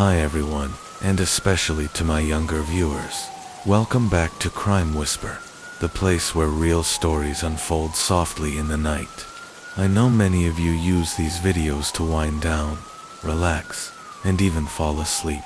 Hi everyone, and especially to my younger viewers. Welcome back to Crime Whisper, the place where real stories unfold softly in the night. I know many of you use these videos to wind down, relax, and even fall asleep.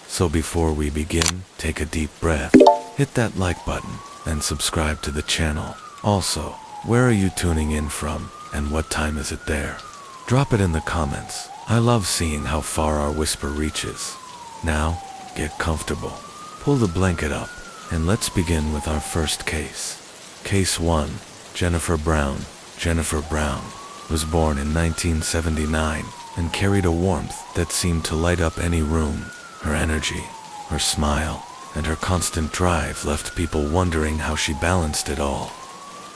So before we begin, take a deep breath, hit that like button, and subscribe to the channel. Also, where are you tuning in from, and what time is it there? Drop it in the comments. I love seeing how far our whisper reaches. Now, get comfortable, pull the blanket up, and let's begin with our first case. Case 1. Jennifer Brown. Jennifer Brown was born in 1979 and carried a warmth that seemed to light up any room. Her energy, her smile, and her constant drive left people wondering how she balanced it all.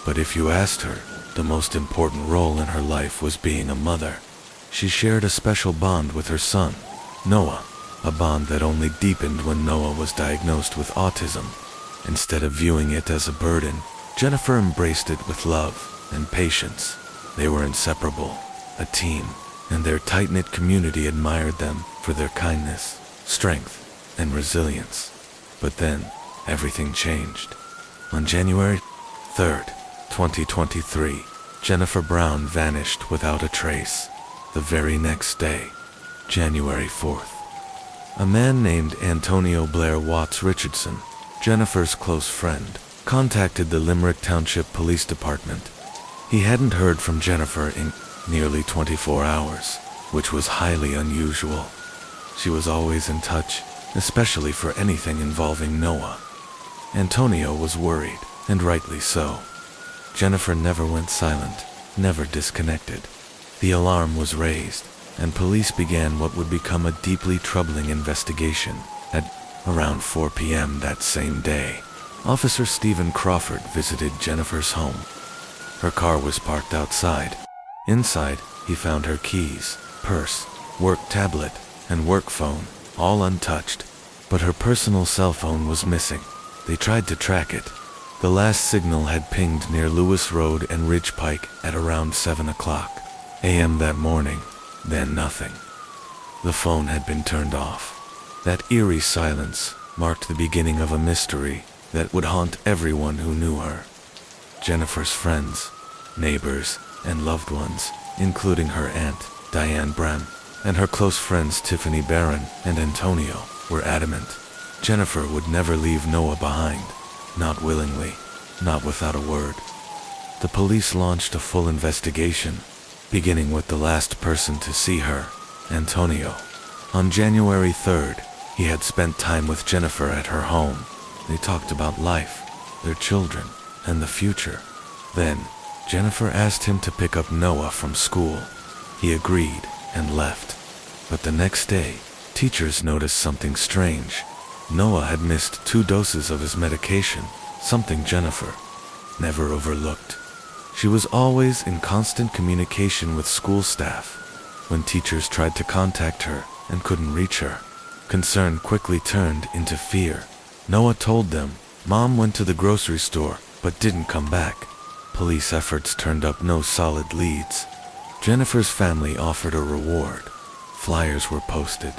But if you asked her, the most important role in her life was being a mother. She shared a special bond with her son, Noah, a bond that only deepened when Noah was diagnosed with autism. Instead of viewing it as a burden, Jennifer embraced it with love and patience. They were inseparable, a team, and their tight-knit community admired them for their kindness, strength, and resilience. But then, everything changed. On January 3rd, 2023, Jennifer Brown vanished without a trace. The very next day, January 4th, a man named Antonio Blair Watts Richardson, Jennifer's close friend, contacted the Limerick Township Police Department. He hadn't heard from Jennifer in nearly 24 hours, which was highly unusual. She was always in touch, especially for anything involving Noah. Antonio was worried, and rightly so. Jennifer never went silent, never disconnected. The alarm was raised, and police began what would become a deeply troubling investigation. At around 4 p.m. that same day, Officer Stephen Crawford visited Jennifer's home. Her car was parked outside. Inside, he found her keys, purse, work tablet, and work phone, all untouched. But her personal cell phone was missing. They tried to track it. The last signal had pinged near Lewis Road and Ridge Pike at around 7 o'clock a.m. that morning, then nothing. The phone had been turned off. That eerie silence marked the beginning of a mystery that would haunt everyone who knew her. Jennifer's friends, neighbors, and loved ones, including her aunt, Diane Brem, and her close friends Tiffany Barron and Antonio, were adamant. Jennifer would never leave Noah behind, not willingly, not without a word. The police launched a full investigation, beginning with the last person to see her, Antonio. On January 3rd, he had spent time with Jennifer at her home. They talked about life, their children, and the future. Then, Jennifer asked him to pick up Noah from school. He agreed and left. But the next day, teachers noticed something strange. Noah had missed 2 doses of his medication, something Jennifer never overlooked. She was always in constant communication with school staff. When teachers tried to contact her and couldn't reach her, concern quickly turned into fear. Noah told them, "Mom went to the grocery store, but didn't come back." Police efforts turned up no solid leads. Jennifer's family offered a reward. Flyers were posted.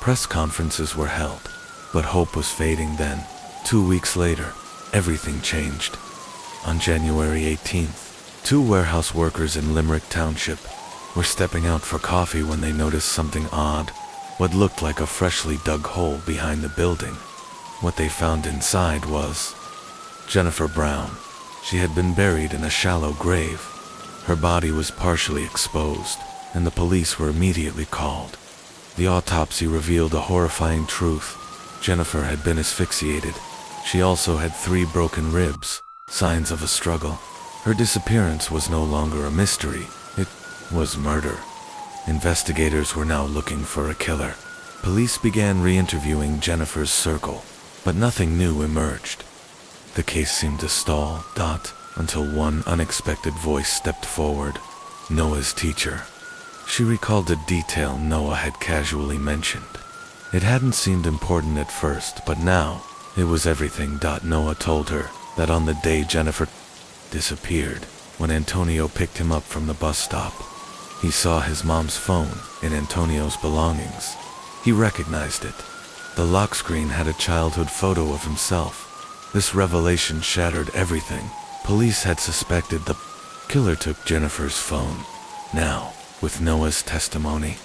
Press conferences were held. But hope was fading then. 2 weeks later, everything changed. On January 18th, 2 warehouse workers in Limerick Township were stepping out for coffee when they noticed something odd, what looked like a freshly dug hole behind the building. What they found inside was Jennifer Brown. She had been buried in a shallow grave. Her body was partially exposed, and the police were immediately called. The autopsy revealed a horrifying truth. Jennifer had been asphyxiated. She also had 3 broken ribs, signs of a struggle. Her disappearance was no longer a mystery. It was murder. Investigators were now looking for a killer. Police began re-interviewing Jennifer's circle, but nothing new emerged. The case seemed to stall, until one unexpected voice stepped forward. Noah's teacher. She recalled a detail Noah had casually mentioned. It hadn't seemed important at first, but now it was everything. Noah told her that on the day Jennifer disappeared, when Antonio picked him up from the bus stop, he saw his mom's phone in Antonio's belongings. He recognized it. The lock screen had a childhood photo of himself. This revelation shattered everything. Police had suspected the killer took Jennifer's phone. Now, with Noah's testimony,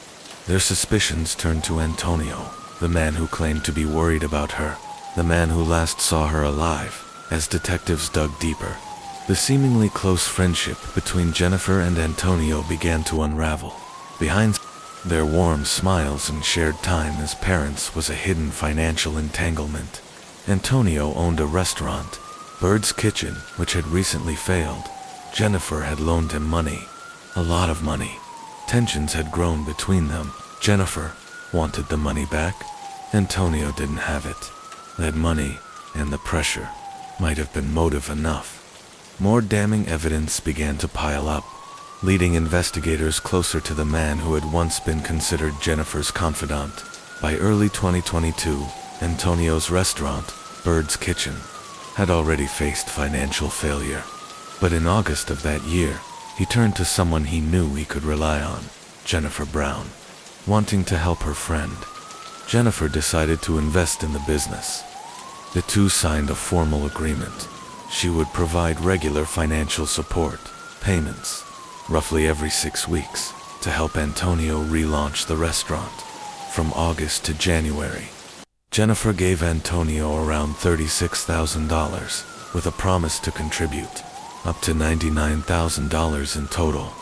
their suspicions turned to Antonio, the man who claimed to be worried about her, the man who last saw her alive. As detectives dug deeper, the seemingly close friendship between Jennifer and Antonio began to unravel. Behind their warm smiles and shared time as parents was a hidden financial entanglement. Antonio owned a restaurant, Bird's Kitchen, which had recently failed. Jennifer had loaned him money, a lot of money. Tensions had grown between them. Jennifer wanted the money back. Antonio didn't have it. That money and the pressure might have been motive enough. More damning evidence began to pile up, leading investigators closer to the man who had once been considered Jennifer's confidant. By early 2022, Antonio's restaurant, Bird's Kitchen, had already faced financial failure. But in August of that year, he turned to someone he knew he could rely on, Jennifer Brown. Wanting to help her friend, Jennifer decided to invest in the business. The two signed a formal agreement. She would provide regular financial support, payments, roughly every 6 weeks, to help Antonio relaunch the restaurant. From August to January, Jennifer gave Antonio around $36,000, with a promise to contribute up to $99,000 in total.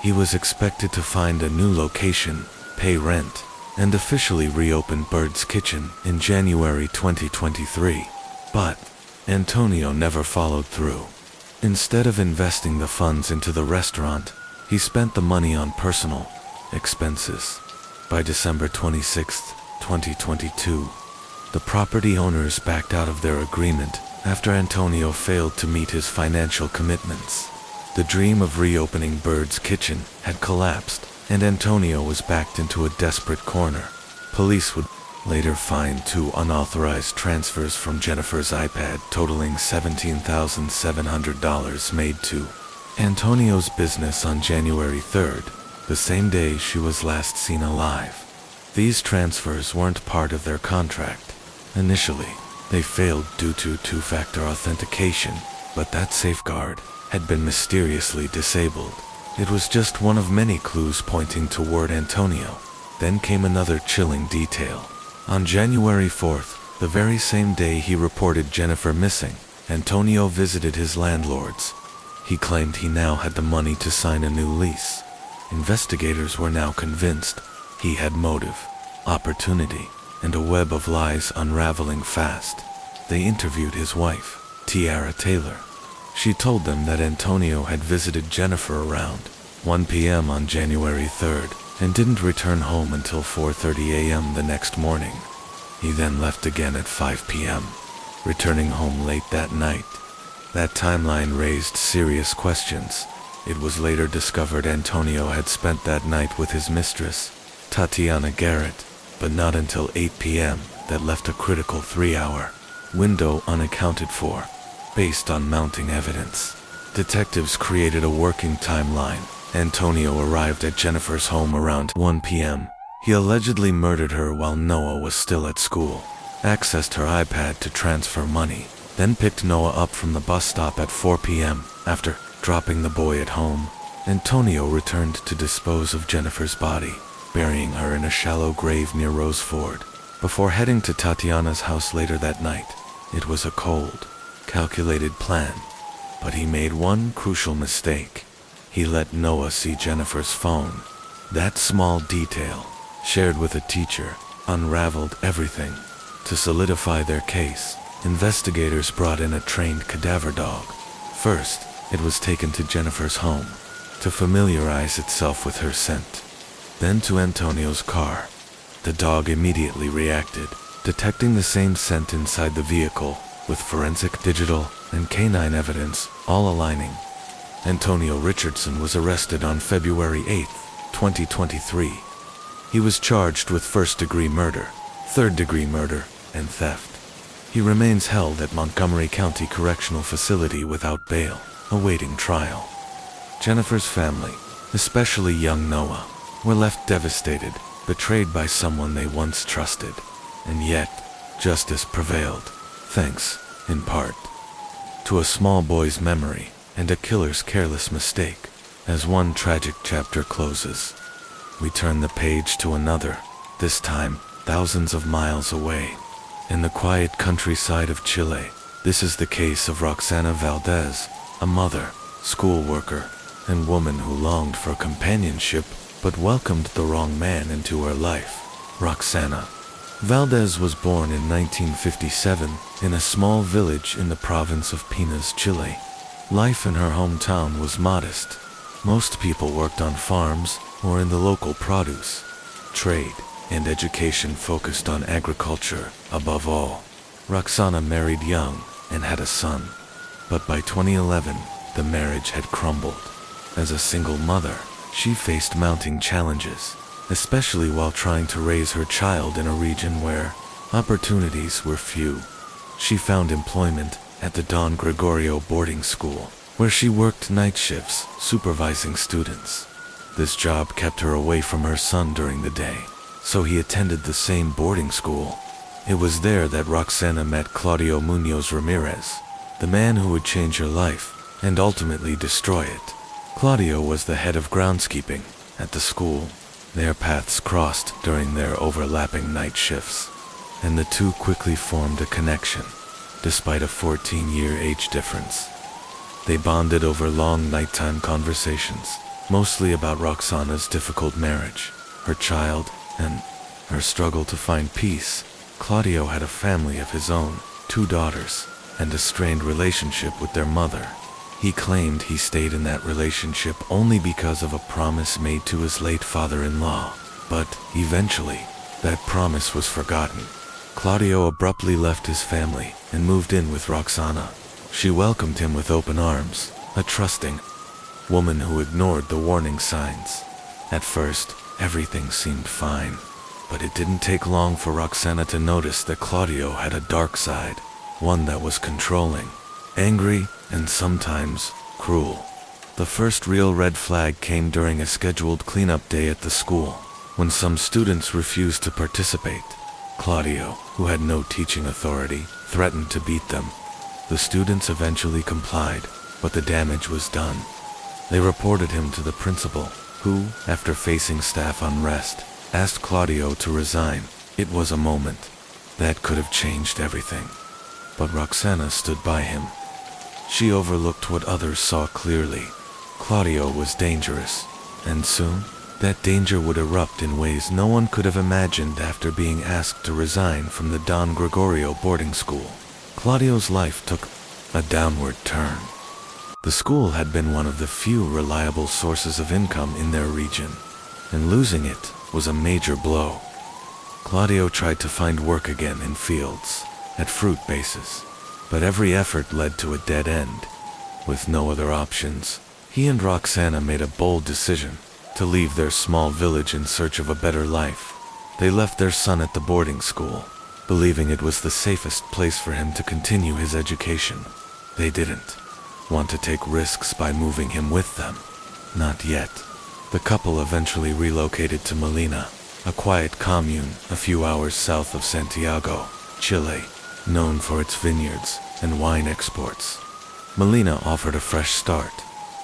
He was expected to find a new location, pay rent, and officially reopen Bird's Kitchen in January 2023. But Antonio never followed through. Instead of investing the funds into the restaurant, he spent the money on personal expenses. By December 26, 2022, the property owners backed out of their agreement after Antonio failed to meet his financial commitments. The dream of reopening Bird's Kitchen had collapsed, and Antonio was backed into a desperate corner. Police would later find 2 unauthorized transfers from Jennifer's iPad totaling $17,700 made to Antonio's business on January 3rd, the same day she was last seen alive. These transfers weren't part of their contract. Initially, they failed due to two-factor authentication, but that safeguard had been mysteriously disabled. It was just one of many clues pointing toward Antonio. Then came another chilling detail. On January 4th, the very same day he reported Jennifer missing, Antonio visited his landlords. He claimed he now had the money to sign a new lease. Investigators were now convinced he had motive, opportunity, and a web of lies unraveling fast. They interviewed his wife, Tiara Taylor. She told them that Antonio had visited Jennifer around 1 p.m. on January 3rd and didn't return home until 4:30 a.m. the next morning. He then left again at 5 p.m., returning home late that night. That timeline raised serious questions. It was later discovered Antonio had spent that night with his mistress, Tatiana Garrett, but not until 8 p.m. That left a critical 3-hour window unaccounted for. Based on mounting evidence, detectives created a working timeline. Antonio arrived at Jennifer's home around 1 p.m. He allegedly murdered her while Noah was still at school, accessed her iPad to transfer money, then picked Noah up from the bus stop at 4 p.m. After dropping the boy at home, Antonio returned to dispose of Jennifer's body, burying her in a shallow grave near Roseford, before heading to Tatiana's house later that night. It was a cold, calculated plan, but he made one crucial mistake. He let Noah see Jennifer's phone. That small detail, shared with a teacher, unraveled everything. To solidify their case, investigators brought in a trained cadaver dog. First, it was taken to Jennifer's home to familiarize itself with her scent. Then to Antonio's car. The dog immediately reacted, detecting the same scent inside the vehicle, with forensic, digital, and canine evidence all aligning. Antonio Richardson was arrested on February 8, 2023. He was charged with first-degree murder, third-degree murder, and theft. He remains held at Montgomery County Correctional Facility without bail, awaiting trial. Jennifer's family, especially young Noah, were left devastated. betrayed by someone they once trusted. And yet, justice prevailed, thanks, in part, to a small boy's memory and a killer's careless mistake. As one tragic chapter closes, we turn the page to another, this time thousands of miles away. In the quiet countryside of Chile, this is the case of Roxana Valdez, a mother, school worker, and woman who longed for companionship but welcomed the wrong man into her life. Roxana Valdez was born in 1957 in a small village in the province of Pinas, Chile. Life in her hometown was modest. Most people worked on farms or in the local produce trade, and education focused on agriculture above all. Roxana married young and had a son, but by 2011, the marriage had crumbled. As a single mother, she faced mounting challenges, especially while trying to raise her child in a region where opportunities were few. She found employment at the Don Gregorio boarding school, where she worked night shifts supervising students. This job kept her away from her son during the day, so he attended the same boarding school. It was there that Roxana met Claudio Munoz Ramirez, the man who would change her life and ultimately destroy it. Claudio was the head of groundskeeping at the school. Their paths crossed during their overlapping night shifts, and the two quickly formed a connection, despite a 14-year age difference. They bonded over long nighttime conversations, mostly about Roxana's difficult marriage, her child, and her struggle to find peace. Claudio had a family of his own, 2 daughters, and a strained relationship with their mother. He claimed he stayed in that relationship only because of a promise made to his late father-in-law, but eventually, that promise was forgotten. Claudio abruptly left his family and moved in with Roxana. She welcomed him with open arms, a trusting woman who ignored the warning signs. At first, everything seemed fine, but it didn't take long for Roxana to notice that Claudio had a dark side, one that was controlling, angry, and sometimes cruel. The first real red flag came during a scheduled cleanup day at the school, when some students refused to participate. Claudio, who had no teaching authority, threatened to beat them. The students eventually complied, but the damage was done. They reported him to the principal, who, after facing staff unrest, asked Claudio to resign. It was a moment that could have changed everything. But Roxana stood by him. She overlooked what others saw clearly. Claudio was dangerous, and soon, that danger would erupt in ways no one could have imagined after being asked to resign from the Don Gregorio boarding school. Claudio's life took a downward turn. The school had been one of the few reliable sources of income in their region, and losing it was a major blow. Claudio tried to find work again in fields, at fruit bases, but every effort led to a dead end. With no other options, he and Roxana made a bold decision to leave their small village in search of a better life. They left their son at the boarding school, believing it was the safest place for him to continue his education. They didn't want to take risks by moving him with them. Not yet. The couple eventually relocated to Molina, a quiet commune a few hours south of Santiago, Chile, known for its vineyards and wine exports. Molina offered a fresh start,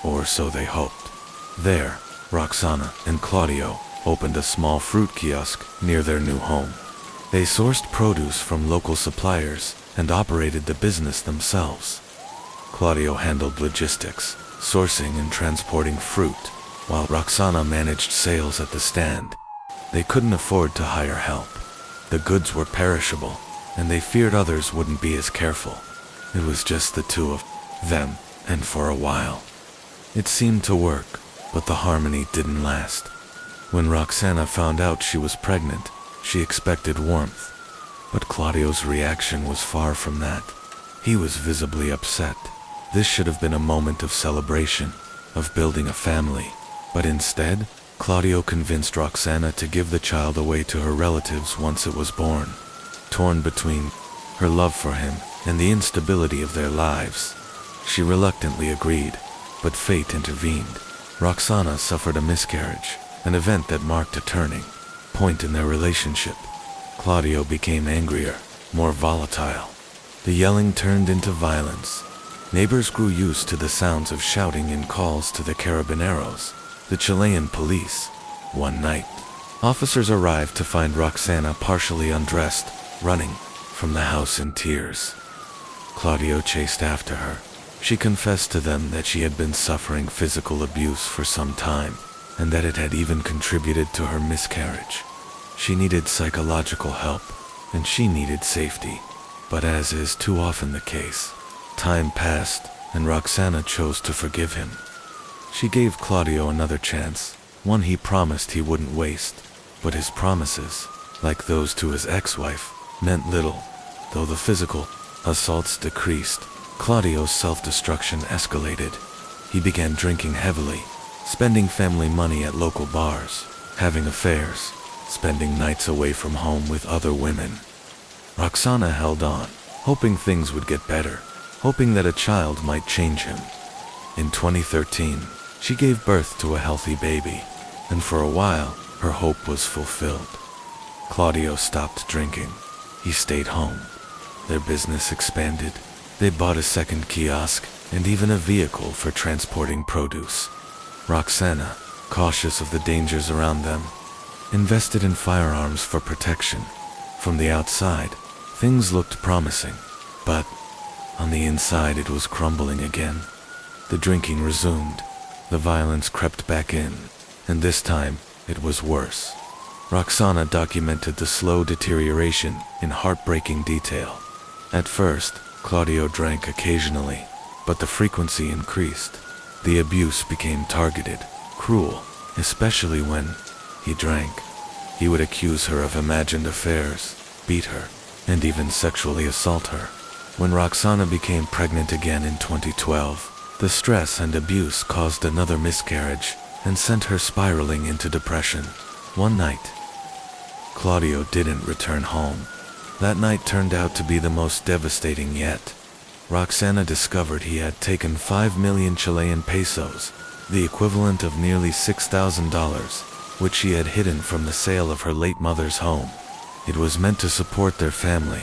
or so they hoped. There, Roxana and Claudio opened a small fruit kiosk near their new home. They sourced produce from local suppliers and operated the business themselves. Claudio handled logistics, sourcing and transporting fruit, while Roxana managed sales at the stand. They couldn't afford to hire help. The goods were perishable, and they feared others wouldn't be as careful. It was just the two of them, and for a while. It seemed to work, but the harmony didn't last. When Roxana found out she was pregnant, she expected warmth. But Claudio's reaction was far from that. He was visibly upset. This should have been a moment of celebration, of building a family. But instead, Claudio convinced Roxana to give the child away to her relatives once it was born. Torn between her love for him and the instability of their lives, she reluctantly agreed, but fate intervened. Roxana suffered a miscarriage, an event that marked a turning point in their relationship, Claudio became angrier, more volatile. The yelling turned into violence. Neighbors grew used to the sounds of shouting and calls to the carabineros, the Chilean police. One night, officers arrived to find Roxana partially undressed, running from the house in tears. Claudio chased after her. She confessed to them that she had been suffering physical abuse for some time, and that it had even contributed to her miscarriage. She needed psychological help, and she needed safety. But as is too often the case, time passed, and Roxana chose to forgive him. She gave Claudio another chance, one he promised he wouldn't waste. But his promises, like those to his ex-wife, meant little. Though the physical assaults decreased, Claudio's self-destruction escalated. He began drinking heavily, spending family money at local bars, having affairs, spending nights away from home with other women. Roxana held on, hoping things would get better, hoping that a child might change him. In 2013, she gave birth to a healthy baby, and for a while, her hope was fulfilled. Claudio stopped drinking. He stayed home. Their business expanded. They bought a second kiosk and even a vehicle for transporting produce. Roxana, cautious of the dangers around them, invested in firearms for protection. From the outside, things looked promising, but on the inside it was crumbling again. The drinking resumed. The violence crept back in, and this time it was worse. Roxana documented the slow deterioration in heartbreaking detail. At first, Claudio drank occasionally, but the frequency increased. The abuse became targeted, cruel, especially when he drank. He would accuse her of imagined affairs, beat her, and even sexually assault her. When Roxana became pregnant again in 2012, the stress and abuse caused another miscarriage and sent her spiraling into depression. One night, Claudio didn't return home. That night turned out to be the most devastating yet. Roxana discovered he had taken 5 million Chilean pesos, the equivalent of nearly $6,000, which she had hidden from the sale of her late mother's home. It was meant to support their family,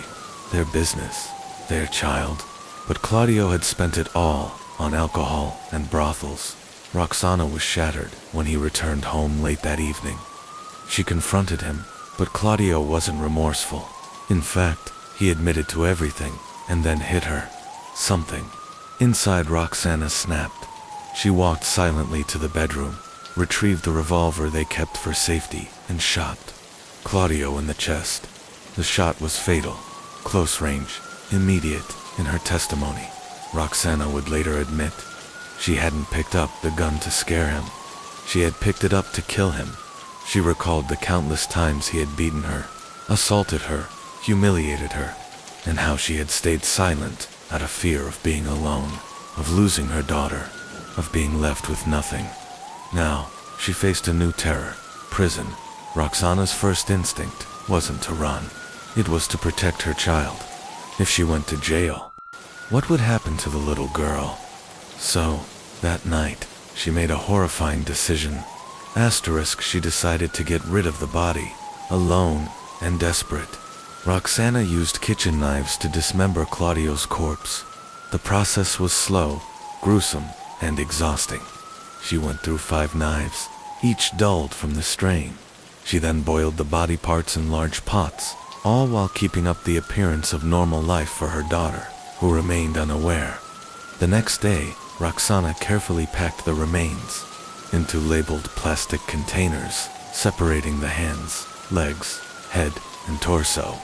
their business, their child, but Claudio had spent it all on alcohol and brothels. Roxana was shattered when he returned home late that evening. She confronted him, but Claudio wasn't remorseful. In fact, he admitted to everything, and then hit her. Something inside Roxana snapped. She walked silently to the bedroom, retrieved the revolver they kept for safety, and shot Claudio in the chest. The shot was fatal, close range, immediate. In her testimony, Roxana would later admit she hadn't picked up the gun to scare him. She had picked it up to kill him. She recalled the countless times he had beaten her, assaulted her, humiliated her, and how she had stayed silent out of fear of being alone, of losing her daughter, of being left with nothing. Now, she faced a new terror, prison. Roxana's first instinct wasn't to run. It was to protect her child. If she went to jail, what would happen to the little girl? So, that night, she made a horrifying decision. She decided to get rid of the body, alone and desperate. Roxana used kitchen knives to dismember Claudio's corpse. The process was slow, gruesome, and exhausting. She went through 5 knives, each dulled from the strain. She then boiled the body parts in large pots, all while keeping up the appearance of normal life for her daughter, who remained unaware. The next day, Roxana carefully packed the remains into labeled plastic containers, separating the hands, legs, head, and torso.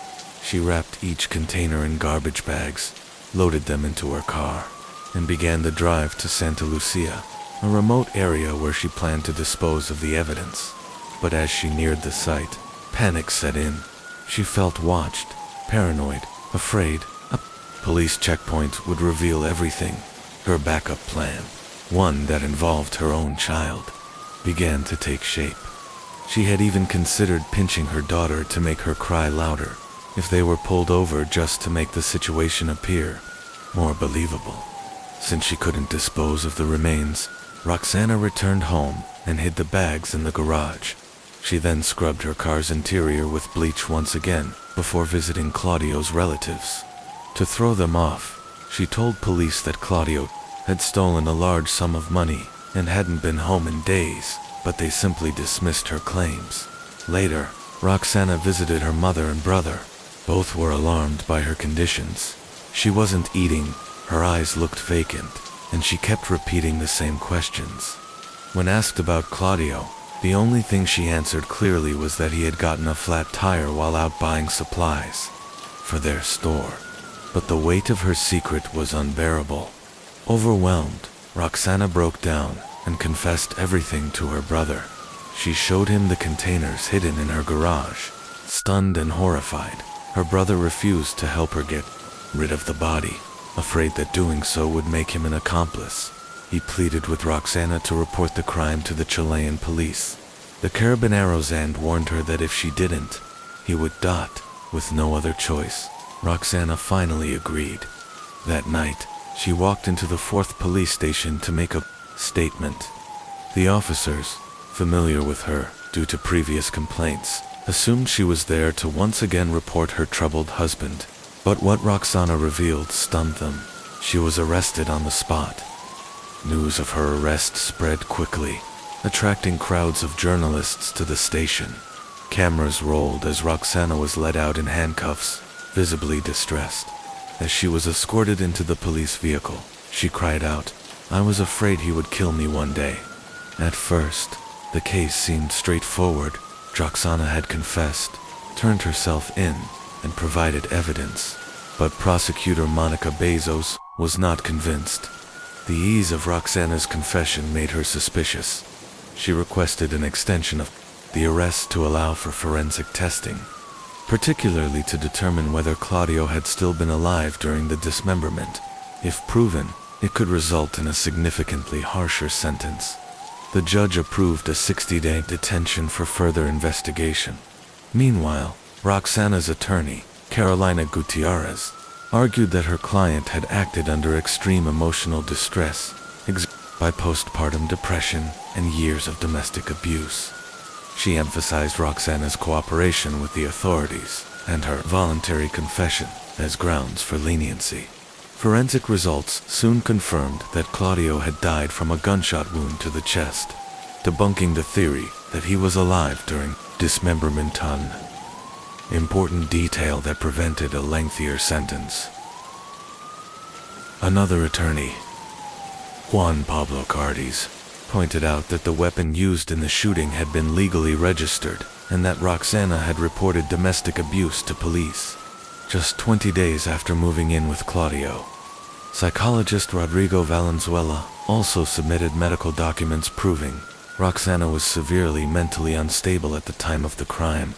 She wrapped each container in garbage bags, loaded them into her car, and began the drive to Santa Lucia, a remote area where she planned to dispose of the evidence. But as she neared the site, panic set in. She felt watched, paranoid, afraid. A police checkpoint would reveal everything. Her backup plan, one that involved her own child, began to take shape. She had even considered pinching her daughter to make her cry louder, if they were pulled over just to make the situation appear more believable. Since she couldn't dispose of the remains, Roxana returned home and hid the bags in the garage. She then scrubbed her car's interior with bleach once again, before visiting Claudio's relatives. To throw them off, she told police that Claudio had stolen a large sum of money and hadn't been home in days, but they simply dismissed her claims. Later, Roxana visited her mother and brother. Both were alarmed by her conditions. She wasn't eating, her eyes looked vacant, and she kept repeating the same questions. When asked about Claudio, the only thing she answered clearly was that he had gotten a flat tire while out buying supplies for their store. But the weight of her secret was unbearable. Overwhelmed, Roxana broke down and confessed everything to her brother. She showed him the containers hidden in her garage. Stunned and horrified, her brother refused to help her get rid of the body, afraid that doing so would make him an accomplice. He pleaded with Roxana to report the crime to the Chilean police. The carabineros and warned her that if she didn't, he would die. With no other choice, Roxana finally agreed. That night, she walked into the 4th police station to make a statement. The officers, familiar with her due to previous complaints, assumed she was there to once again report her troubled husband. But what Roxana revealed stunned them. She was arrested on the spot. News of her arrest spread quickly, attracting crowds of journalists to the station. Cameras rolled as Roxana was led out in handcuffs, visibly distressed. As she was escorted into the police vehicle, she cried out, "I was afraid he would kill me one day." At first, the case seemed straightforward. Roxana had confessed, turned herself in, and provided evidence. But prosecutor Monica Bezos was not convinced. The ease of Roxana's confession made her suspicious. She requested an extension of the arrest to allow for forensic testing, particularly to determine whether Claudio had still been alive during the dismemberment. If proven, it could result in a significantly harsher sentence. The judge approved a 60-day detention for further investigation. Meanwhile, Roxana's attorney, Carolina Gutierrez, argued that her client had acted under extreme emotional distress, by postpartum depression and years of domestic abuse. She emphasized Roxana's cooperation with the authorities and her voluntary confession as grounds for leniency. Forensic results soon confirmed that Claudio had died from a gunshot wound to the chest, debunking the theory that he was alive during dismemberment. Important detail that prevented a lengthier sentence. Another attorney, Juan Pablo Cardis, pointed out that the weapon used in the shooting had been legally registered and that Roxana had reported domestic abuse to police just 20 days after moving in with Claudio. Psychologist Rodrigo Valenzuela also submitted medical documents proving Roxana was severely mentally unstable at the time of the crime.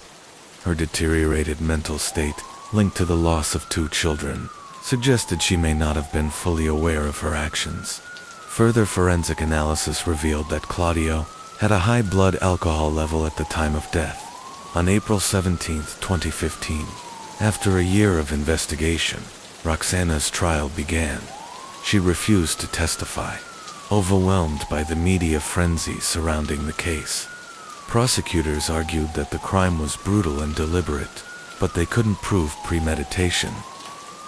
Her deteriorated mental state, linked to the loss of 2 children, suggested she may not have been fully aware of her actions. Further forensic analysis revealed that Claudio had a high blood alcohol level at the time of death. On April 17, 2015, after a year of investigation, Roxana's trial began. She refused to testify, overwhelmed by the media frenzy surrounding the case. Prosecutors argued that the crime was brutal and deliberate, but they couldn't prove premeditation.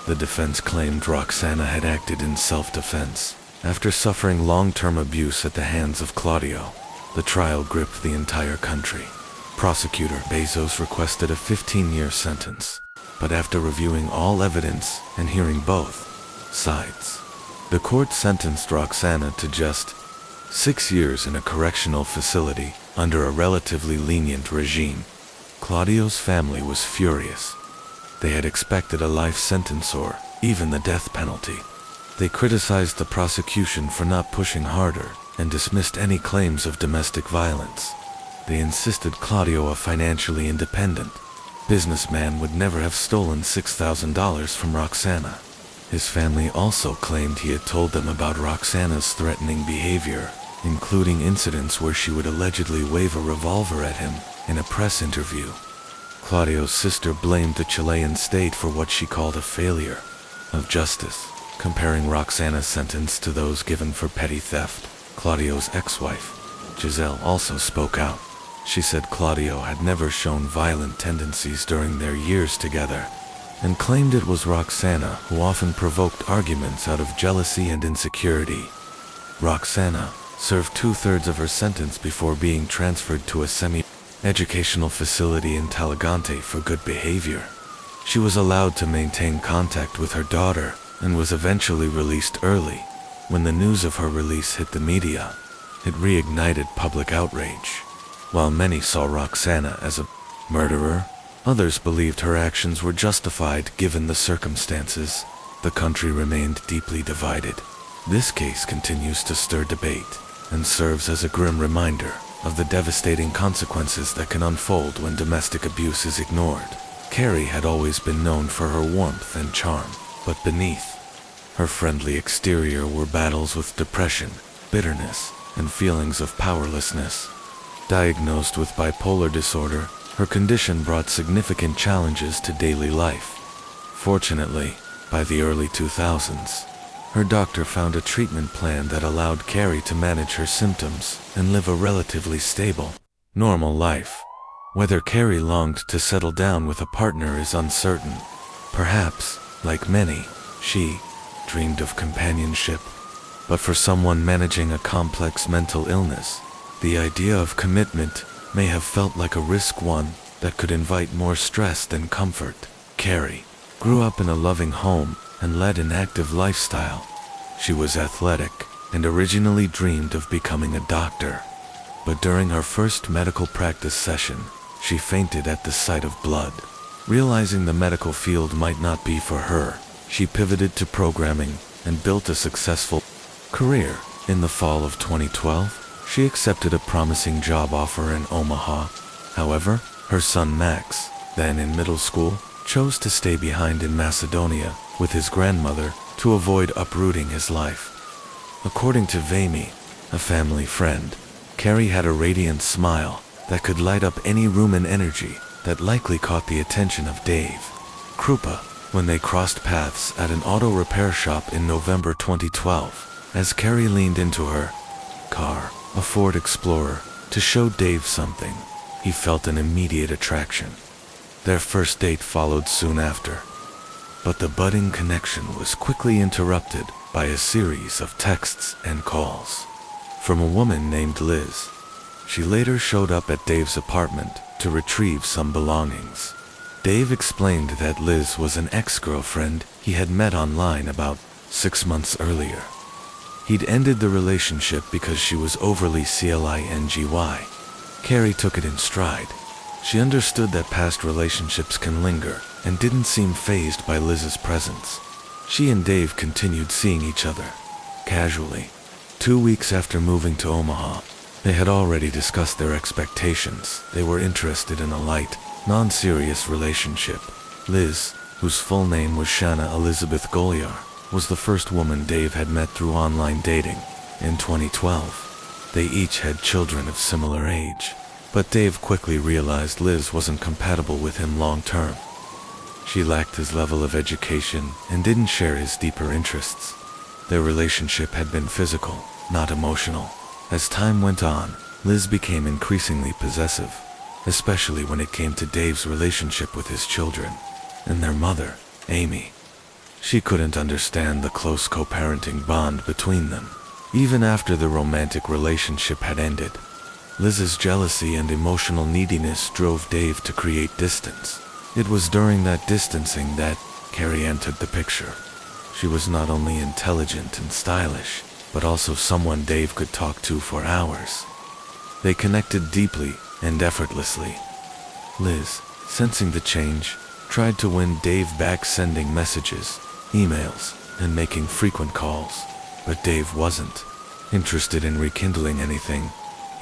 The defense claimed Roxana had acted in self-defense after suffering long-term abuse at the hands of Claudio. The trial gripped the entire country. Prosecutor Bezos requested a 15-year sentence, but after reviewing all evidence and hearing both sides, the court sentenced Roxana to just 6 years in a correctional facility under a relatively lenient regime. Claudio's family was furious. They had expected a life sentence or even the death penalty. They criticized the prosecution for not pushing harder and dismissed any claims of domestic violence. They insisted Claudio, a financially independent businessman, would never have stolen $6,000 from Roxana. His family also claimed he had told them about Roxana's threatening behavior, including incidents where she would allegedly wave a revolver at him in a press interview. Claudio's sister blamed the Chilean state for what she called a failure of justice, comparing Roxana's sentence to those given for petty theft. Claudio's ex-wife, Giselle, also spoke out. She said Claudio had never shown violent tendencies during their years together, and claimed it was Roxana who often provoked arguments out of jealousy and insecurity. Roxana served 2/3 of her sentence before being transferred to a semi-educational facility in Talagante for good behavior. She was allowed to maintain contact with her daughter and was eventually released early. When the news of her release hit the media, it reignited public outrage. While many saw Roxana as a murderer, others believed her actions were justified given the circumstances. The country remained deeply divided. This case continues to stir debate and serves as a grim reminder of the devastating consequences that can unfold when domestic abuse is ignored. Carrie had always been known for her warmth and charm, but beneath her friendly exterior were battles with depression, bitterness, and feelings of powerlessness. Diagnosed with bipolar disorder, her condition brought significant challenges to daily life. Fortunately, by the early 2000s, her doctor found a treatment plan that allowed Carrie to manage her symptoms and live a relatively stable, normal life. Whether Carrie longed to settle down with a partner is uncertain. Perhaps, like many, she dreamed of companionship. But for someone managing a complex mental illness, the idea of commitment may have felt like a risk, one that could invite more stress than comfort. Carrie grew up in a loving home and led an active lifestyle. She was athletic and originally dreamed of becoming a doctor. But during her first medical practice session, she fainted at the sight of blood. Realizing the medical field might not be for her, she pivoted to programming and built a successful career. In the fall of 2012, she accepted a promising job offer in Omaha. However, her son Max, then in middle school, chose to stay behind in Macedonia with his grandmother to avoid uprooting his life. According to Vamy, a family friend, Carrie had a radiant smile that could light up any room, and energy that likely caught the attention of Dave Krupa when they crossed paths at an auto repair shop in November 2012. As Carrie leaned into her car, a Ford Explorer, to show Dave something, he felt an immediate attraction. Their first date followed soon after, but the budding connection was quickly interrupted by a series of texts and calls from a woman named Liz. She later showed up at Dave's apartment to retrieve some belongings. Dave explained that Liz was an ex-girlfriend he had met online about 6 months earlier. He'd ended the relationship because she was overly clingy. Carrie took it in stride. She understood that past relationships can linger and didn't seem fazed by Liz's presence. She and Dave continued seeing each other, casually. 2 weeks after moving to Omaha, they had already discussed their expectations. They were interested in a light, non-serious relationship. Liz, whose full name was Shanna Elizabeth Goliar, was the first woman Dave had met through online dating. In 2012, they each had children of similar age, but Dave quickly realized Liz wasn't compatible with him long-term. She lacked his level of education and didn't share his deeper interests. Their relationship had been physical, not emotional. As time went on, Liz became increasingly possessive, especially when it came to Dave's relationship with his children and their mother, Amy. She couldn't understand the close co-parenting bond between them. Even after the romantic relationship had ended, Liz's jealousy and emotional neediness drove Dave to create distance. It was during that distancing that Carrie entered the picture. She was not only intelligent and stylish, but also someone Dave could talk to for hours. They connected deeply and effortlessly. Liz, sensing the change, tried to win Dave back, sending messages, emails, and making frequent calls. But Dave wasn't interested in rekindling anything.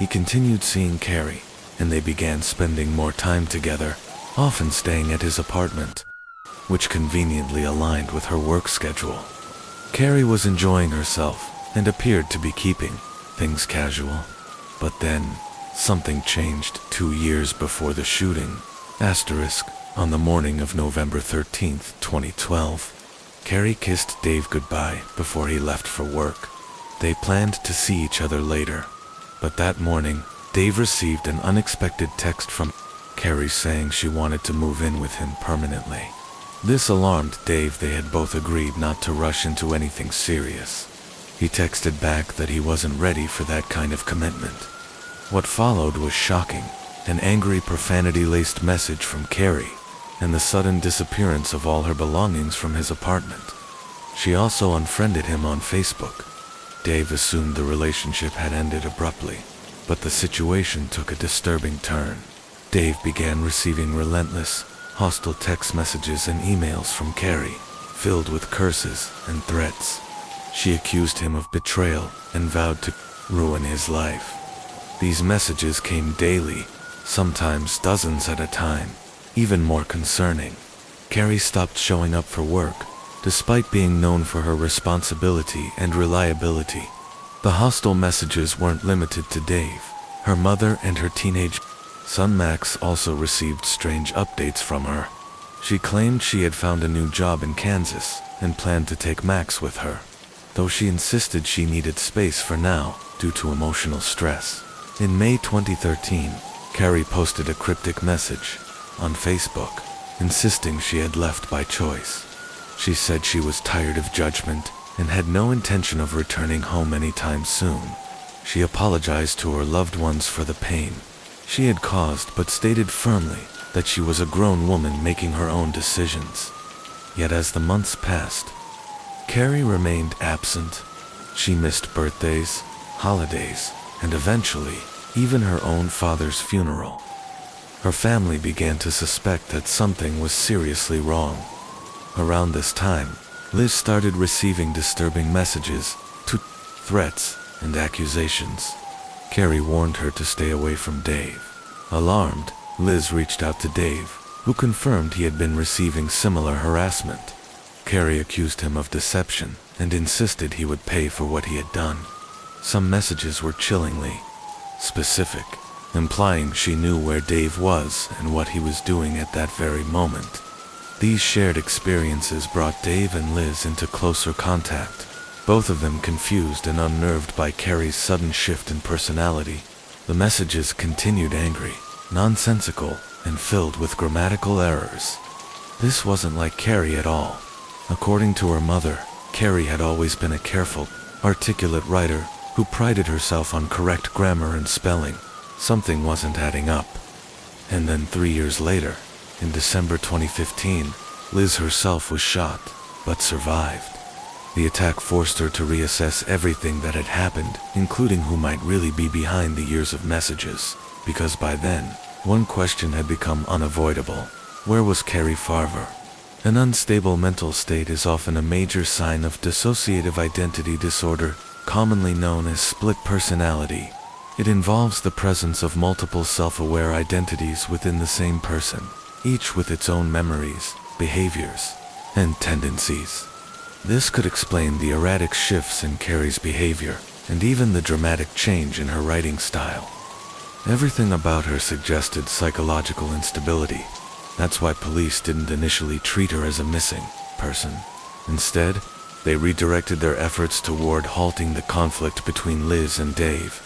He continued seeing Carrie, and they began spending more time together, often staying at his apartment, which conveniently aligned with her work schedule. Carrie was enjoying herself and appeared to be keeping things casual. But then, something changed 2 years before the shooting. On the morning of November 13th, 2012, Carrie kissed Dave goodbye before he left for work. They planned to see each other later, but that morning, Dave received an unexpected text from Carrie saying she wanted to move in with him permanently. This alarmed Dave. They had both agreed not to rush into anything serious. He texted back that he wasn't ready for that kind of commitment. What followed was shocking: an angry, profanity-laced message from Carrie, and the sudden disappearance of all her belongings from his apartment. She also unfriended him on Facebook. Dave assumed the relationship had ended abruptly, but the situation took a disturbing turn. Dave began receiving relentless, hostile text messages and emails from Carrie, filled with curses and threats. She accused him of betrayal and vowed to ruin his life. These messages came daily, sometimes dozens at a time. Even more concerning, Carrie stopped showing up for work, despite being known for her responsibility and reliability. The hostile messages weren't limited to Dave. Her mother and her teenage son Max also received strange updates from her. She claimed she had found a new job in Kansas and planned to take Max with her, though she insisted she needed space for now due to emotional stress. In May 2013, Carrie posted a cryptic message on Facebook, insisting she had left by choice. She said she was tired of judgment and had no intention of returning home anytime soon. She apologized to her loved ones for the pain she had caused, but stated firmly that she was a grown woman making her own decisions. Yet as the months passed, Carrie remained absent. She missed birthdays, holidays, and eventually, even her own father's funeral. Her family began to suspect that something was seriously wrong. Around this time, Liz started receiving disturbing messages, threats, and accusations. Carrie warned her to stay away from Dave. Alarmed, Liz reached out to Dave, who confirmed he had been receiving similar harassment. Carrie accused him of deception and insisted he would pay for what he had done. Some messages were chillingly specific, implying she knew where Dave was and what he was doing at that very moment. These shared experiences brought Dave and Liz into closer contact, both of them confused and unnerved by Carrie's sudden shift in personality. The messages continued angry, nonsensical, and filled with grammatical errors. This wasn't like Carrie at all. According to her mother, Carrie had always been a careful, articulate writer who prided herself on correct grammar and spelling. Something wasn't adding up. And then 3 years later, in December 2015, Liz herself was shot, but survived. The attack forced her to reassess everything that had happened, including who might really be behind the years of messages, because by then, one question had become unavoidable. Where was Carrie Farver? An unstable mental state is often a major sign of dissociative identity disorder, commonly known as split personality. It involves the presence of multiple self-aware identities within the same person, each with its own memories, behaviors, and tendencies. This could explain the erratic shifts in Carrie's behavior, and even the dramatic change in her writing style. Everything about her suggested psychological instability. That's why police didn't initially treat her as a missing person. Instead, they redirected their efforts toward halting the conflict between Liz and Dave.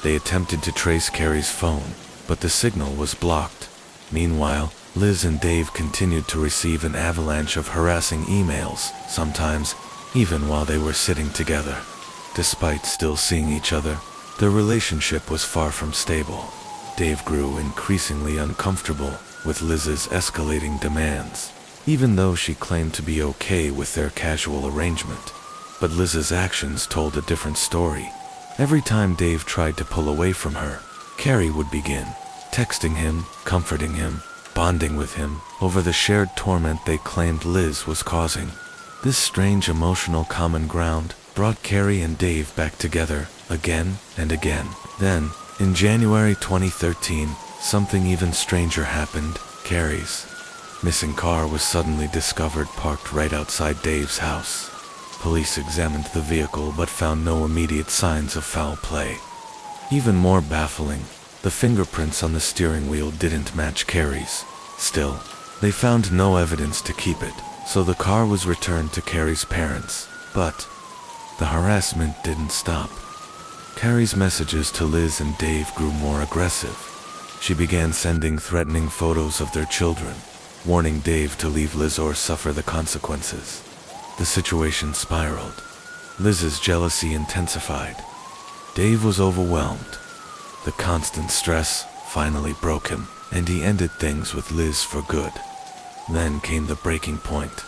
They attempted to trace Carrie's phone, but the signal was blocked. Meanwhile, Liz and Dave continued to receive an avalanche of harassing emails, sometimes even while they were sitting together. Despite still seeing each other, their relationship was far from stable. Dave grew increasingly uncomfortable with Liz's escalating demands, even though she claimed to be okay with their casual arrangement. But Liz's actions told a different story. Every time Dave tried to pull away from her, Carrie would begin texting him, comforting him, bonding with him over the shared torment they claimed Liz was causing. This strange emotional common ground brought Carrie and Dave back together again and again. Then, in January 2013, something even stranger happened. Carrie's missing car was suddenly discovered parked right outside Dave's house. Police examined the vehicle but found no immediate signs of foul play. Even more baffling, the fingerprints on the steering wheel didn't match Carrie's. Still, they found no evidence to keep it, so the car was returned to Carrie's parents. But the harassment didn't stop. Carrie's messages to Liz and Dave grew more aggressive. She began sending threatening photos of their children, warning Dave to leave Liz or suffer the consequences. The situation spiraled. Liz's jealousy intensified. Dave was overwhelmed. The constant stress finally broke him, and he ended things with Liz for good. Then came the breaking point.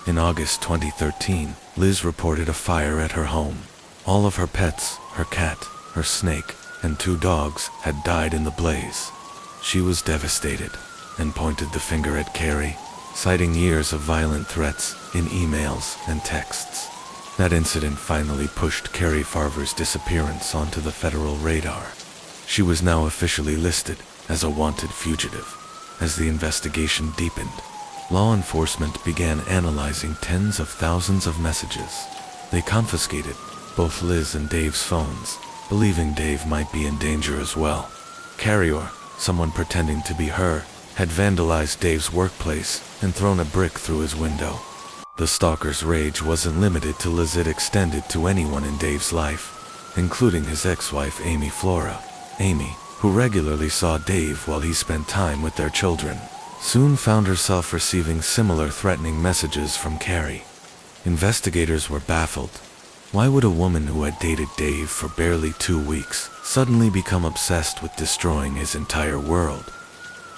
In August 2013, Liz reported a fire at her home. All of her pets, her cat, her snake, and 2 dogs had died in the blaze. She was devastated and pointed the finger at Carrie, citing years of violent threats in emails and texts. That incident finally pushed Carrie Farver's disappearance onto the federal radar. She was now officially listed as a wanted fugitive. As the investigation deepened, law enforcement began analyzing tens of thousands of messages. They confiscated both Liz and Dave's phones, believing Dave might be in danger as well. Carrie, or someone pretending to be her, had vandalized Dave's workplace and thrown a brick through his window. The stalker's rage wasn't limited to Liz, it extended to anyone in Dave's life, including his ex-wife Amy Flora. Amy, who regularly saw Dave while he spent time with their children, soon found herself receiving similar threatening messages from Carrie. Investigators were baffled. Why would a woman who had dated Dave for barely 2 weeks suddenly become obsessed with destroying his entire world?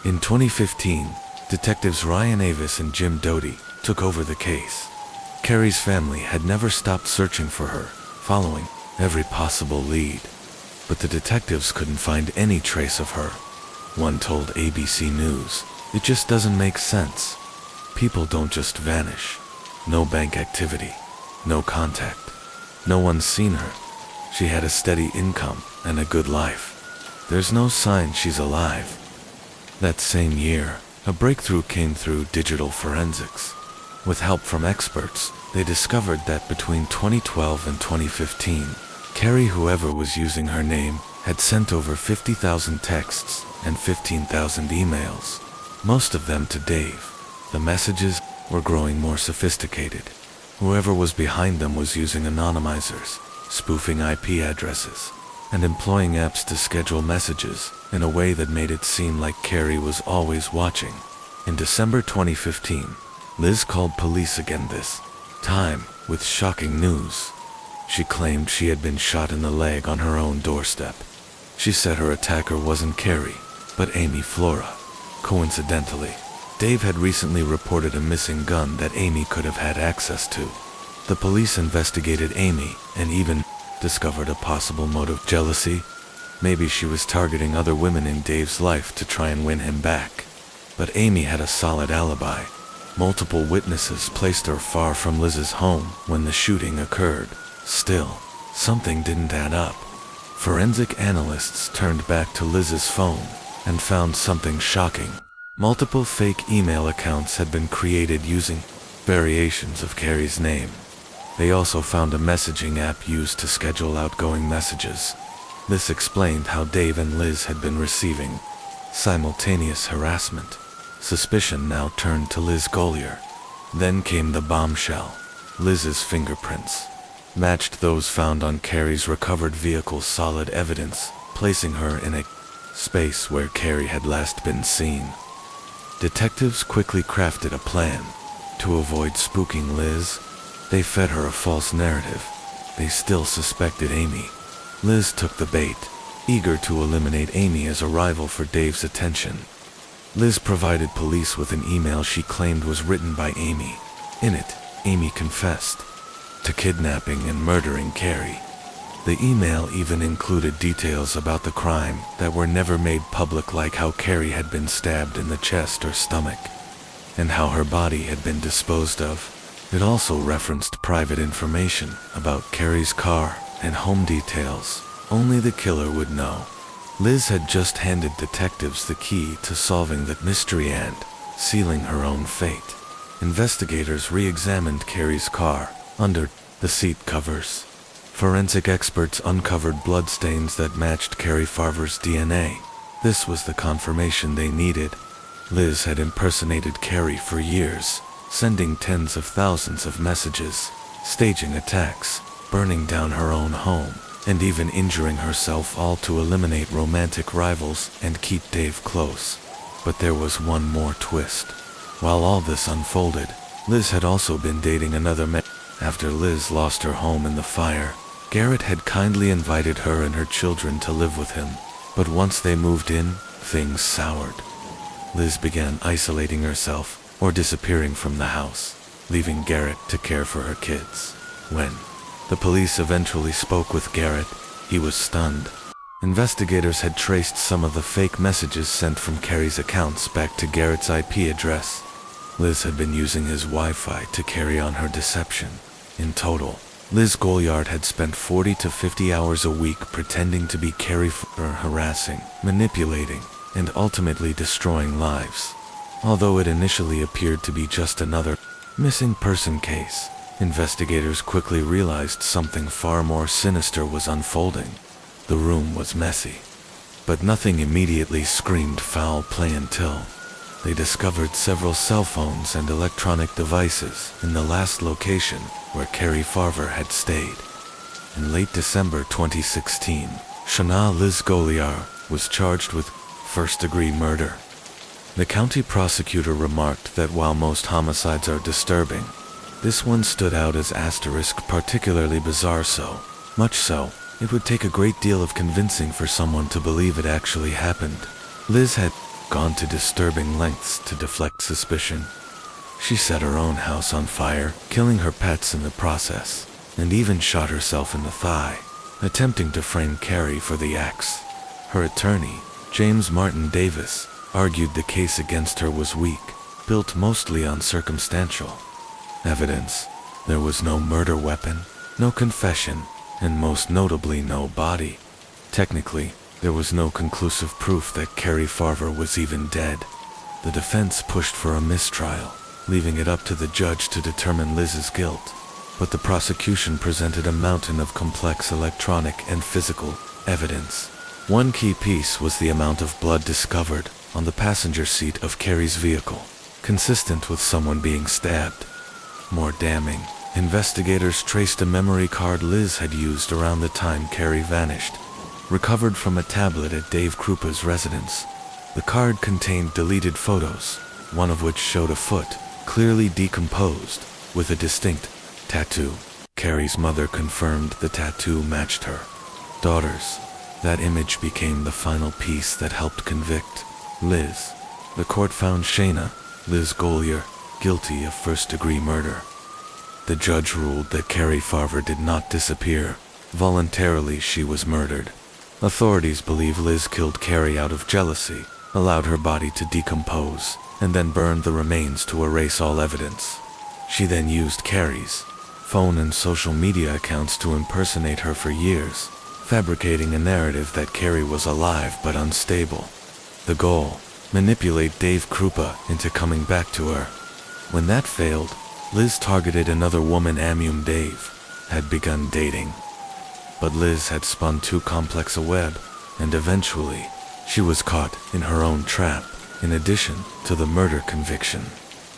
In 2015, detectives Ryan Avis and Jim Doty took over the case. Carrie's family had never stopped searching for her, following every possible lead. But the detectives couldn't find any trace of her. One told ABC News, "It just doesn't make sense. People don't just vanish. No bank activity, no contact. No one's seen her. She had a steady income and a good life. There's no sign she's alive." That same year, a breakthrough came through digital forensics. With help from experts, they discovered that between 2012 and 2015, Carrie, whoever was using her name, had sent over 50,000 texts and 15,000 emails, most of them to Dave. The messages were growing more sophisticated. Whoever was behind them was using anonymizers, spoofing IP addresses, and employing apps to schedule messages in a way that made it seem like Carrie was always watching. In December 2015, Liz called police again, this time with shocking news. She claimed she had been shot in the leg on her own doorstep. She said her attacker wasn't Carrie, but Amy Flora. Coincidentally, Dave had recently reported a missing gun that Amy could have had access to. The police investigated Amy and even discovered a possible motive: jealousy. Maybe she was targeting other women in Dave's life to try and win him back. But Amy had a solid alibi. Multiple witnesses placed her far from Liz's home when the shooting occurred. Still, something didn't add up. Forensic analysts turned back to Liz's phone and found something shocking. Multiple fake email accounts had been created using variations of Carrie's name. They also found a messaging app used to schedule outgoing messages. This explained how Dave and Liz had been receiving simultaneous harassment. Suspicion now turned to Liz Gollier. Then came the bombshell. Liz's fingerprints matched those found on Carrie's recovered vehicle, solid evidence, placing her in a space where Carrie had last been seen. Detectives quickly crafted a plan. To avoid spooking Liz, they fed her a false narrative. They still suspected Amy. Liz took the bait, eager to eliminate Amy as a rival for Dave's attention. Liz provided police with an email she claimed was written by Amy. In it, Amy confessed to kidnapping and murdering Carrie. The email even included details about the crime that were never made public, like how Carrie had been stabbed in the chest or stomach, and how her body had been disposed of. It also referenced private information about Carrie's car and home details only the killer would know. Liz had just handed detectives the key to solving that mystery and sealing her own fate. Investigators re-examined Carrie's car under the seat covers. Forensic experts uncovered bloodstains that matched Carrie Farver's DNA. This was the confirmation they needed. Liz had impersonated Carrie for years, sending tens of thousands of messages, staging attacks, burning down her own home, and even injuring herself, all to eliminate romantic rivals and keep Dave close. But there was one more twist. While all this unfolded, Liz had also been dating another man. After Liz lost her home in the fire, Garrett had kindly invited her and her children to live with him. But once they moved in, things soured. Liz began isolating herself or disappearing from the house, leaving Garrett to care for her kids. When the police eventually spoke with Garrett, he was stunned. Investigators had traced some of the fake messages sent from Carrie's accounts back to Garrett's IP address. Liz had been using his Wi-Fi to carry on her deception. In total, Liz Goliard had spent 40 to 50 hours a week pretending to be Carrie, harassing, manipulating, and ultimately destroying lives. Although it initially appeared to be just another missing person case, investigators quickly realized something far more sinister was unfolding. The room was messy, but nothing immediately screamed foul play until they discovered several cell phones and electronic devices in the last location where Carrie Farver had stayed. In late December 2016, Shana Liz Goliard was charged with first-degree murder. The county prosecutor remarked that while most homicides are disturbing, this one stood out as particularly bizarre, so much so, it would take a great deal of convincing for someone to believe it actually happened. Liz had gone to disturbing lengths to deflect suspicion. She set her own house on fire, killing her pets in the process, and even shot herself in the thigh, attempting to frame Carrie for the acts. Her attorney, James Martin Davis, argued the case against her was weak, built mostly on circumstantial evidence. There was no murder weapon, no confession, and most notably no body. Technically, there was no conclusive proof that Carrie Farver was even dead. The defense pushed for a mistrial, leaving it up to the judge to determine Liz's guilt. But the prosecution presented a mountain of complex electronic and physical evidence. One key piece was the amount of blood discovered on the passenger seat of Carrie's vehicle, consistent with someone being stabbed. More damning, investigators traced a memory card Liz had used around the time Carrie vanished, recovered from a tablet at Dave Krupa's residence. The card contained deleted photos, one of which showed a foot, clearly decomposed, with a distinct tattoo. Carrie's mother confirmed the tattoo matched her daughter's. That image became the final piece that helped convict Liz. The court found Shana, Liz Goliard, guilty of first-degree murder. The judge ruled that Carrie Farver did not disappear. Voluntarily, she was murdered. Authorities believe Liz killed Carrie out of jealousy, allowed her body to decompose, and then burned the remains to erase all evidence. She then used Carrie's phone and social media accounts to impersonate her for years, fabricating a narrative that Carrie was alive but unstable. The goal: manipulate Dave Krupa into coming back to her. When that failed, Liz targeted another woman Dave had begun dating. But Liz had spun too complex a web, and eventually, she was caught in her own trap. In addition to the murder conviction,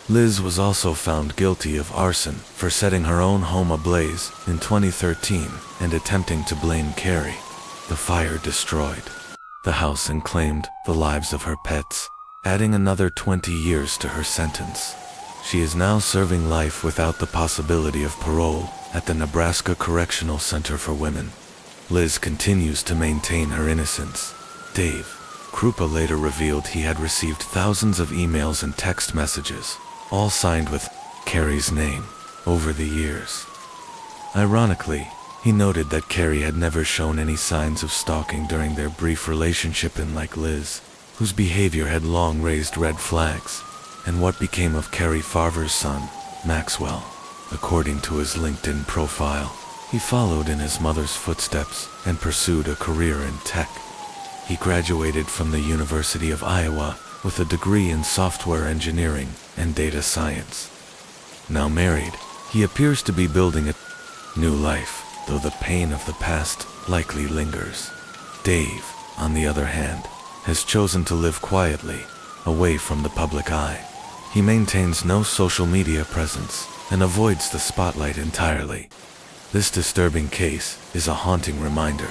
Liz was also found guilty of arson for setting her own home ablaze in 2013 and attempting to blame Carrie. The fire destroyed the house and claimed the lives of her pets, adding another 20 years to her sentence. She is now serving life without the possibility of parole at the Nebraska Correctional Center for Women. Liz continues to maintain her innocence. Dave Krupa later revealed he had received thousands of emails and text messages, all signed with Carrie's name, over the years. Ironically, he noted that Carrie had never shown any signs of stalking during their brief relationship, unlike Liz, whose behavior had long raised red flags. And what became of Carrie Farver's son, Maxwell? According to his LinkedIn profile, he followed in his mother's footsteps and pursued a career in tech. He graduated from the University of Iowa with a degree in software engineering and data science. Now married, he appears to be building a new life, though the pain of the past likely lingers. Dave, on the other hand, has chosen to live quietly, away from the public eye. He maintains no social media presence and avoids the spotlight entirely. This disturbing case is a haunting reminder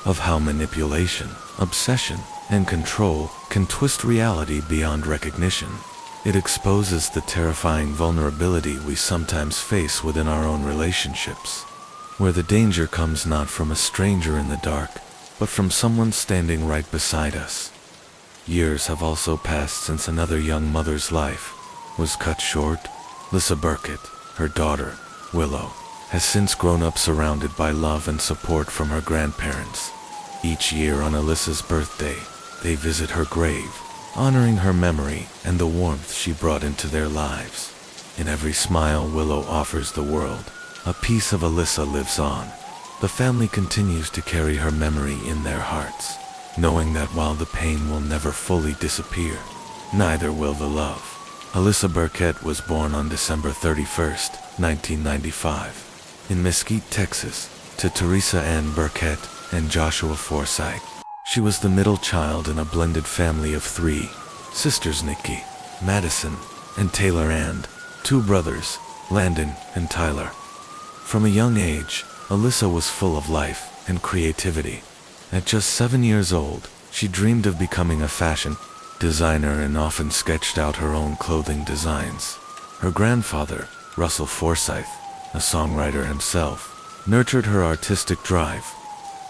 of how manipulation, obsession, and control can twist reality beyond recognition. It exposes the terrifying vulnerability we sometimes face within our own relationships, where the danger comes not from a stranger in the dark, but from someone standing right beside us. Years have also passed since another young mother's life was cut short. Lisa Burkett, her daughter, Willow, has since grown up surrounded by love and support from her grandparents. Each year on Alyssa's birthday, they visit her grave, honoring her memory and the warmth she brought into their lives. In every smile Willow offers the world, a piece of Alyssa lives on. The family continues to carry her memory in their hearts, knowing that while the pain will never fully disappear, neither will the love. Alyssa Burkett was born on December 31st, 1995, in Mesquite, Texas, to Teresa Ann Burkett and Joshua Forsythe. She was the middle child in a blended family of 3 sisters, Nikki, Madison, and Taylor, and 2 brothers, Landon and Tyler. From a young age, Alyssa was full of life and creativity. At just 7 years old, she dreamed of becoming a fashion designer and often sketched out her own clothing designs. Her grandfather, Russell Forsythe, a songwriter himself, nurtured her artistic drive.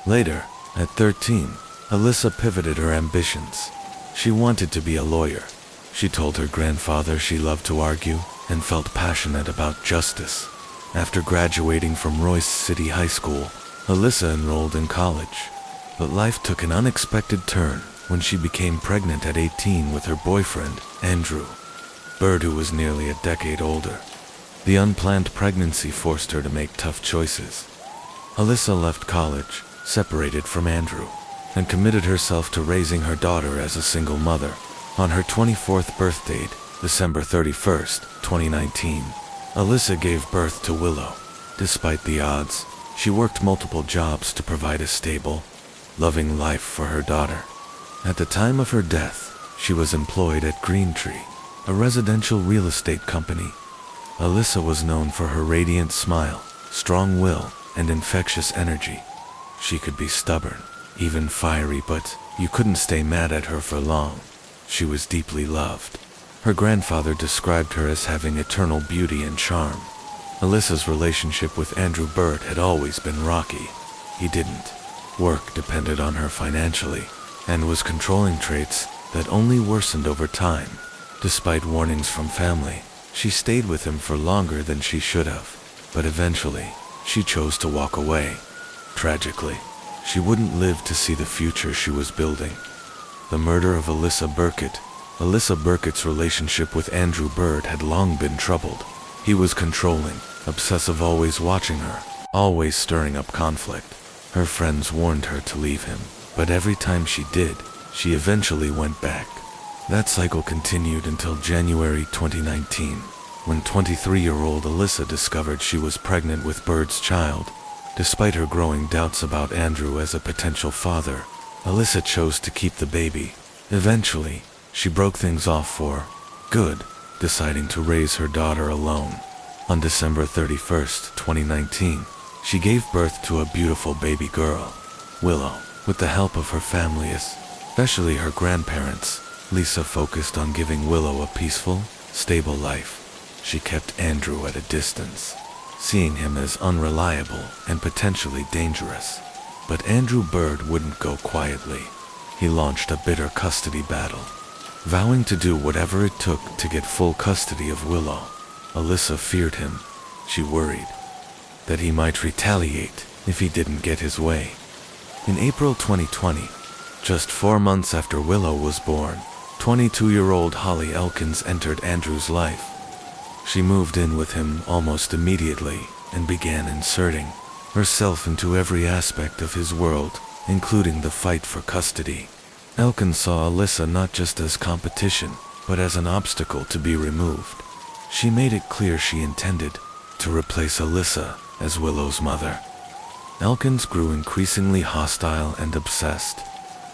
Later, at 13, Alyssa pivoted her ambitions. She wanted to be a lawyer. She told her grandfather she loved to argue and felt passionate about justice. After graduating from Royce City High School, Alyssa enrolled in college. But life took an unexpected turn when she became pregnant at 18 with her boyfriend, Andrew Bird, who was nearly a decade older. The unplanned pregnancy forced her to make tough choices. Alyssa left college, separated from Andrew, and committed herself to raising her daughter as a single mother. On her 24th birthday, December 31st, 2019, Alyssa gave birth to Willow. Despite the odds, she worked multiple jobs to provide a stable, loving life for her daughter. At the time of her death, she was employed at Greentree, a residential real estate company. Alyssa was known for her radiant smile, strong will, and infectious energy. She could be stubborn, even fiery, but you couldn't stay mad at her for long. She was deeply loved. Her grandfather described her as having eternal beauty and charm. Alyssa's relationship with Andrew Bird had always been rocky. He didn't. Work depended on her financially, and was controlling traits that only worsened over time. Despite warnings from family, she stayed with him for longer than she should have, but eventually, she chose to walk away. Tragically, she wouldn't live to see the future she was building. The murder of Alyssa Burkett. Alyssa Burkett's relationship with Andrew Bird had long been troubled. He was controlling, obsessive, always watching her, always stirring up conflict. Her friends warned her to leave him, but every time she did, she eventually went back. That cycle continued until January 2019, when 23-year-old Alyssa discovered she was pregnant with Bird's child. Despite her growing doubts about Andrew as a potential father, Alyssa chose to keep the baby. Eventually, she broke things off for good, deciding to raise her daughter alone. On December 31st, 2019, she gave birth to a beautiful baby girl, Willow. With the help of her family, especially her grandparents, Lisa focused on giving Willow a peaceful, stable life. She kept Andrew at a distance, seeing him as unreliable and potentially dangerous. But Andrew Bird wouldn't go quietly. He launched a bitter custody battle, vowing to do whatever it took to get full custody of Willow. Alyssa feared him. She worried that he might retaliate if he didn't get his way. In April 2020, just 4 months after Willow was born, 22-year-old Holly Elkins entered Andrew's life. She moved in with him almost immediately and began inserting herself into every aspect of his world, including the fight for custody. Elkins saw Alyssa not just as competition, but as an obstacle to be removed. She made it clear she intended to replace Alyssa as Willow's mother. Elkins grew increasingly hostile and obsessed.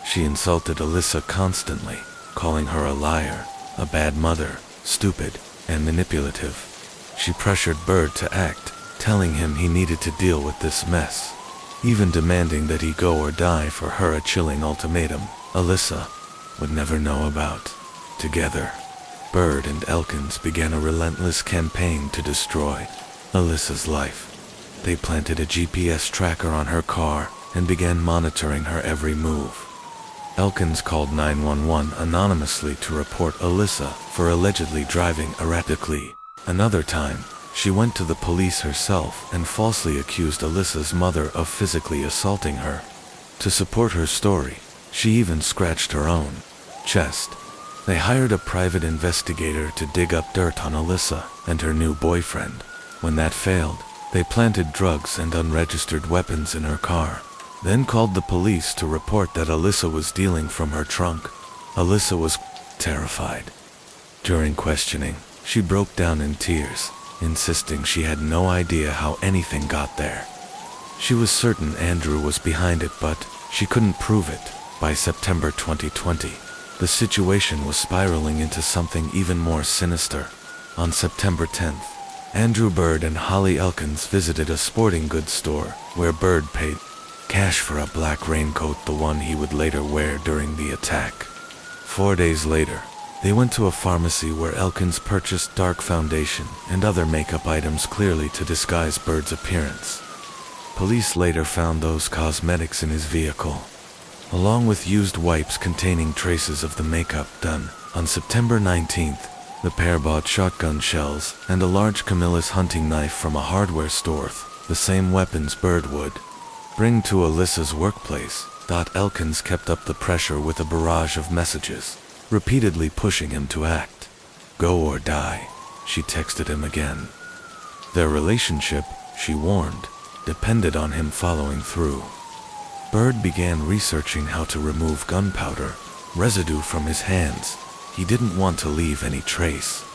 She insulted Alyssa constantly, calling her a liar, a bad mother, stupid, and manipulative. She pressured Bird to act, telling him he needed to deal with this mess, even demanding that he go or die for her, a chilling ultimatum Alyssa would never know about. Together, Bird and Elkins began a relentless campaign to destroy Alyssa's life. They planted a GPS tracker on her car and began monitoring her every move. Elkins called 911 anonymously to report Alyssa for allegedly driving erratically. Another time, she went to the police herself and falsely accused Alyssa's mother of physically assaulting her. To support her story, she even scratched her own chest. They hired a private investigator to dig up dirt on Alyssa and her new boyfriend. When that failed, they planted drugs and unregistered weapons in her car, then called the police to report that Alyssa was stealing from her trunk. Alyssa was terrified. During questioning, she broke down in tears, insisting she had no idea how anything got there. She was certain Andrew was behind it, but she couldn't prove it. By September 2020, the situation was spiraling into something even more sinister. On September 10th, Andrew Bird and Holly Elkins visited a sporting goods store where Bird paid cash for a black raincoat, the one he would later wear during the attack. 4 days later, they went to a pharmacy where Elkins purchased dark foundation and other makeup items, clearly to disguise Bird's appearance. Police later found those cosmetics in his vehicle, along with used wipes containing traces of the makeup done. On September 19th, the pair bought shotgun shells and a large Camillus hunting knife from a hardware store, the same weapons Bird would bring to Alyssa's workplace. Elkins kept up the pressure with a barrage of messages, repeatedly pushing him to act. Go or die, she texted him again. Their relationship, she warned, depended on him following through. Bird began researching how to remove gunpowder residue from his hands. He didn't want to leave any trace.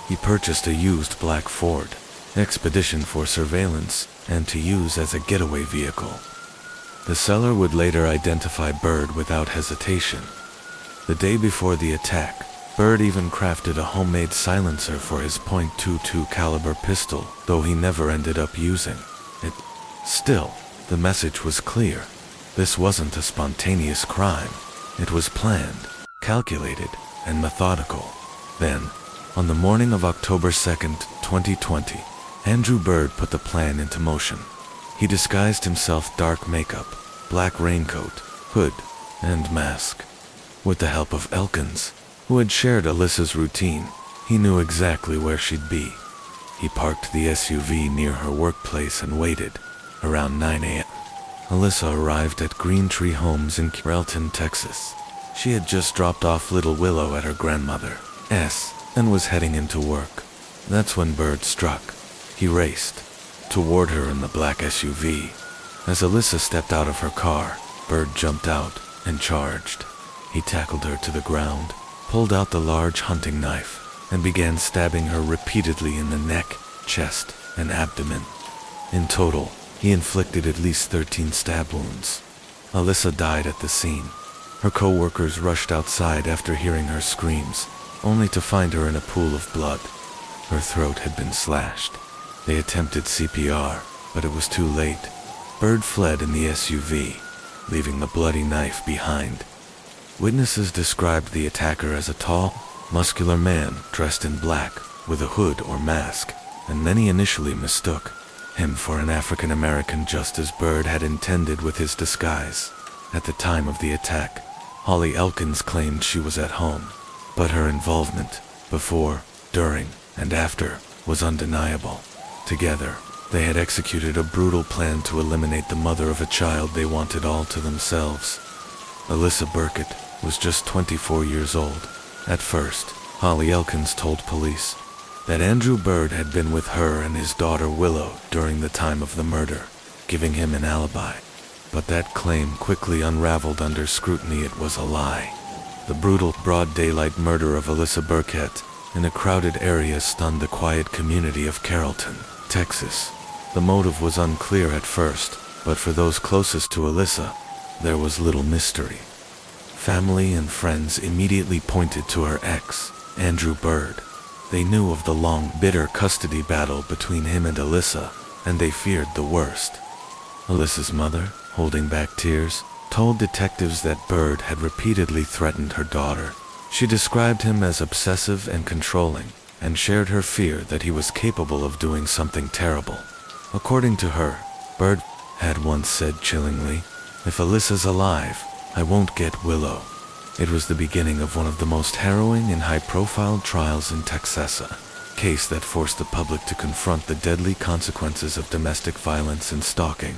He purchased a used black Ford Expedition for surveillance and to use as a getaway vehicle. The seller would later identify Bird without hesitation. The day before the attack, Bird even crafted a homemade silencer for his .22 caliber pistol, though he never ended up using it. Still, the message was clear. This wasn't a spontaneous crime. It was planned, calculated, and methodical. Then, on the morning of October 2nd, 2020, Andrew Bird put the plan into motion. He disguised himself, dark makeup, black raincoat, hood, and mask. With the help of Elkins, who had shared Alyssa's routine, he knew exactly where she'd be. He parked the SUV near her workplace and waited. Around 9 a.m., Alyssa arrived at Green Tree Homes in Carrollton, Texas. She had just dropped off little Willow at her grandmother's and was heading into work. That's when Bird struck. He raced toward her in the black SUV. As Alyssa stepped out of her car, Bird jumped out and charged. He tackled her to the ground, pulled out the large hunting knife, and began stabbing her repeatedly in the neck, chest, and abdomen. In total, he inflicted at least 13 stab wounds. Alyssa died at the scene. Her co-workers rushed outside after hearing her screams, only to find her in a pool of blood. Her throat had been slashed. They attempted CPR, but it was too late. Bird fled in the SUV, leaving the bloody knife behind. Witnesses described the attacker as a tall, muscular man dressed in black with a hood or mask, and many initially mistook him for an African American, just as Bird had intended with his disguise. At the time of the attack, Holly Elkins claimed she was at home, but her involvement, before, during, and after, was undeniable. Together, they had executed a brutal plan to eliminate the mother of a child they wanted all to themselves. Alyssa Burkett was just 24 years old. At first, Holly Elkins told police that Andrew Bird had been with her and his daughter Willow during the time of the murder, giving him an alibi. But that claim quickly unraveled under scrutiny. It was a lie. The brutal, broad daylight murder of Alyssa Burkett in a crowded area stunned the quiet community of Carrollton, Texas. The motive was unclear at first, but for those closest to Alyssa, there was little mystery. Family and friends immediately pointed to her ex, Andrew Bird. They knew of the long, bitter custody battle between him and Alyssa, and they feared the worst. Alyssa's mother, holding back tears, told detectives that Bird had repeatedly threatened her daughter. She described him as obsessive and controlling, and shared her fear that he was capable of doing something terrible. According to her, Bird had once said chillingly, "If Alyssa's alive, I won't get Willow." It was the beginning of one of the most harrowing and high-profile trials in Texas, a case that forced the public to confront the deadly consequences of domestic violence and stalking.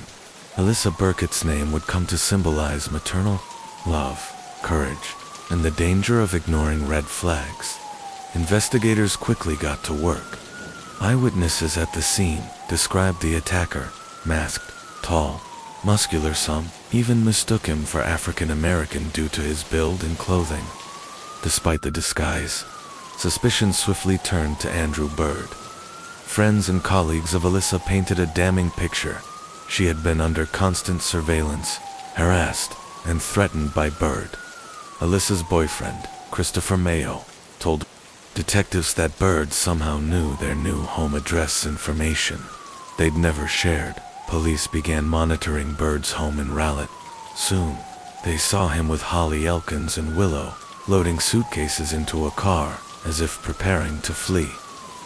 Alyssa Burkett's name would come to symbolize maternal love, courage, and the danger of ignoring red flags. Investigators quickly got to work. Eyewitnesses at the scene described the attacker, masked, tall, muscular. Some even mistook him for African American due to his build and clothing. Despite the disguise, suspicion swiftly turned to Andrew Bird. Friends and colleagues of Alyssa painted a damning picture. She had been under constant surveillance, harassed, and threatened by Bird. Alyssa's boyfriend, Christopher Mayo, told detectives that Bird somehow knew their new home address information they'd never shared. Police began monitoring Bird's home in Raleigh. Soon, they saw him with Holly Elkins and Willow, loading suitcases into a car, as if preparing to flee.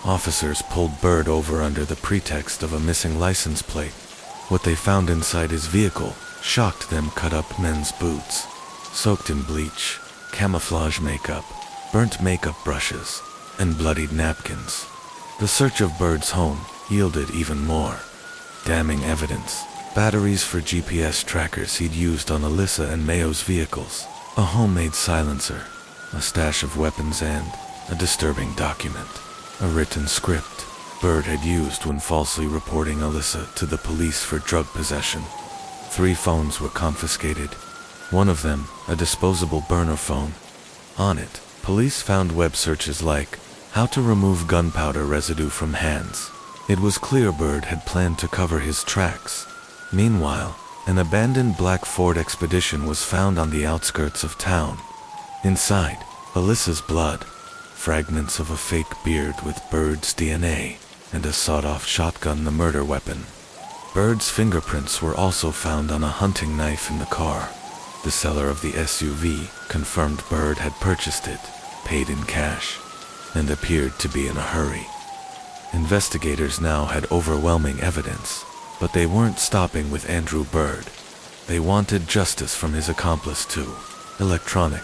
Officers pulled Bird over under the pretext of a missing license plate. What they found inside his vehicle shocked them. Cut-up men's boots, soaked in bleach, camouflage makeup, burnt makeup brushes, and bloodied napkins. The search of Bird's home yielded even more damning evidence. Batteries for GPS trackers he'd used on Alyssa and Mayo's vehicles, a homemade silencer, a stash of weapons, and a disturbing document, a written script Bird had used when falsely reporting Alyssa to the police for drug possession. 3 phones were confiscated, one of them a disposable burner phone. On it, police found web searches like, "How to remove gunpowder residue from hands." It was clear Bird had planned to cover his tracks. Meanwhile, an abandoned black Ford Expedition was found on the outskirts of town. Inside, Alyssa's blood, fragments of a fake beard with Bird's DNA, and a sawed-off shotgun, the murder weapon. Bird's fingerprints were also found on a hunting knife in the car. The seller of the SUV confirmed Bird had purchased it, paid in cash, and appeared to be in a hurry. Investigators now had overwhelming evidence, but they weren't stopping with Andrew Bird. They wanted justice from his accomplice too. Electronic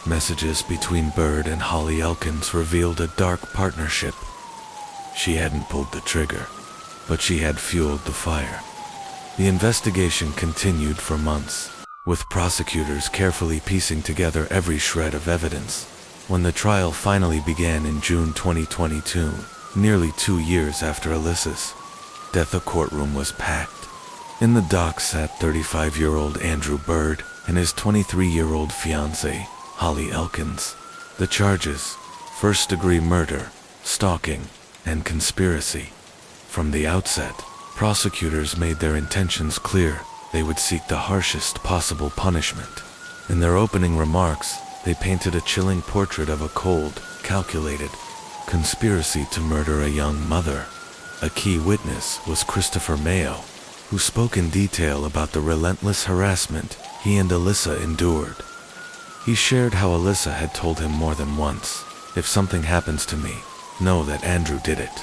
messages between Bird and Holly Elkins revealed a dark partnership. She hadn't pulled the trigger, but she had fueled the fire. The investigation continued for months, with prosecutors carefully piecing together every shred of evidence. When the trial finally began in June 2022, nearly 2 years after Alyssa's death, a courtroom was packed. In the dock sat 35-year-old Andrew Bird and his 23-year-old fiancée, Holly Elkins. The charges: first-degree murder, stalking, and conspiracy. From the outset, prosecutors made their intentions clear. They would seek the harshest possible punishment. In their opening remarks, they painted a chilling portrait of a cold, calculated conspiracy to murder a young mother. A key witness was Christopher Mayo, who spoke in detail about the relentless harassment he and Alyssa endured. He shared how Alyssa had told him more than once, "If something happens to me, know that Andrew did it."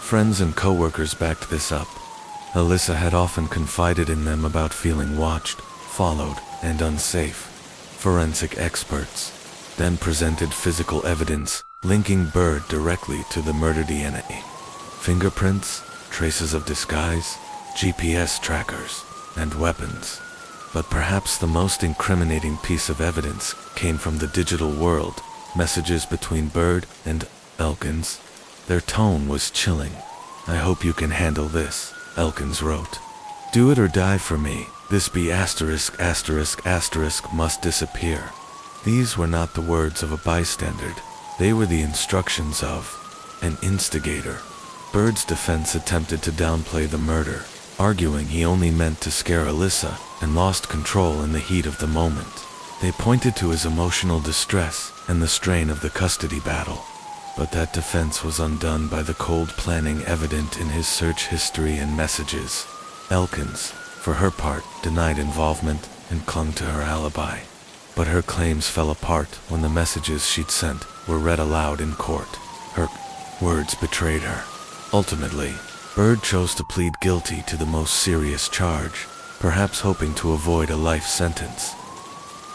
Friends and co-workers backed this up. Alyssa had often confided in them about feeling watched, followed, and unsafe. Forensic experts then presented physical evidence linking Bird directly to the murder: DNA, fingerprints, traces of disguise, GPS trackers, and weapons. But perhaps the most incriminating piece of evidence came from the digital world: messages between Bird and Elkins. Their tone was chilling. "I hope you can handle this," Elkins wrote. "Do it or die for me. This be asterisk asterisk asterisk must disappear." These were not the words of a bystander. They were the instructions of an instigator. Bird's defense attempted to downplay the murder, arguing he only meant to scare Alyssa and lost control in the heat of the moment. They pointed to his emotional distress and the strain of the custody battle. But that defense was undone by the cold planning evident in his search history and messages. Elkins, for her part, denied involvement and clung to her alibi. But her claims fell apart when the messages she'd sent were read aloud in court. Her words betrayed her. Ultimately, Bird chose to plead guilty to the most serious charge, perhaps hoping to avoid a life sentence.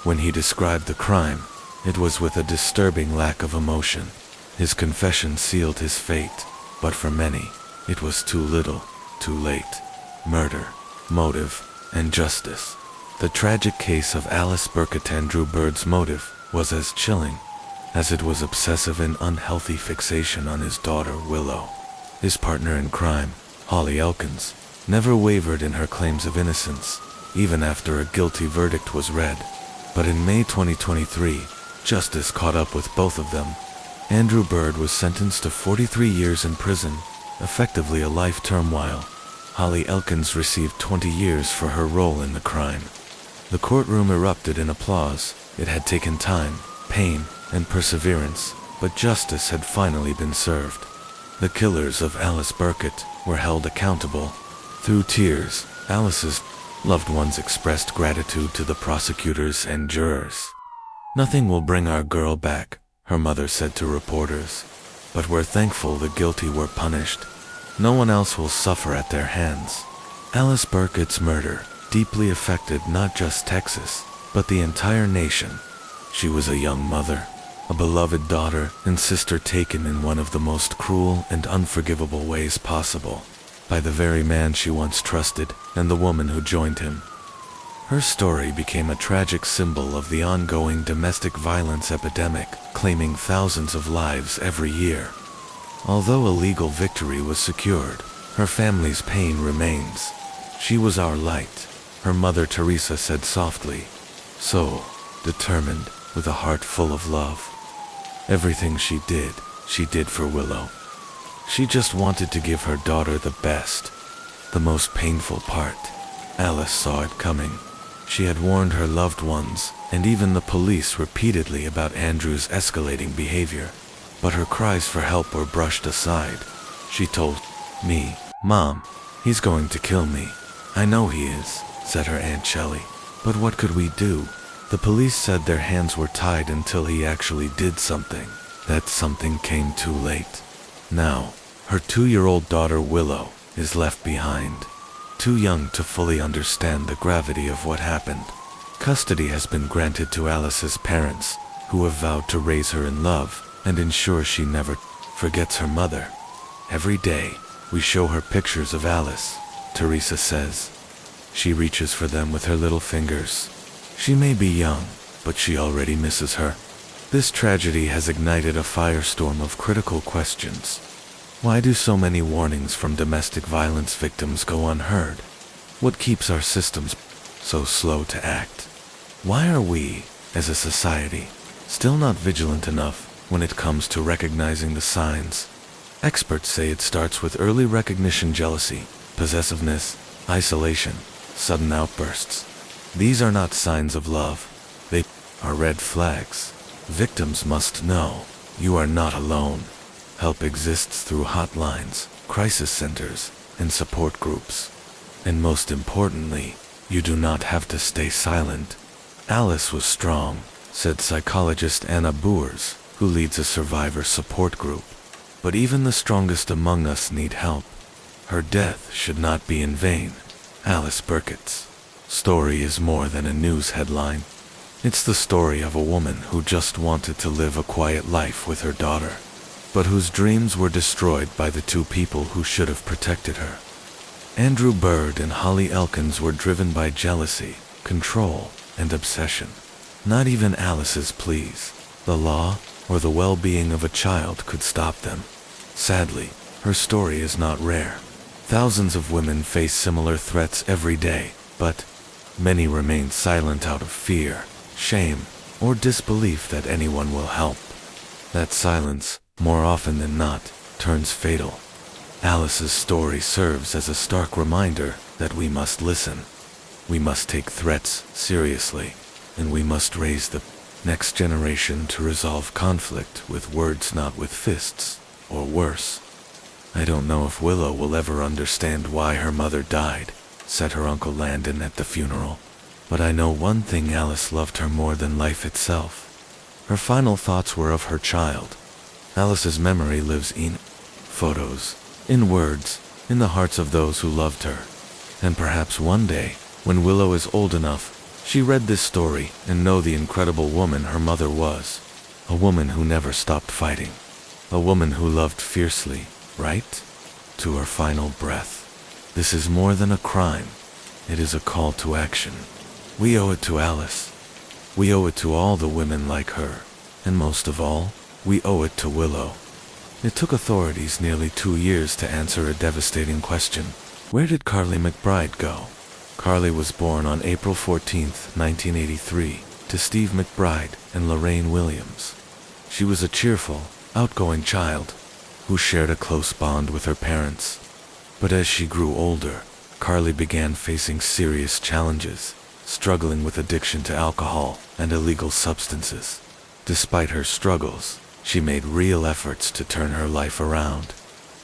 When he described the crime, it was with a disturbing lack of emotion. His confession sealed his fate, but for many, it was too little, too late. Murder, motive, and justice. The tragic case of Alice Burkett. Andrew Bird's motive was as chilling as it was obsessive and unhealthy fixation on his daughter Willow. His partner in crime, Holly Elkins, never wavered in her claims of innocence, even after a guilty verdict was read. But in May 2023, justice caught up with both of them. Andrew Bird was sentenced to 43 years in prison, effectively a life term, while Holly Elkins received 20 years for her role in the crime. The courtroom erupted in applause. It had taken time, pain, and perseverance, but justice had finally been served. The killers of Alice Burkett were held accountable. Through tears, Alice's loved ones expressed gratitude to the prosecutors and jurors. "Nothing will bring our girl back," her mother said to reporters. "But we're thankful the guilty were punished. No one else will suffer at their hands." Alice Burkett's murder deeply affected not just Texas, but the entire nation. She was a young mother, a beloved daughter and sister taken in one of the most cruel and unforgivable ways possible, by the very man she once trusted and the woman who joined him. Her story became a tragic symbol of the ongoing domestic violence epidemic, claiming thousands of lives every year. Although a legal victory was secured, her family's pain remains. "She was our light," her mother Teresa said softly, so determined, with a heart full of love. Everything she did for Willow. She just wanted to give her daughter the best. The most painful part, Alice saw it coming. She had warned her loved ones, and even the police repeatedly, about Andrew's escalating behavior. But her cries for help were brushed aside. She told me, "Mom, he's going to kill me." "I know he is," said her Aunt Shelley. "But what could we do?" The police said their hands were tied until he actually did something. That something came too late. Now, her 2-year-old daughter Willow is left behind, too young to fully understand the gravity of what happened. Custody has been granted to Alice's parents, who have vowed to raise her in love and ensure she never forgets her mother. "Every day, we show her pictures of Alice," Teresa says. "She reaches for them with her little fingers. She may be young, but she already misses her." This tragedy has ignited a firestorm of critical questions. Why do so many warnings from domestic violence victims go unheard? What keeps our systems so slow to act? Why are we, as a society, still not vigilant enough when it comes to recognizing the signs? Experts say it starts with early recognition: jealousy, possessiveness, isolation, sudden outbursts. These are not signs of love. They are red flags. Victims must know you are not alone. Help exists through hotlines, crisis centers, and support groups. And most importantly, you do not have to stay silent. Alice was strong, said psychologist Anna Boers, who leads a survivor support group. But even the strongest among us need help. Her death should not be in vain. Alice Burkett's story is more than a news headline. It's the story of a woman who just wanted to live a quiet life with her daughter, but whose dreams were destroyed by the two people who should have protected her. Andrew Bird and Holly Elkins were driven by jealousy, control, and obsession. Not even Alice's pleas, the law, or the well-being of a child could stop them. Sadly, her story is not rare. Thousands of women face similar threats every day, but many remain silent out of fear, shame, or disbelief that anyone will help. That silence, more often than not, turns fatal. Alice's story serves as a stark reminder that we must listen. We must take threats seriously, and we must raise the Next generation to resolve conflict with words, not with fists, or worse. I don't know if Willow will ever understand why her mother died, said her Uncle Landon at the funeral. But I know one thing: Alice loved her more than life itself. Her final thoughts were of her child. Alice's memory lives in photos, in words, in the hearts of those who loved her. And perhaps one day, when Willow is old enough, she read this story and know the incredible woman her mother was. A woman who never stopped fighting. A woman who loved fiercely, right? To her final breath. This is more than a crime. It is a call to action. We owe it to Alice. We owe it to all the women like her. And most of all, we owe it to Willow. It took authorities nearly 2 years to answer a devastating question. Where did Carly McBride go? Carly was born on April 14, 1983, to Steve McBride and Lorraine Williams. She was a cheerful, outgoing child who shared a close bond with her parents. But as she grew older, Carly began facing serious challenges, struggling with addiction to alcohol and illegal substances. Despite her struggles, she made real efforts to turn her life around.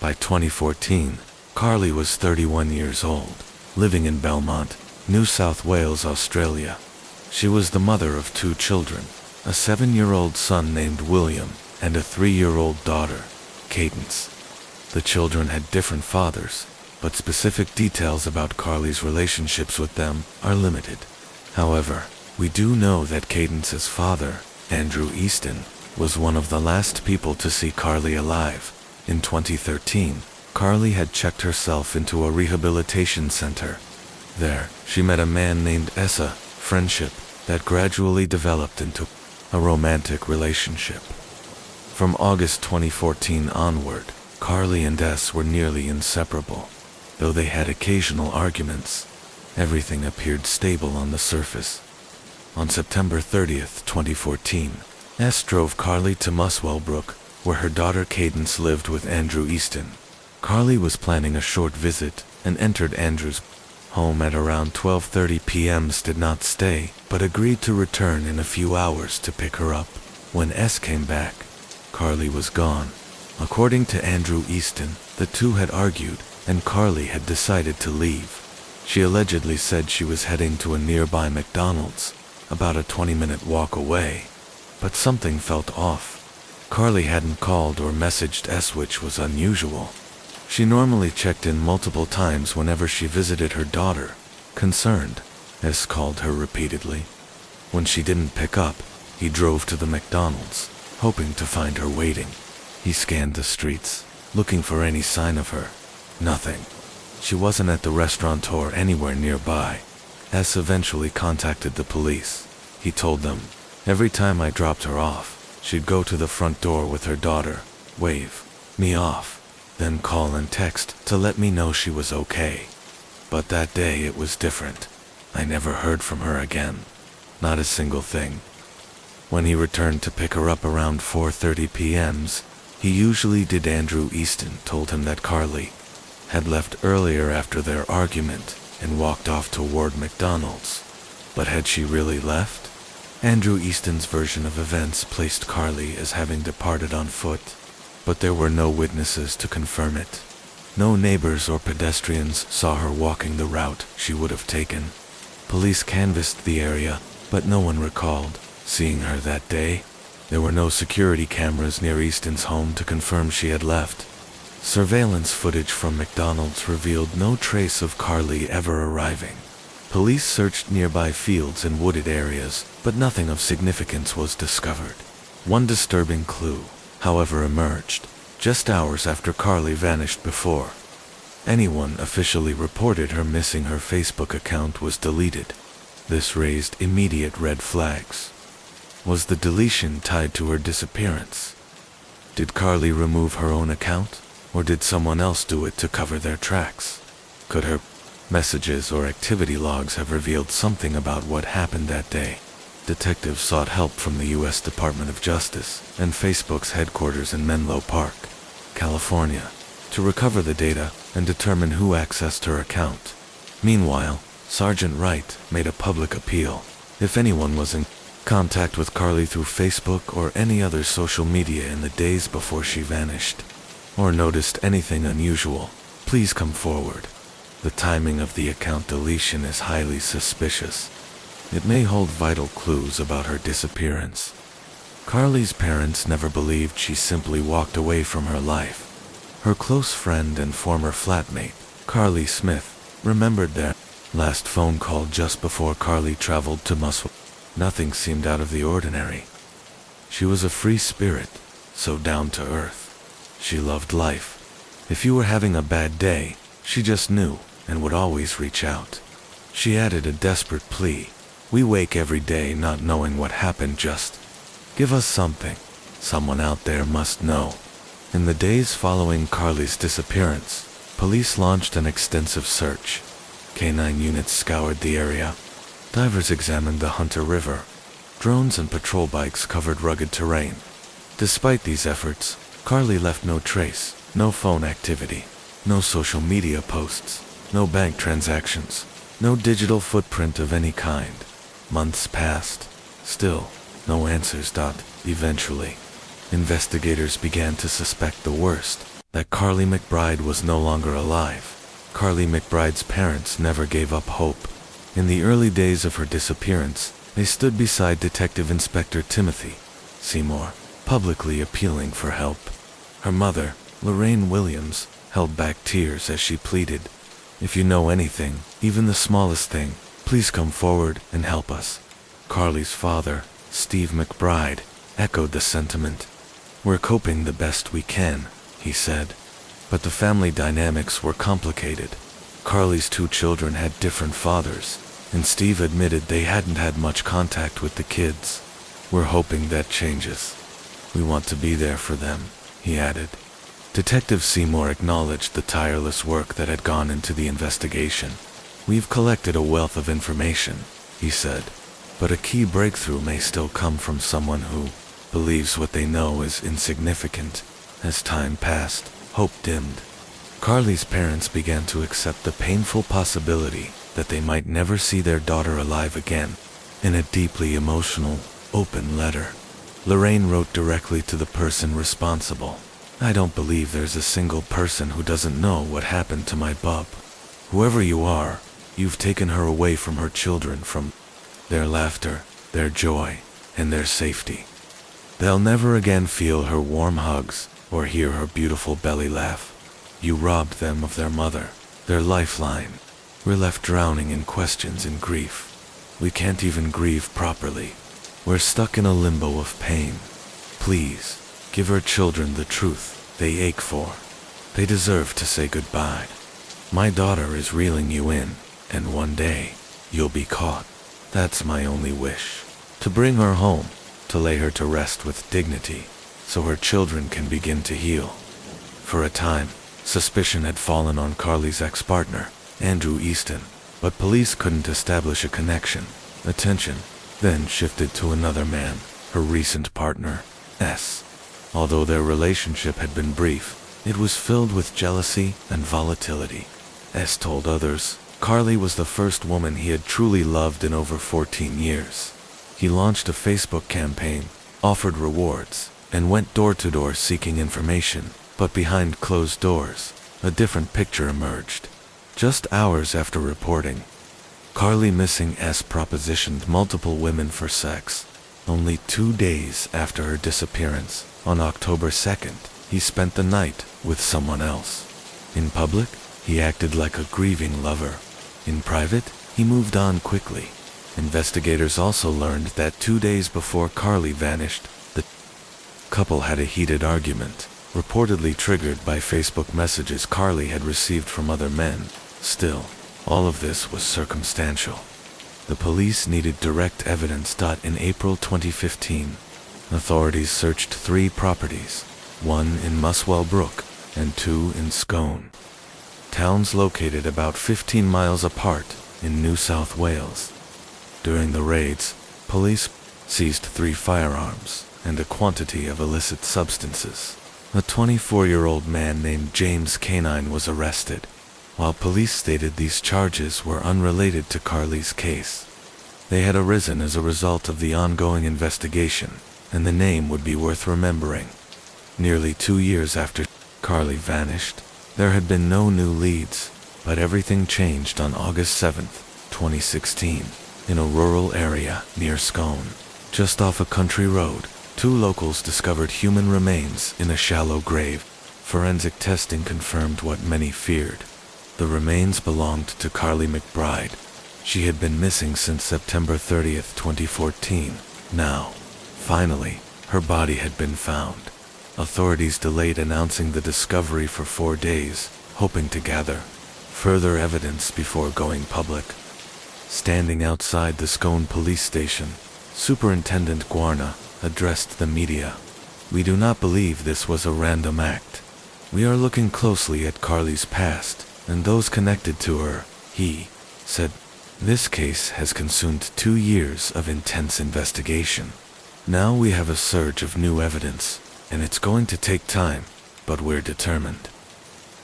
By 2014, Carly was 31 years old, living in Belmont, New South Wales, Australia. She was the mother of 2 children, a 7-year-old son named William and a 3-year-old daughter, Cadence. The children had different fathers, but specific details about Carly's relationships with them are limited. However, we do know that Cadence's father, Andrew Easton, was one of the last people to see Carly alive. In 2013, Carly had checked herself into a rehabilitation center. There, she met a man named Essa, friendship that gradually developed into a romantic relationship. From August 2014 onward, Carly and Ess were nearly inseparable. Though they had occasional arguments, everything appeared stable on the surface. On September 30th, 2014, Ess drove Carly to Muswellbrook, where her daughter Cadence lived with Andrew Easton. Carly was planning a short visit and entered Andrew's home at around 12:30 p.m. Did not stay, but agreed to return in a few hours to pick her up. When Ess came back, Carly was gone. According to Andrew Easton, the two had argued, and Carly had decided to leave. She allegedly said she was heading to a nearby McDonald's, about a 20-minute walk away. But something felt off. Carly hadn't called or messaged Ess, which was unusual. She normally checked in multiple times whenever she visited her daughter. Concerned, Ess called her repeatedly. When she didn't pick up, he drove to the McDonald's, hoping to find her waiting. He scanned the streets, looking for any sign of her. Nothing. She wasn't at the restaurant or anywhere nearby. Ess eventually contacted the police. He told them, every time I dropped her off, she'd go to the front door with her daughter, wave me off, then call and text to let me know she was okay. But that day it was different. I never heard from her again. Not a single thing. When he returned to pick her up around 4:30 p.m., he usually did. Andrew Easton told him that Carly had left earlier after their argument and walked off toward McDonald's. But had she really left? Andrew Easton's version of events placed Carly as having departed on foot, but there were no witnesses to confirm it. No neighbors or pedestrians saw her walking the route she would have taken. Police canvassed the area, but no one recalled seeing her that day. There were no security cameras near Easton's home to confirm she had left. Surveillance footage from McDonald's revealed no trace of Carly ever arriving. Police searched nearby fields and wooded areas, but nothing of significance was discovered. One disturbing clue, however, emerged just hours after Carly vanished. Before anyone officially reported her missing, her Facebook account was deleted. This raised immediate red flags. Was the deletion tied to her disappearance? Did Carly remove her own account, or did someone else do it to cover their tracks? Could her messages or activity logs have revealed something about what happened that day? Detectives sought help from the U.S. Department of Justice and Facebook's headquarters in Menlo Park, California, to recover the data and determine who accessed her account. Meanwhile, Sergeant Wright made a public appeal. If anyone was contact with Carly through Facebook or any other social media in the days before she vanished, or noticed anything unusual, please come forward. The timing of the account deletion is highly suspicious. It may hold vital clues about her disappearance. Carly's parents never believed she simply walked away from her life. Her close friend and former flatmate, Carly Smith, remembered their last phone call just before Carly traveled to Muswell. Nothing seemed out of the ordinary. She was a free spirit, so down to earth. She loved life. If you were having a bad day, she just knew and would always reach out. She added a desperate plea. We wake every day not knowing what happened, just give us something. Someone out there must know. In the days following Carly's disappearance, police launched an extensive search. Canine units scoured the area. Divers examined the Hunter River. Drones and patrol bikes covered rugged terrain. Despite these efforts, Carly left no trace, no phone activity, no social media posts, no bank transactions, no digital footprint of any kind. Months passed. Still, no answers. Eventually, investigators began to suspect the worst, that Carly McBride was no longer alive. Carly McBride's parents never gave up hope. In the early days of her disappearance, they stood beside Detective Inspector Timothy Seymour, publicly appealing for help. Her mother, Lorraine Williams, held back tears as she pleaded, "If you know anything, even the smallest thing, please come forward and help us." Carly's father, Steve McBride, echoed the sentiment. "We're coping the best we can," he said. But the family dynamics were complicated. Carly's two children had different fathers, and Steve admitted they hadn't had much contact with the kids. "We're hoping that changes. We want to be there for them," he added. Detective Seymour acknowledged the tireless work that had gone into the investigation. "We've collected a wealth of information," he said, "but a key breakthrough may still come from someone who believes what they know is insignificant." As time passed, hope dimmed. Carly's parents began to accept the painful possibility that they might never see their daughter alive again. In a deeply emotional, open letter, Lorraine wrote directly to the person responsible. "I don't believe there's a single person who doesn't know what happened to my bub. Whoever you are, you've taken her away from her children, from their laughter, their joy, and their safety. They'll never again feel her warm hugs or hear her beautiful belly laugh. You robbed them of their mother, their lifeline. We're left drowning in questions and grief. We can't even grieve properly. We're stuck in a limbo of pain. Please, give our children the truth they ache for. They deserve to say goodbye. My daughter is reeling you in, and one day, you'll be caught. That's my only wish. To bring her home, to lay her to rest with dignity, so her children can begin to heal." For a time, suspicion had fallen on Carly's ex-partner, Andrew Easton, but police couldn't establish a connection. Attention then shifted to another man, her recent partner, S. Although their relationship had been brief, it was filled with jealousy and volatility. S told others, Carly was the first woman he had truly loved in over 14 years. He launched a Facebook campaign, offered rewards, and went door to door seeking information, but behind closed doors, a different picture emerged. Just hours after reporting, Carly missing S propositioned multiple women for sex. Only 2 days after her disappearance, on October 2nd, he spent the night with someone else. In public, he acted like a grieving lover. In private, he moved on quickly. Investigators also learned that 2 days before Carly vanished, the couple had a heated argument, reportedly triggered by Facebook messages Carly had received from other men. Still, all of this was circumstantial. The police needed direct evidence. In April 2015, authorities searched 3 properties, 1 in Muswell Brook and 2 in Scone, towns located about 15 miles apart in New South Wales. During the raids, police seized 3 firearms and a quantity of illicit substances. A 24-year-old man named James Canine was arrested, while police stated these charges were unrelated to Carly's case. They had arisen as a result of the ongoing investigation, and the name would be worth remembering. Nearly 2 years after Carly vanished, there had been no new leads, but everything changed on August 7, 2016, in a rural area near Scone. Just off a country road, 2 locals discovered human remains in a shallow grave. Forensic testing confirmed what many feared. The remains belonged to Carly McBride. She had been missing since September 30, 2014. Now, finally, her body had been found. Authorities delayed announcing the discovery for 4 days, hoping to gather further evidence before going public. Standing outside the Scone police station, Superintendent Guarna addressed the media. "We do not believe this was a random act. We are looking closely at Carly's past and those connected to her," he said. "This case has consumed 2 years of intense investigation. Now we have a surge of new evidence, and it's going to take time, but we're determined."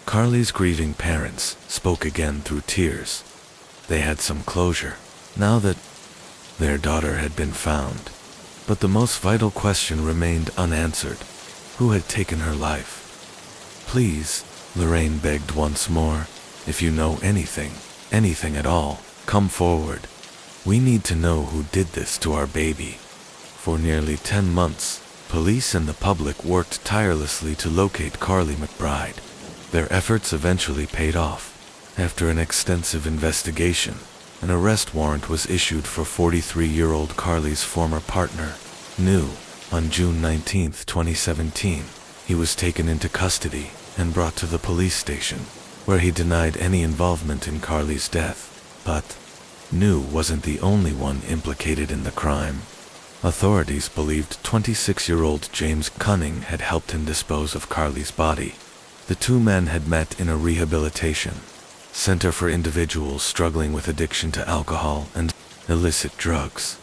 Carly's grieving parents spoke again through tears. They had some closure, now that their daughter had been found. But the most vital question remained unanswered. Who had taken her life? "Please," Lorraine begged once more, "if you know anything at all, come forward. We need to know who did this to our baby." For nearly 10 months, police and the public worked tirelessly to locate Carly McBride. Their efforts eventually paid off. After an extensive investigation, an arrest warrant was issued for 43-year-old Carly's former partner, New. On June 19, 2017, he was taken into custody and brought to the police station, where he denied any involvement in Carly's death. But New wasn't the only one implicated in the crime. Authorities believed 26-year-old James Cunning had helped him dispose of Carly's body. The 2 men had met in a rehabilitation center for individuals struggling with addiction to alcohol and illicit drugs.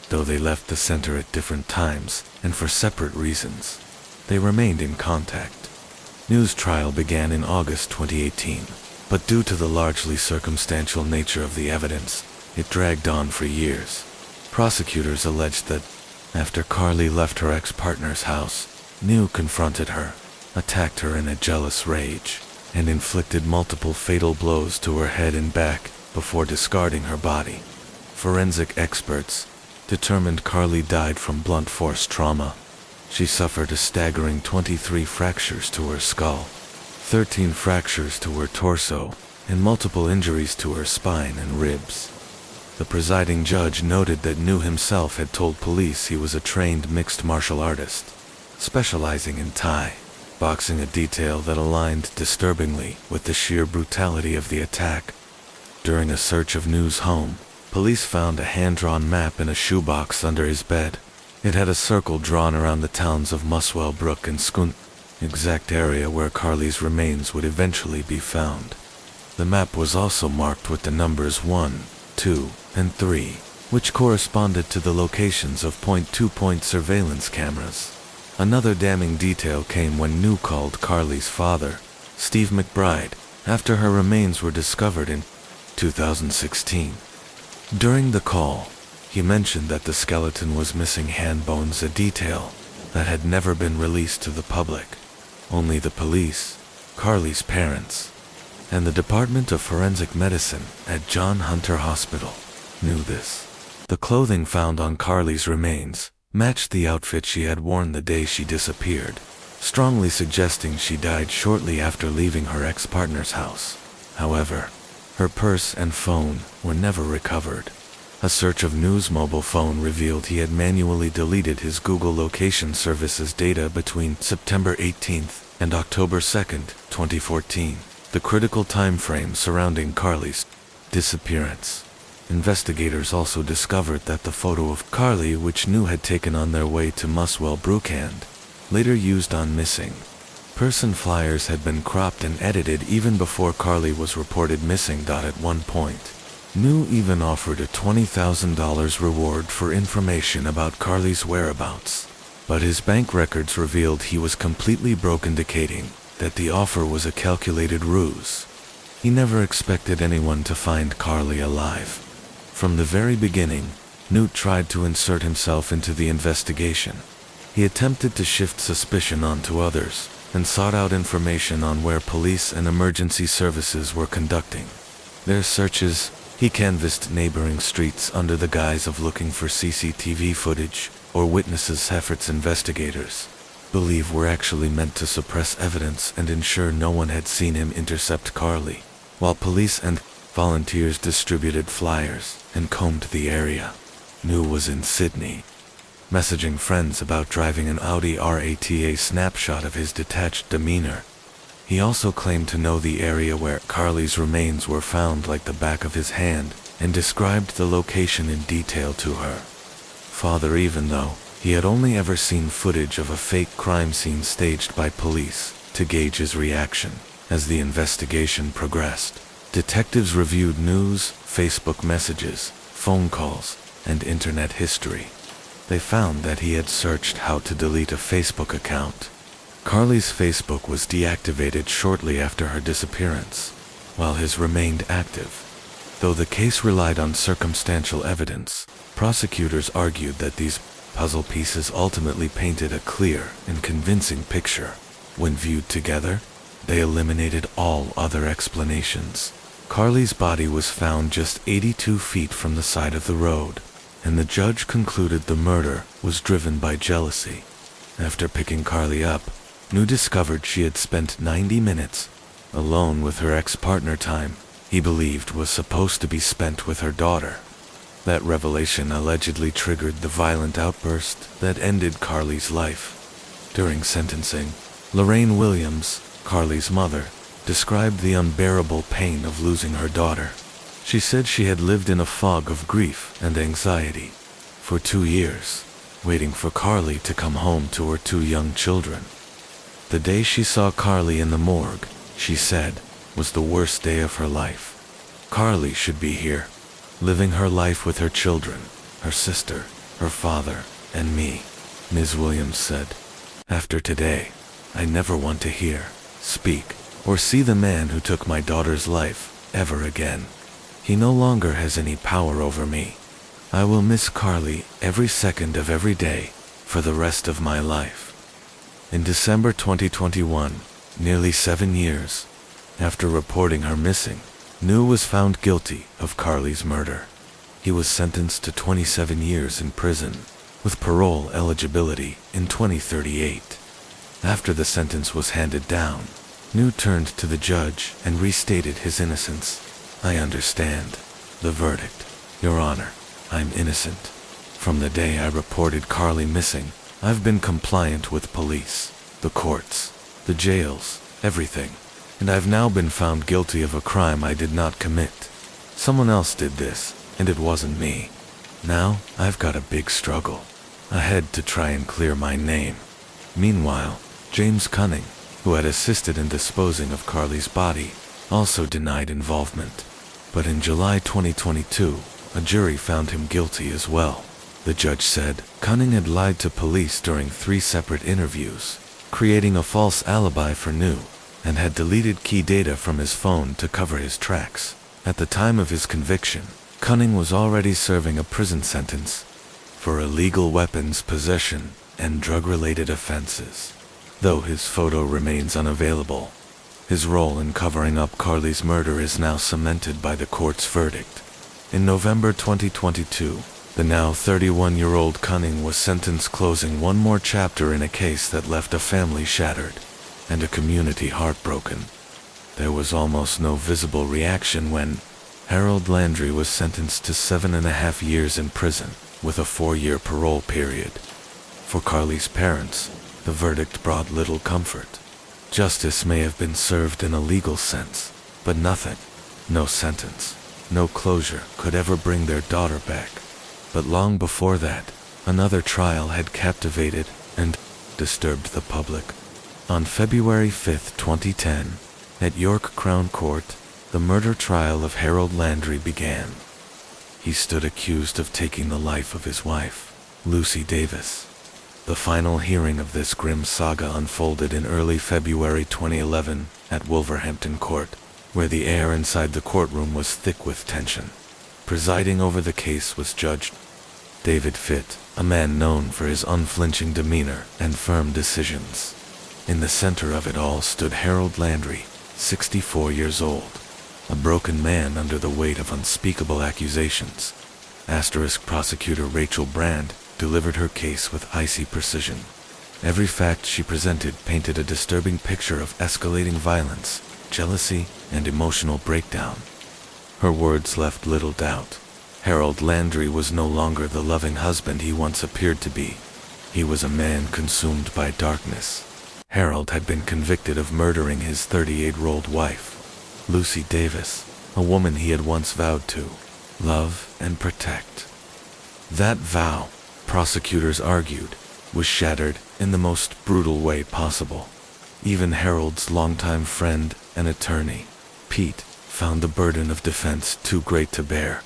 Though they left the center at different times and for separate reasons, they remained in contact. New's trial began in August 2018, but due to the largely circumstantial nature of the evidence, it dragged on for years. Prosecutors alleged that, after Carly left her ex-partner's house, New confronted her, attacked her in a jealous rage, and inflicted multiple fatal blows to her head and back before discarding her body. Forensic experts determined Carly died from blunt force trauma. She suffered a staggering 23 fractures to her skull, 13 fractures to her torso, and multiple injuries to her spine and ribs. The presiding judge noted that New himself had told police he was a trained mixed martial artist, specializing in Thai boxing, a detail that aligned disturbingly with the sheer brutality of the attack. During a search of New's home, police found a hand-drawn map in a shoebox under his bed. It had a circle drawn around the towns of Muswell Brook and Scone, exact area where Carly's remains would eventually be found. The map was also marked with the numbers 1, 2, and 3, which corresponded to the locations of point-to-point surveillance cameras. Another damning detail came when New called Carly's father, Steve McBride, after her remains were discovered in 2016. During the call, he mentioned that the skeleton was missing hand bones, a detail that had never been released to the public. Only the police, Carly's parents, and the Department of Forensic Medicine at John Hunter Hospital knew this. The clothing found on Carly's remains matched the outfit she had worn the day she disappeared, strongly suggesting she died shortly after leaving her ex-partner's house. However, her purse and phone were never recovered. A search of New's mobile phone revealed he had manually deleted his Google location services data between September 18th and October 2nd, 2014, the critical time frame surrounding Carly's disappearance. Investigators also discovered that the photo of Carly, which New had taken on their way to Muswell Brook and later used on missing person flyers, had been cropped and edited even before Carly was reported missing. At one point, New even offered a $20,000 reward for information about Carly's whereabouts, but his bank records revealed he was completely broke, indicating that the offer was a calculated ruse. He never expected anyone to find Carly alive. From the very beginning, Newt tried to insert himself into the investigation. He attempted to shift suspicion onto others, and sought out information on where police and emergency services were conducting their searches. He canvassed neighboring streets under the guise of looking for CCTV footage or witnesses. Efforts investigators believe were actually meant to suppress evidence and ensure no one had seen him intercept Carly, while police and volunteers distributed flyers and combed the area. New was in Sydney, messaging friends about driving an Audi RATA. Snapshot of his detached demeanor. He also claimed to know the area where Carly's remains were found like the back of his hand, and described the location in detail to her father, even though he had only ever seen footage of a fake crime scene staged by police, to gauge his reaction. As the investigation progressed, detectives reviewed news, Facebook messages, phone calls, and internet history. They found that he had searched how to delete a Facebook account. Carly's Facebook was deactivated shortly after her disappearance, while his remained active. Though the case relied on circumstantial evidence, prosecutors argued that these puzzle pieces ultimately painted a clear and convincing picture. When viewed together, they eliminated all other explanations. Carly's body was found just 82 feet from the side of the road, and the judge concluded the murder was driven by jealousy. After picking Carly up, New discovered she had spent 90 minutes alone with her ex-partner. Time he believed was supposed to be spent with her daughter. That revelation allegedly triggered the violent outburst that ended Carly's life. During sentencing, Lorraine Williams, Carly's mother, described the unbearable pain of losing her daughter. She said she had lived in a fog of grief and anxiety for 2 years, waiting for Carly to come home to her 2 young children. The day she saw Carly in the morgue, she said, was the worst day of her life. Carly should be here, living her life with her children, her sister, her father, and me, Ms. Williams said. After today, I never want to hear, speak, or see the man who took my daughter's life ever again. He no longer has any power over me. I will miss Carly every second of every day for the rest of my life. In December 2021, nearly 7 years after reporting her missing, New was found guilty of Carly's murder. He was sentenced to 27 years in prison, with parole eligibility in 2038. After the sentence was handed down, New turned to the judge and restated his innocence. I understand the verdict, Your Honor. I'm innocent. From the day I reported Carly missing, I've been compliant with police, the courts, the jails, everything. And I've now been found guilty of a crime I did not commit. Someone else did this, and it wasn't me. Now, I've got a big struggle ahead to try and clear my name. Meanwhile, James Cunning, who had assisted in disposing of Carly's body, also denied involvement. But in July 2022, a jury found him guilty as well. The judge said Cunning had lied to police during 3 separate interviews, creating a false alibi for New, and had deleted key data from his phone to cover his tracks. At the time of his conviction, Cunning was already serving a prison sentence for illegal weapons possession and drug-related offenses. Though his photo remains unavailable, his role in covering up Carly's murder is now cemented by the court's verdict. In November 2022, the now 31-year-old Cunning was sentenced, closing one more chapter in a case that left a family shattered and a community heartbroken. There was almost no visible reaction when Harold Landry was sentenced to 7.5 years in prison with a 4-year parole period. For Carly's parents, the verdict brought little comfort. Justice may have been served in a legal sense, but nothing, no sentence, no closure could ever bring their daughter back. But long before that, another trial had captivated and disturbed the public. On February 5, 2010, at York Crown Court, the murder trial of Harold Landry began. He stood accused of taking the life of his wife, Lucy Davis. The final hearing of this grim saga unfolded in early February 2011 at Wolverhampton Court, where the air inside the courtroom was thick with tension. Presiding over the case was Judge David Fitt, a man known for his unflinching demeanor and firm decisions. In the center of it all stood Harold Landry, 64 years old, a broken man under the weight of unspeakable accusations. Prosecutor Rachel Brand delivered her case with icy precision. Every fact she presented painted a disturbing picture of escalating violence, jealousy, and emotional breakdown. Her words left little doubt. Harold Landry was no longer the loving husband he once appeared to be. He was a man consumed by darkness. Harold had been convicted of murdering his 38-year-old wife, Lucy Davis, a woman he had once vowed to love and protect. That vow, prosecutors argued, was shattered in the most brutal way possible. Even Harold's longtime friend and attorney, Pete, found the burden of defense too great to bear.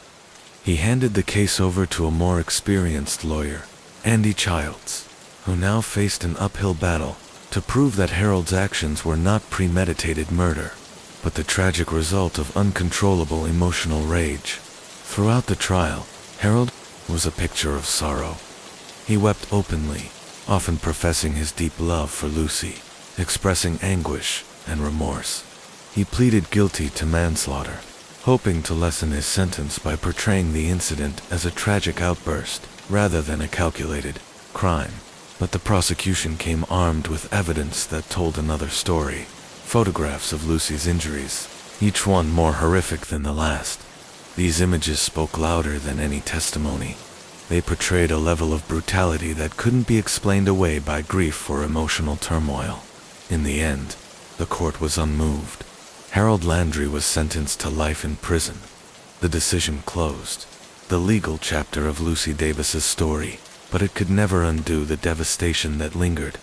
He handed the case over to a more experienced lawyer, Andy Childs, who now faced an uphill battle to prove that Harold's actions were not premeditated murder, but the tragic result of uncontrollable emotional rage. Throughout the trial, Harold was a picture of sorrow. He wept openly, often professing his deep love for Lucy, expressing anguish and remorse. He pleaded guilty to manslaughter, hoping to lessen his sentence by portraying the incident as a tragic outburst rather than a calculated crime. But the prosecution came armed with evidence that told another story. Photographs of Lucy's injuries, each one more horrific than the last. These images spoke louder than any testimony. They portrayed a level of brutality that couldn't be explained away by grief or emotional turmoil. In the end, the court was unmoved. Harold Landry was sentenced to life in prison. The decision closed the legal chapter of Lucy Davis's story, but it could never undo the devastation that lingered.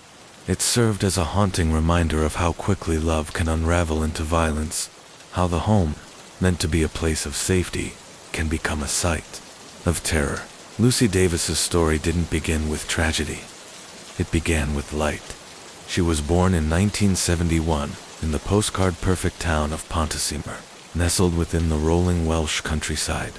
It served as a haunting reminder of how quickly love can unravel into violence, how the home, meant to be a place of safety, can become a site of terror. Lucy Davis's story didn't begin with tragedy. It began with light. She was born in 1971 in the postcard-perfect town of Pontycymer, nestled within the rolling Welsh countryside.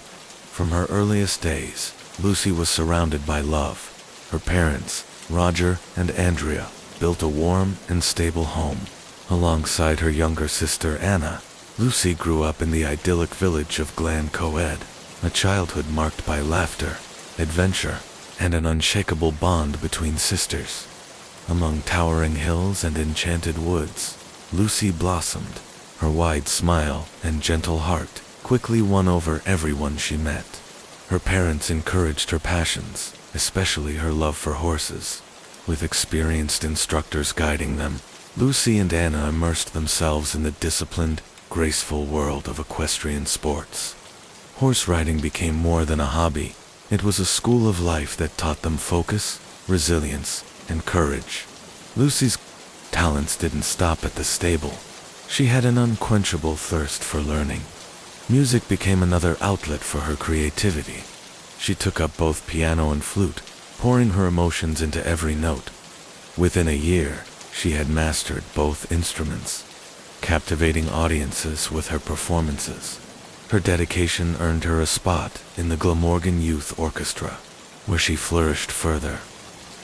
From her earliest days, Lucy was surrounded by love. Her parents, Roger and Andrea, built a warm and stable home. Alongside her younger sister Anna, Lucy grew up in the idyllic village of Glan Coed, a childhood marked by laughter, adventure, and an unshakable bond between sisters. Among towering hills and enchanted woods, Lucy blossomed. Her wide smile and gentle heart quickly won over everyone she met. Her parents encouraged her passions, especially her love for horses. With experienced instructors guiding them, Lucy and Anna immersed themselves in the disciplined, graceful world of equestrian sports. Horse riding became more than a hobby. It was a school of life that taught them focus, resilience, and courage. Lucy's talents didn't stop at the stable. She had an unquenchable thirst for learning. Music became another outlet for her creativity. She took up both piano and flute, pouring her emotions into every note. Within a year, she had mastered both instruments, captivating audiences with her performances. Her dedication earned her a spot in the Glamorgan Youth Orchestra, where she flourished further.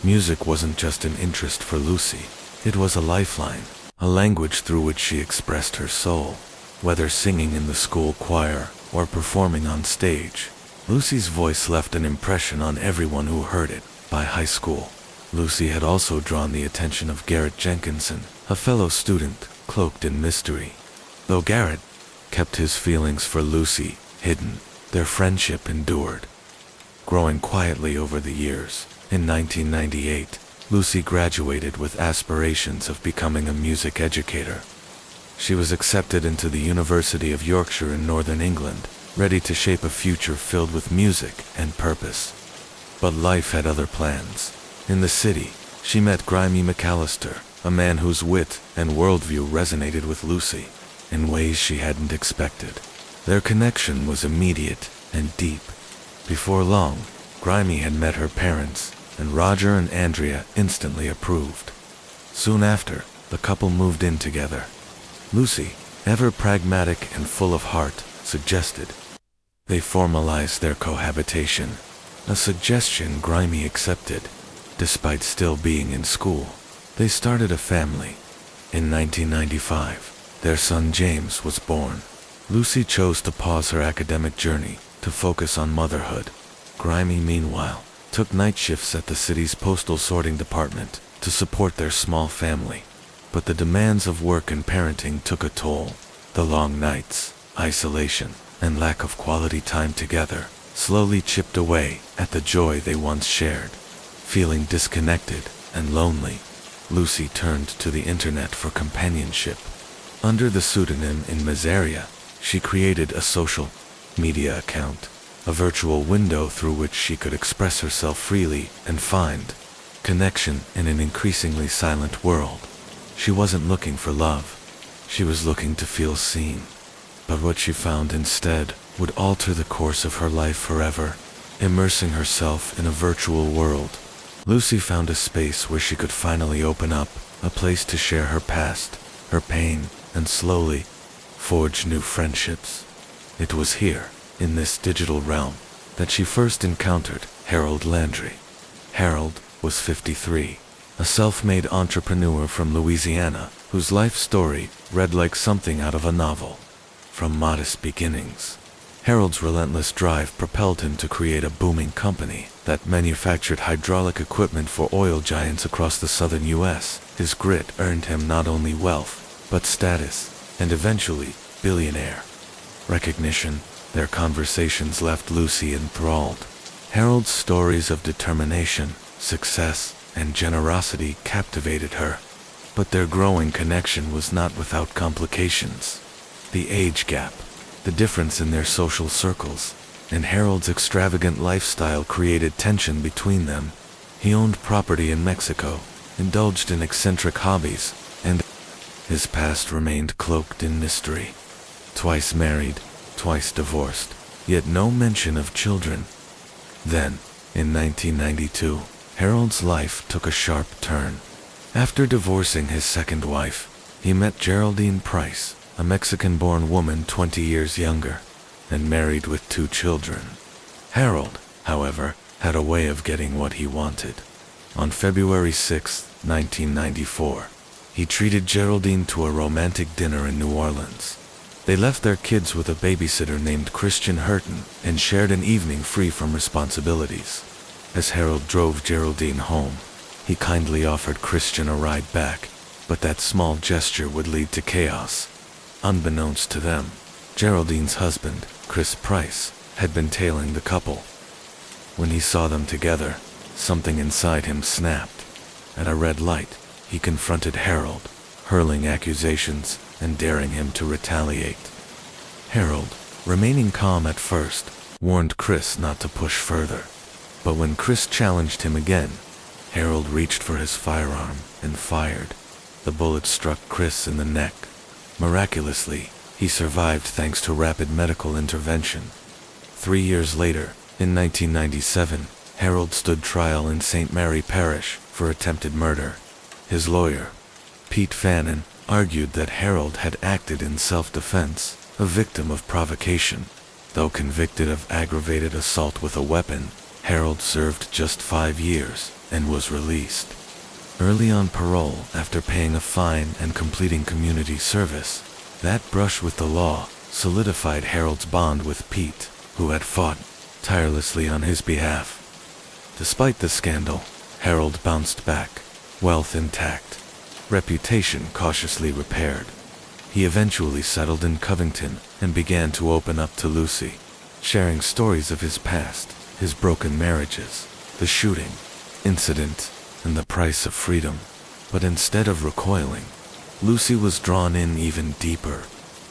Music wasn't just an interest for Lucy, it was a lifeline, a language through which she expressed her soul. Whether singing in the school choir or performing on stage, Lucy's voice left an impression on everyone who heard it. By high school, Lucy had also drawn the attention of Garrett Jenkinson, a fellow student cloaked in mystery. Though Garrett kept his feelings for Lucy hidden, their friendship endured. Growing quietly over the years, in 1998, Lucy graduated with aspirations of becoming a music educator. She was accepted into the University of Yorkshire in northern England, ready to shape a future filled with music and purpose. But life had other plans. In the city, she met Grimey McAllister, a man whose wit and worldview resonated with Lucy in ways she hadn't expected. Their connection was immediate and deep. Before long, Grimey had met her parents, and Roger and Andrea instantly approved. Soon after, the couple moved in together. Lucy, ever pragmatic and full of heart, suggested they formalize their cohabitation. a suggestion Grimey accepted, despite still being in school. They started a family. In 1995, their son James was born. Lucy chose to pause her academic journey to focus on motherhood. Grimey, meanwhile, took night shifts at the city's postal sorting department to support their small family. But the demands of work and parenting took a toll. The long nights, isolation, and lack of quality time together slowly chipped away at the joy they once shared. Feeling disconnected and lonely, Lucy turned to the internet for companionship. Under the pseudonym in Miseria, she created a social media account, a virtual window through which she could express herself freely and find connection in an increasingly silent world. She wasn't looking for love. She was looking to feel seen. But what she found instead would alter the course of her life forever. Immersing herself in a virtual world, Lucy found a space where she could finally open up, a place to share her past, her pain, and slowly forge new friendships. It was here, in this digital realm, that she first encountered Harold Landry. Harold was 53, a self-made entrepreneur from Louisiana whose life story read like something out of a novel. From modest beginnings, Harold's relentless drive propelled him to create a booming company that manufactured hydraulic equipment for oil giants across the southern U.S. His grit earned him not only wealth, but status, and eventually, billionaire recognition. Their conversations left Lucy enthralled. Harold's stories of determination, success, and generosity captivated her. But their growing connection was not without complications. The age gap, the difference in their social circles, and Harold's extravagant lifestyle created tension between them. He owned property in Mexico, indulged in eccentric hobbies, and his past remained cloaked in mystery. Twice married, twice divorced, yet no mention of children. Then, in 1992, Harold's life took a sharp turn. After divorcing his second wife, he met Geraldine Price, a Mexican-born woman 20 years younger, and married with 2 children. Harold, however, had a way of getting what he wanted. On February 6, 1994, he treated Geraldine to a romantic dinner in New Orleans. They left their kids with a babysitter named Christian Hurton and shared an evening free from responsibilities. As Harold drove Geraldine home, he kindly offered Christian a ride back, but that small gesture would lead to chaos. Unbeknownst to them, Geraldine's husband, Chris Price, had been tailing the couple. When he saw them together, something inside him snapped. At a red light, he confronted Harold, hurling accusations and daring him to retaliate. Harold, remaining calm at first, warned Chris not to push further. But when Chris challenged him again, Harold reached for his firearm and fired. The bullet struck Chris in the neck. Miraculously, he survived thanks to rapid medical intervention. 3 years later, in 1997, Harold stood trial in St. Mary Parish for attempted murder. His lawyer, Pete Fannin, argued that Harold had acted in self-defense, a victim of provocation. Though convicted of aggravated assault with a weapon, Harold served just 5 years and was released. Early on parole after paying a fine and completing community service, that brush with the law solidified Harold's bond with Pete, who had fought tirelessly on his behalf. Despite the scandal, Harold bounced back, wealth intact, reputation cautiously repaired. He eventually settled in Covington and began to open up to Lucy, sharing stories of his past, his broken marriages, the shooting incident, and the price of freedom. But instead of recoiling, Lucy was drawn in even deeper.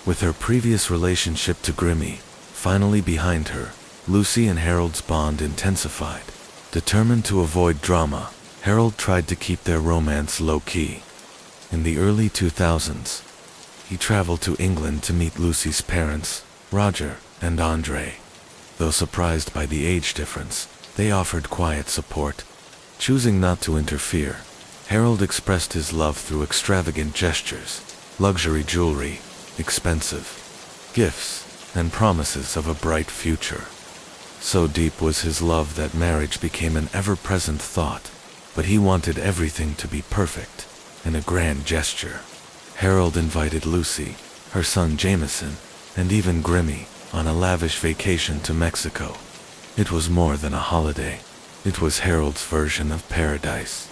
With her previous relationship to Grimmy finally behind her, Lucy and Harold's bond intensified. Determined to avoid drama, Harold tried to keep their romance low-key. In the early 2000s, he traveled to England to meet Lucy's parents, Roger and Andre. Though surprised by the age difference, they offered quiet support. Choosing not to interfere, Harold expressed his love through extravagant gestures, luxury jewelry, expensive gifts, and promises of a bright future. So deep was his love that marriage became an ever-present thought, but he wanted everything to be perfect, in a grand gesture. Harold invited Lucy, her son Jameson, and even Grimmy, on a lavish vacation to Mexico. It was more than a holiday. It was Harold's version of paradise.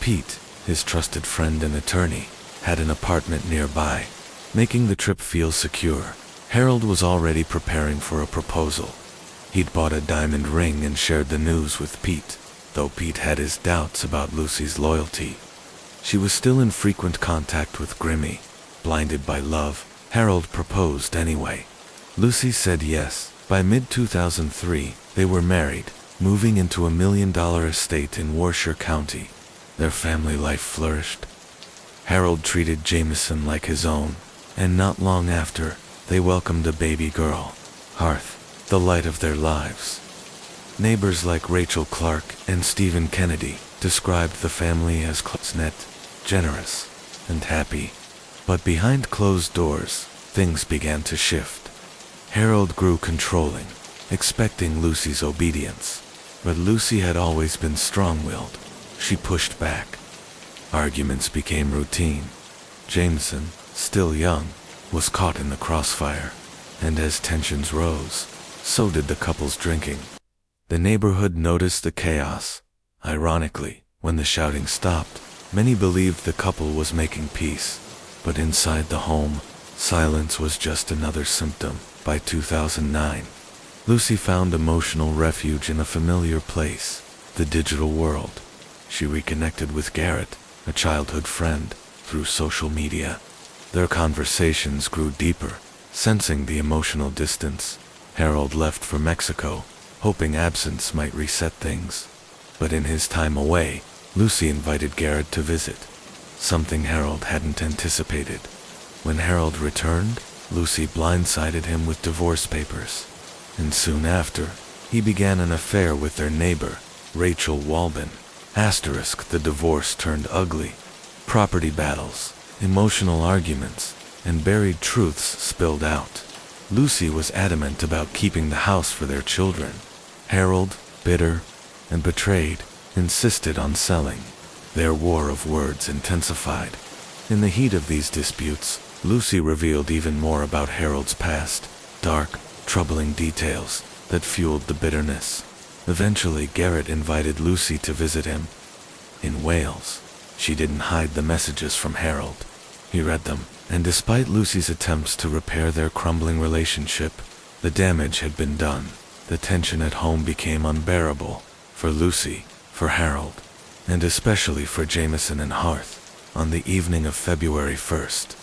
Pete, his trusted friend and attorney, had an apartment nearby, making the trip feel secure. Harold was already preparing for a proposal. He'd bought a diamond ring and shared the news with Pete, though Pete had his doubts about Lucy's loyalty. She was still in frequent contact with Grimmy. Blinded by love, Harold proposed anyway. Lucy said yes. By mid-2003, they were married, moving into a $1 million estate in Warshire County. Their family life flourished. Harold treated Jameson like his own, and not long after, they welcomed a baby girl, Hearth, the light of their lives. Neighbors like Rachel Clark and Stephen Kennedy described the family as close-knit, generous, and happy. But behind closed doors, things began to shift. Harold grew controlling, expecting Lucy's obedience. But Lucy had always been strong-willed. She pushed back. Arguments became routine. Jameson, still young, was caught in the crossfire. And as tensions rose, so did the couple's drinking. The neighborhood noticed the chaos. Ironically, when the shouting stopped, many believed the couple was making peace. But inside the home, silence was just another symptom. By 2009, Lucy found emotional refuge in a familiar place, the digital world. She reconnected with Garrett, a childhood friend, through social media. Their conversations grew deeper, sensing the emotional distance. Harold left for Mexico, hoping absence might reset things. But in his time away, Lucy invited Garrett to visit, something Harold hadn't anticipated. When Harold returned, Lucy blindsided him with divorce papers. And soon after, he began an affair with their neighbor, Rachel Walbin. The divorce turned ugly. Property battles, emotional arguments, and buried truths spilled out. Lucy was adamant about keeping the house for their children. Harold, bitter and betrayed, insisted on selling. Their war of words intensified. In the heat of these disputes, Lucy revealed even more about Harold's past, dark, troubling details that fueled the bitterness. Eventually, Garrett invited Lucy to visit him. In Wales, she didn't hide the messages from Harold. He read them, and despite Lucy's attempts to repair their crumbling relationship, the damage had been done. The tension at home became unbearable, for Lucy, for Harold, and especially for Jameson and Hearth. On the evening of February 1st,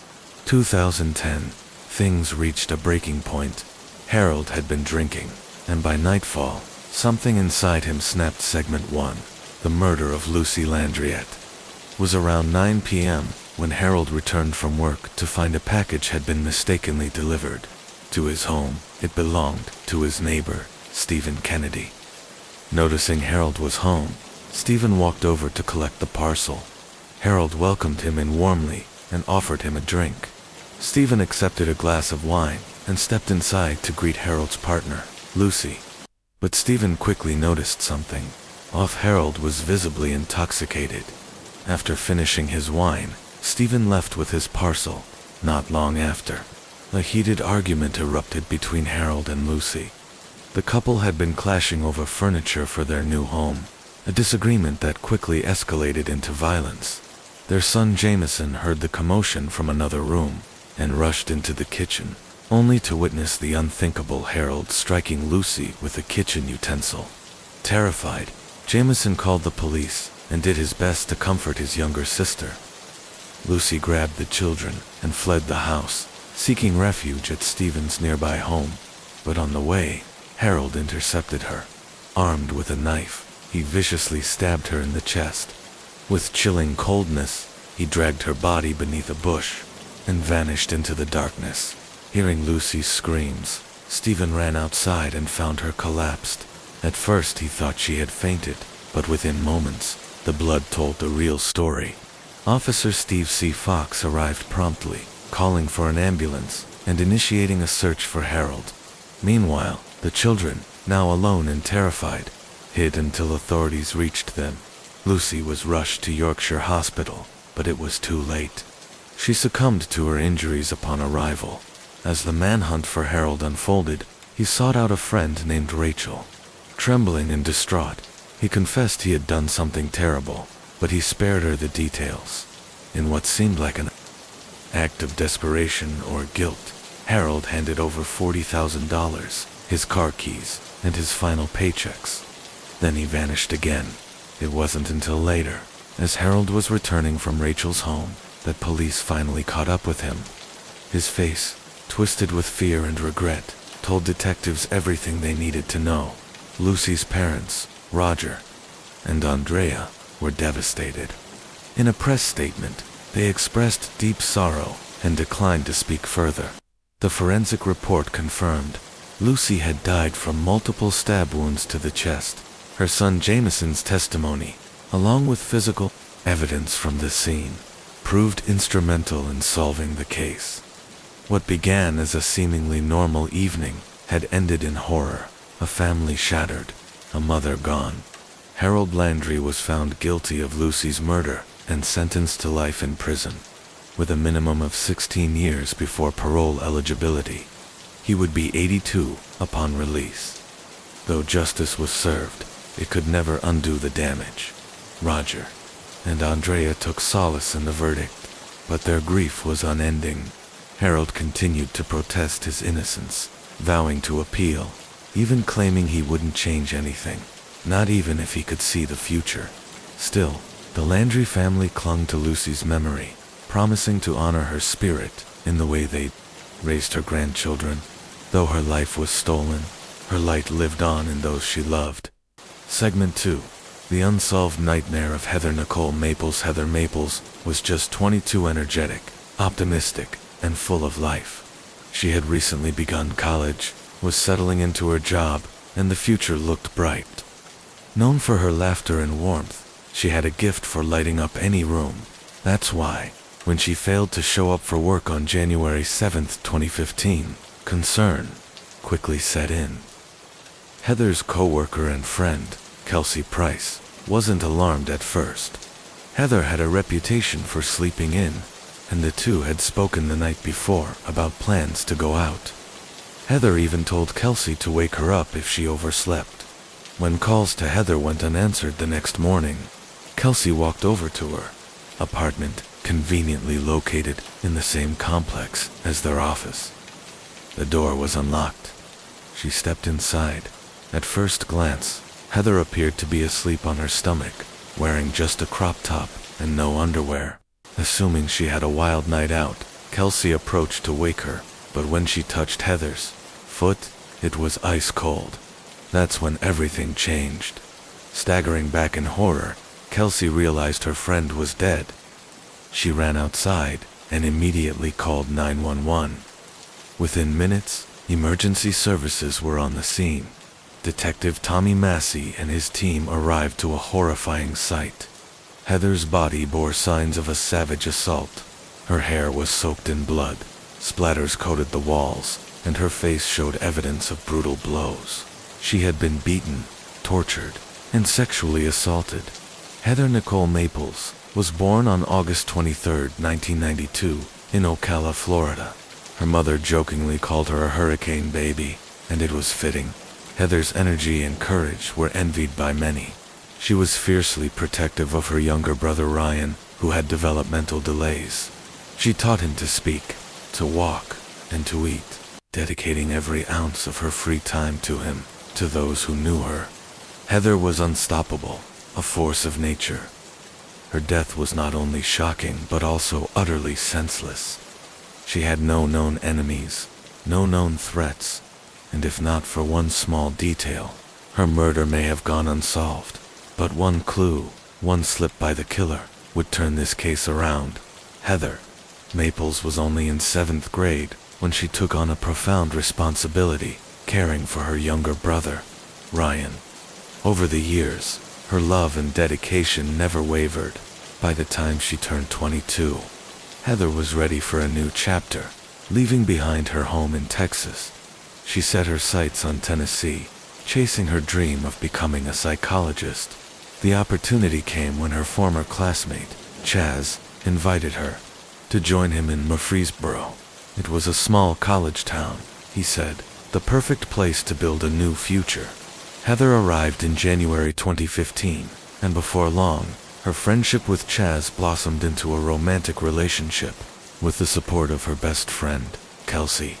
2010, things reached a breaking point. Harold had been drinking, and by nightfall, something inside him snapped. Segment 1, the murder of Lucy Landriette. It was around 9 p.m. when Harold returned from work to find a package had been mistakenly delivered to his home. It belonged to his neighbor, Stephen Kennedy. Noticing Harold was home, Stephen walked over to collect the parcel. Harold welcomed him in warmly and offered him a drink. Stephen accepted a glass of wine and stepped inside to greet Harold's partner, Lucy. But Stephen quickly noticed something off. Harold was visibly intoxicated. After finishing his wine, Stephen left with his parcel. Not long after, a heated argument erupted between Harold and Lucy. The couple had been clashing over furniture for their new home, a disagreement that quickly escalated into violence. Their son Jameson heard the commotion from another room and rushed into the kitchen, only to witness the unthinkable: Harold striking Lucy with a kitchen utensil. Terrified, Jameson called the police and did his best to comfort his younger sister. Lucy grabbed the children and fled the house, seeking refuge at Stephen's nearby home. But on the way, Harold intercepted her. Armed with a knife, he viciously stabbed her in the chest. With chilling coldness, he dragged her body beneath a bush and vanished into the darkness. Hearing Lucy's screams, Stephen ran outside and found her collapsed. At first he thought she had fainted, but within moments, the blood told the real story. Officer Steve C. Fox arrived promptly, calling for an ambulance and initiating a search for Harold. Meanwhile, the children, now alone and terrified, hid until authorities reached them. Lucy was rushed to Yorkshire Hospital, but it was too late. She succumbed to her injuries upon arrival. As the manhunt for Harold unfolded, he sought out a friend named Rachel. Trembling and distraught, he confessed he had done something terrible, but he spared her the details. In what seemed like an act of desperation or guilt, Harold handed over $40,000, his car keys, and his final paychecks. Then he vanished again. It wasn't until later, as Harold was returning from Rachel's home, that police finally caught up with him. His face, twisted with fear and regret, told detectives everything they needed to know. Lucy's parents, Roger and Andrea, were devastated. In a press statement, they expressed deep sorrow and declined to speak further. The forensic report confirmed Lucy had died from multiple stab wounds to the chest. Her son Jameson's testimony, along with physical evidence from the scene, proved instrumental in solving the case. What began as a seemingly normal evening had ended in horror, a family shattered, a mother gone. Harold Landry was found guilty of Lucy's murder and sentenced to life in prison, with a minimum of 16 years before parole eligibility. He would be 82 upon release. Though justice was served, it could never undo the damage. Roger and Andrea took solace in the verdict, but their grief was unending. Harold continued to protest his innocence, vowing to appeal, even claiming he wouldn't change anything, not even if he could see the future. Still, the Landry family clung to Lucy's memory, promising to honor her spirit in the way they raised her grandchildren. Though her life was stolen, her light lived on in those she loved. Segment 2. The Unsolved Nightmare of Heather Nicole Maples. Heather Maples was just 22, energetic, optimistic, and full of life. She had recently begun college, was settling into her job, and the future looked bright. Known for her laughter and warmth, she had a gift for lighting up any room. That's why, when she failed to show up for work on January 7, 2015, concern quickly set in. Heather's co-worker and friend, Kelsey Price, wasn't alarmed at first. Heather had a reputation for sleeping in, and the two had spoken the night before about plans to go out. Heather even told Kelsey to wake her up if she overslept. When calls to Heather went unanswered the next morning, Kelsey walked over to her apartment, conveniently located in the same complex as their office. The door was unlocked. She stepped inside. At first glance, Heather appeared to be asleep on her stomach, wearing just a crop top and no underwear. Assuming she had a wild night out, Kelsey approached to wake her, but when she touched Heather's foot, it was ice cold. That's when everything changed. Staggering back in horror, Kelsey realized her friend was dead. She ran outside and immediately called 911. Within minutes, emergency services were on the scene. Detective Tommy Massey and his team arrived to a horrifying sight. Heather's body bore signs of a savage assault. Her hair was soaked in blood, splatters coated the walls, and her face showed evidence of brutal blows. She had been beaten, tortured, and sexually assaulted. Heather Nicole Maples was born on August 23, 1992, in Ocala, Florida. Her mother jokingly called her a hurricane baby, and it was fitting. Heather's energy and courage were envied by many. She was fiercely protective of her younger brother Ryan, who had developmental delays. She taught him to speak, to walk, and to eat, dedicating every ounce of her free time to him, to those who knew her. Heather was unstoppable, a force of nature. Her death was not only shocking but also utterly senseless. She had no known enemies, no known threats, and if not for one small detail, her murder may have gone unsolved. But one clue, one slip by the killer, would turn this case around. Heather Maples was only in 7th grade when she took on a profound responsibility, caring for her younger brother, Ryan. Over the years, her love and dedication never wavered. By the time she turned 22, Heather was ready for a new chapter, leaving behind her home in Texas. She set her sights on Tennessee, chasing her dream of becoming a psychologist. The opportunity came when her former classmate, Chaz, invited her to join him in Murfreesboro. It was a small college town, he said, the perfect place to build a new future. Heather arrived in January 2015, and before long, her friendship with Chaz blossomed into a romantic relationship. With the support of her best friend, Kelsey,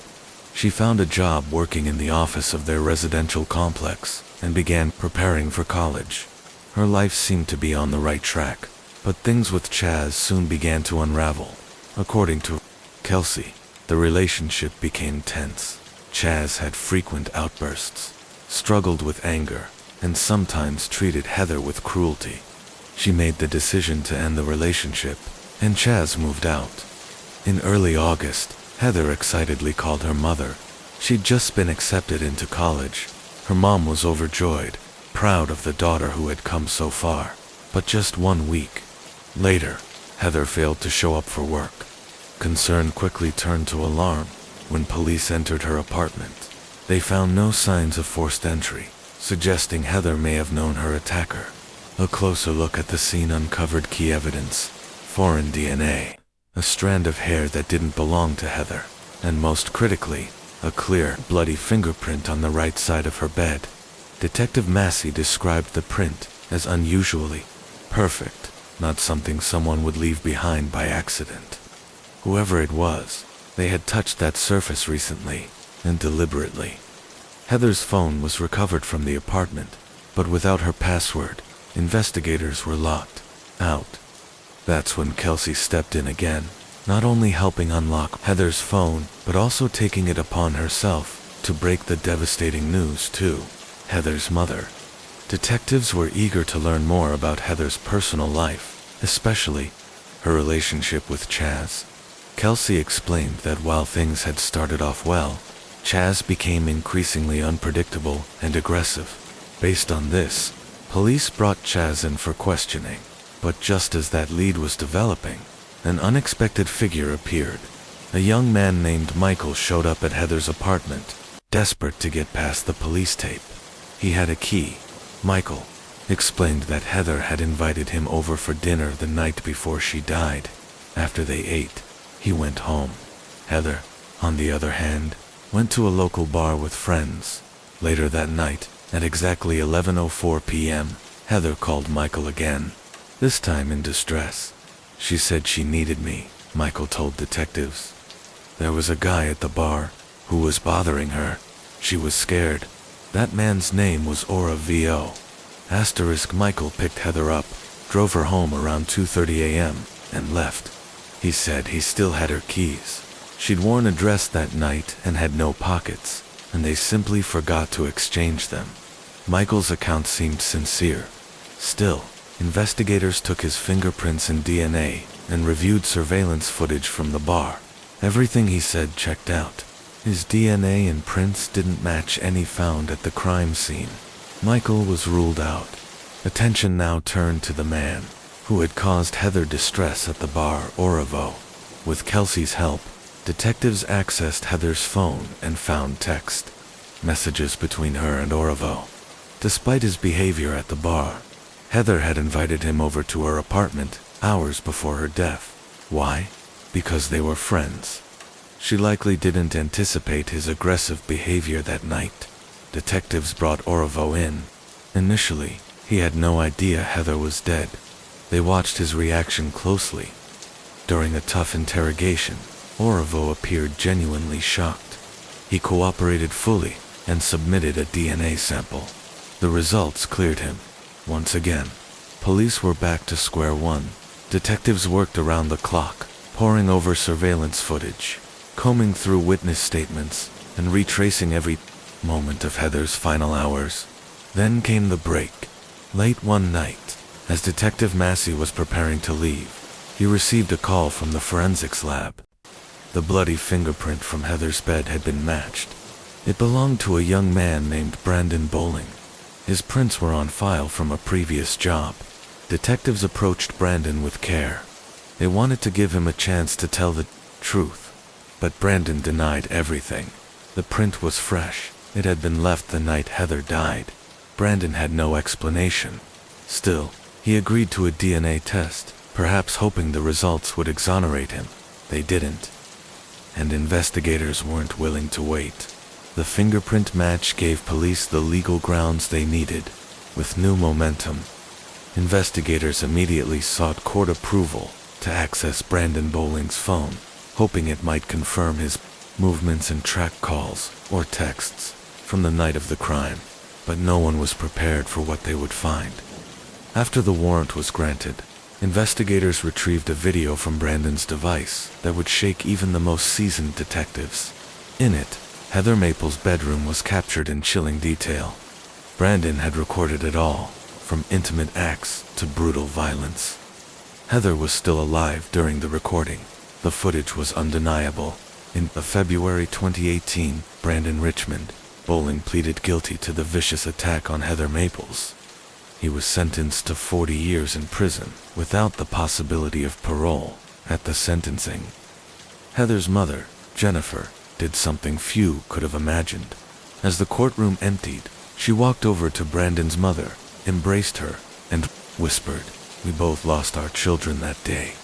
she found a job working in the office of their residential complex and began preparing for college. Her life seemed to be on the right track, but things with Chaz soon began to unravel. According to Kelsey, the relationship became tense. Chaz had frequent outbursts, struggled with anger, and sometimes treated Heather with cruelty. She made the decision to end the relationship, and Chaz moved out. In early August, Heather excitedly called her mother. She'd just been accepted into college. Her mom was overjoyed, proud of the daughter who had come so far. But just 1 week later, Heather failed to show up for work. Concern quickly turned to alarm when police entered her apartment. They found no signs of forced entry, suggesting Heather may have known her attacker. A closer look at the scene uncovered key evidence: foreign DNA, a strand of hair that didn't belong to Heather, and most critically, a clear, bloody fingerprint on the right side of her bed. Detective Massey described the print as unusually perfect, not something someone would leave behind by accident. Whoever it was, they had touched that surface recently, and deliberately. Heather's phone was recovered from the apartment, but without her password, investigators were locked out. That's when Kelsey stepped in again, not only helping unlock Heather's phone, but also taking it upon herself to break the devastating news to Heather's mother. Detectives were eager to learn more about Heather's personal life, especially her relationship with Chaz. Kelsey explained that while things had started off well, Chaz became increasingly unpredictable and aggressive. Based on this, police brought Chaz in for questioning. But just as that lead was developing, an unexpected figure appeared. A young man named Michael showed up at Heather's apartment, desperate to get past the police tape. He had a key. Michael explained that Heather had invited him over for dinner the night before she died. After they ate, he went home. Heather, on the other hand, went to a local bar with friends. Later that night, at exactly 11:04 p.m., Heather called Michael again, this time in distress. She said she needed me, Michael told detectives. There was a guy at the bar who was bothering her. She was scared. That man's name was Aura VO. Michael picked Heather up, drove her home around 2:30 a.m., and left. He said he still had her keys. She'd worn a dress that night and had no pockets, and they simply forgot to exchange them. Michael's account seemed sincere. Still, investigators took his fingerprints and DNA and reviewed surveillance footage from the bar. Everything he said checked out. His DNA and prints didn't match any found at the crime scene. Michael was ruled out. Attention now turned to the man who had caused Heather distress at the bar, Oravo. With Kelsey's help, detectives accessed Heather's phone and found text messages between her and Oravo. Despite his behavior at the bar, Heather had invited him over to her apartment hours before her death. Why? Because they were friends. She likely didn't anticipate his aggressive behavior that night. Detectives brought Oravo in. Initially, he had no idea Heather was dead. They watched his reaction closely. During a tough interrogation, Oravo appeared genuinely shocked. He cooperated fully and submitted a DNA sample. The results cleared him. Once again, police were back to square one. Detectives worked around the clock, poring over surveillance footage, combing through witness statements, and retracing every moment of Heather's final hours. Then came the break. Late one night, as Detective Massey was preparing to leave, he received a call from the forensics lab. The bloody fingerprint from Heather's bed had been matched. It belonged to a young man named Brandon Bowling. His prints were on file from a previous job. Detectives approached Brandon with care. They wanted to give him a chance to tell the truth, but Brandon denied everything. The print was fresh, It had been left the night Heather died. Brandon had no explanation. Still, he agreed to a DNA test, perhaps hoping the results would exonerate him. They didn't. And investigators weren't willing to wait. The fingerprint match gave police the legal grounds they needed. With new momentum, investigators immediately sought court approval to access Brandon Bowling's phone, hoping it might confirm his movements and track calls or texts from the night of the crime. But no one was prepared for what they would find. After the warrant was granted, investigators retrieved a video from Brandon's device that would shake even the most seasoned detectives. In it, Heather Maple's bedroom was captured in chilling detail. Brandon had recorded it all, from intimate acts to brutal violence. Heather was still alive during the recording. The footage was undeniable. In February 2018, Brandon Richmond Bowling pleaded guilty to the vicious attack on Heather Maples. He was sentenced to 40 years in prison, without the possibility of parole, at the sentencing. Heather's mother, Jennifer, did something few could have imagined. As the courtroom emptied, she walked over to Brandon's mother, embraced her, and whispered, "We both lost our children that day."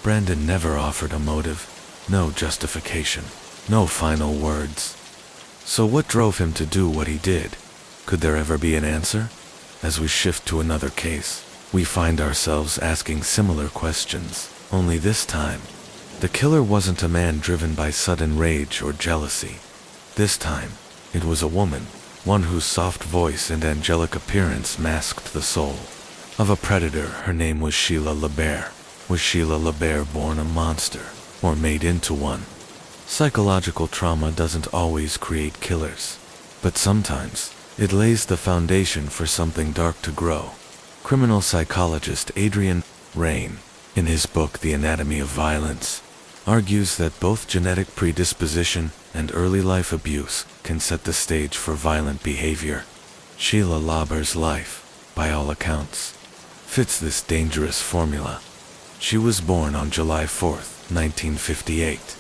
Brandon never offered a motive, no justification, no final words. So what drove him to do what he did? Could there ever be an answer? As we shift to another case, we find ourselves asking similar questions, only this time, the killer wasn't a man driven by sudden rage or jealousy. This time, it was a woman, one whose soft voice and angelic appearance masked the soul of a predator. Her name was Sheila LeBaire. Was Sheila LeBaire born a monster, or made into one? Psychological trauma doesn't always create killers, but sometimes it lays the foundation for something dark to grow. Criminal psychologist Adrian Rain, in his book The Anatomy of Violence, argues that both genetic predisposition and early life abuse can set the stage for violent behavior. Sheila LeBaire's life, by all accounts, fits this dangerous formula. She was born on July 4, 1958.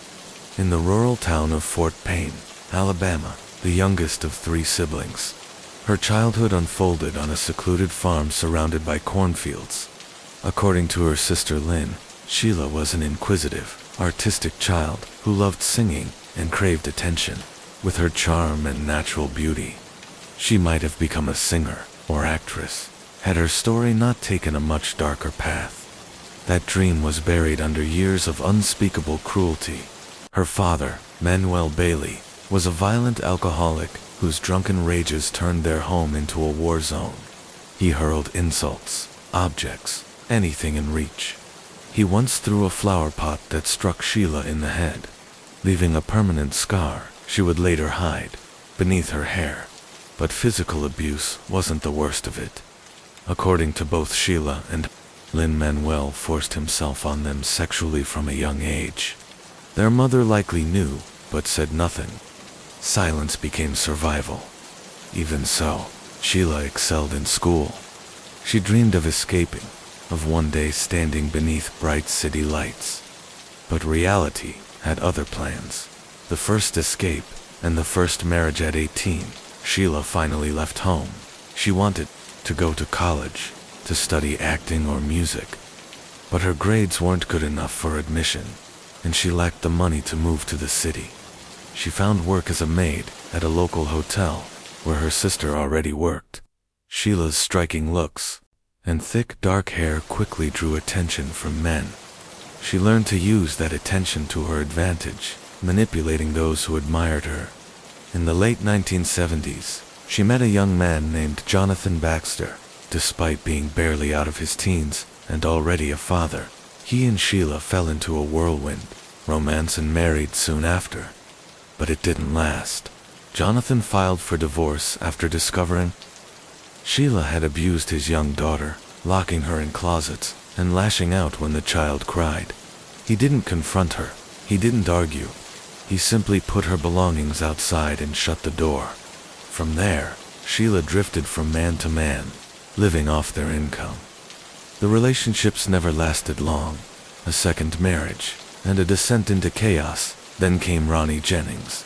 In the rural town of Fort Payne, Alabama, the youngest of 3 siblings. Her childhood unfolded on a secluded farm surrounded by cornfields. According to her sister Lynn, Sheila was an inquisitive, artistic child who loved singing and craved attention. With her charm and natural beauty, she might have become a singer or actress, had her story not taken a much darker path. That dream was buried under years of unspeakable cruelty. Her father, Manuel Bailey, was a violent alcoholic whose drunken rages turned their home into a war zone. He hurled insults, objects, anything in reach. He once threw a flower pot that struck Sheila in the head, leaving a permanent scar she would later hide beneath her hair. But physical abuse wasn't the worst of it. According to both Sheila and Lynn, Manuel forced himself on them sexually from a young age. Their mother likely knew, but said nothing. Silence became survival. Even so, Sheila excelled in school. She dreamed of escaping, of one day standing beneath bright city lights. But reality had other plans. The first escape, and the first marriage at 18, Sheila finally left home. She wanted to go to college, to study acting or music. But her grades weren't good enough for admission, and she lacked the money to move to the city. She found work as a maid at a local hotel, where her sister already worked. Sheila's striking looks and thick dark hair quickly drew attention from men. She learned to use that attention to her advantage, manipulating those who admired her. In the late 1970s, she met a young man named Jonathan Baxter. Despite being barely out of his teens and already a father, he and Sheila fell into a whirlwind, romance, and married soon after. But it didn't last. Jonathan filed for divorce after discovering Sheila had abused his young daughter, locking her in closets and lashing out when the child cried. He didn't confront her. He didn't argue. He simply put her belongings outside and shut the door. From there, Sheila drifted from man to man, living off their income. The relationships never lasted long. A second marriage, and a descent into chaos. Then came Ronnie Jennings.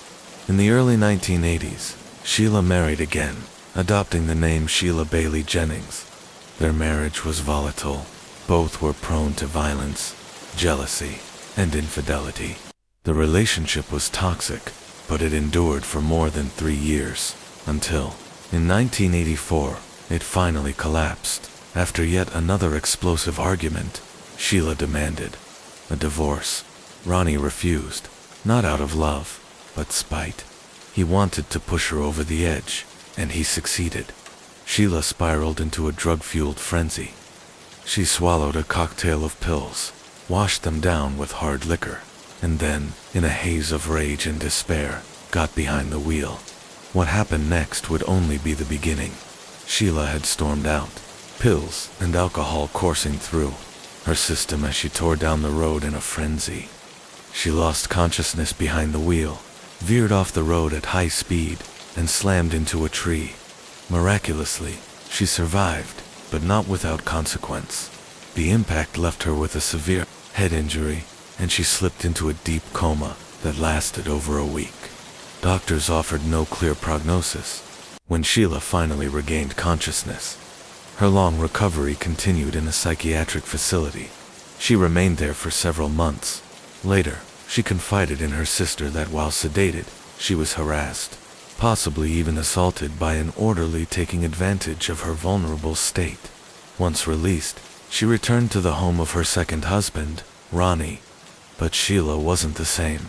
In the early 1980s, Sheila married again, adopting the name Sheila Bailey Jennings. Their marriage was volatile. Both were prone to violence, jealousy, and infidelity. The relationship was toxic, but it endured for more than 3 years, until, in 1984, it finally collapsed. After yet another explosive argument, Sheila demanded a divorce. Ronnie refused, not out of love, but spite. He wanted to push her over the edge, and he succeeded. Sheila spiraled into a drug-fueled frenzy. She swallowed a cocktail of pills, washed them down with hard liquor, and then, in a haze of rage and despair, got behind the wheel. What happened next would only be the beginning. Sheila had stormed out, pills and alcohol coursing through her system as she tore down the road in a frenzy. She lost consciousness behind the wheel, veered off the road at high speed, and slammed into a tree. Miraculously, she survived, but not without consequence. The impact left her with a severe head injury, and she slipped into a deep coma that lasted over a week. Doctors offered no clear prognosis. When Sheila finally regained consciousness, her long recovery continued in a psychiatric facility. She remained there for several months. Later, she confided in her sister that while sedated, she was harassed, possibly even assaulted by an orderly taking advantage of her vulnerable state. Once released, she returned to the home of her second husband, Ronnie. But Sheila wasn't the same.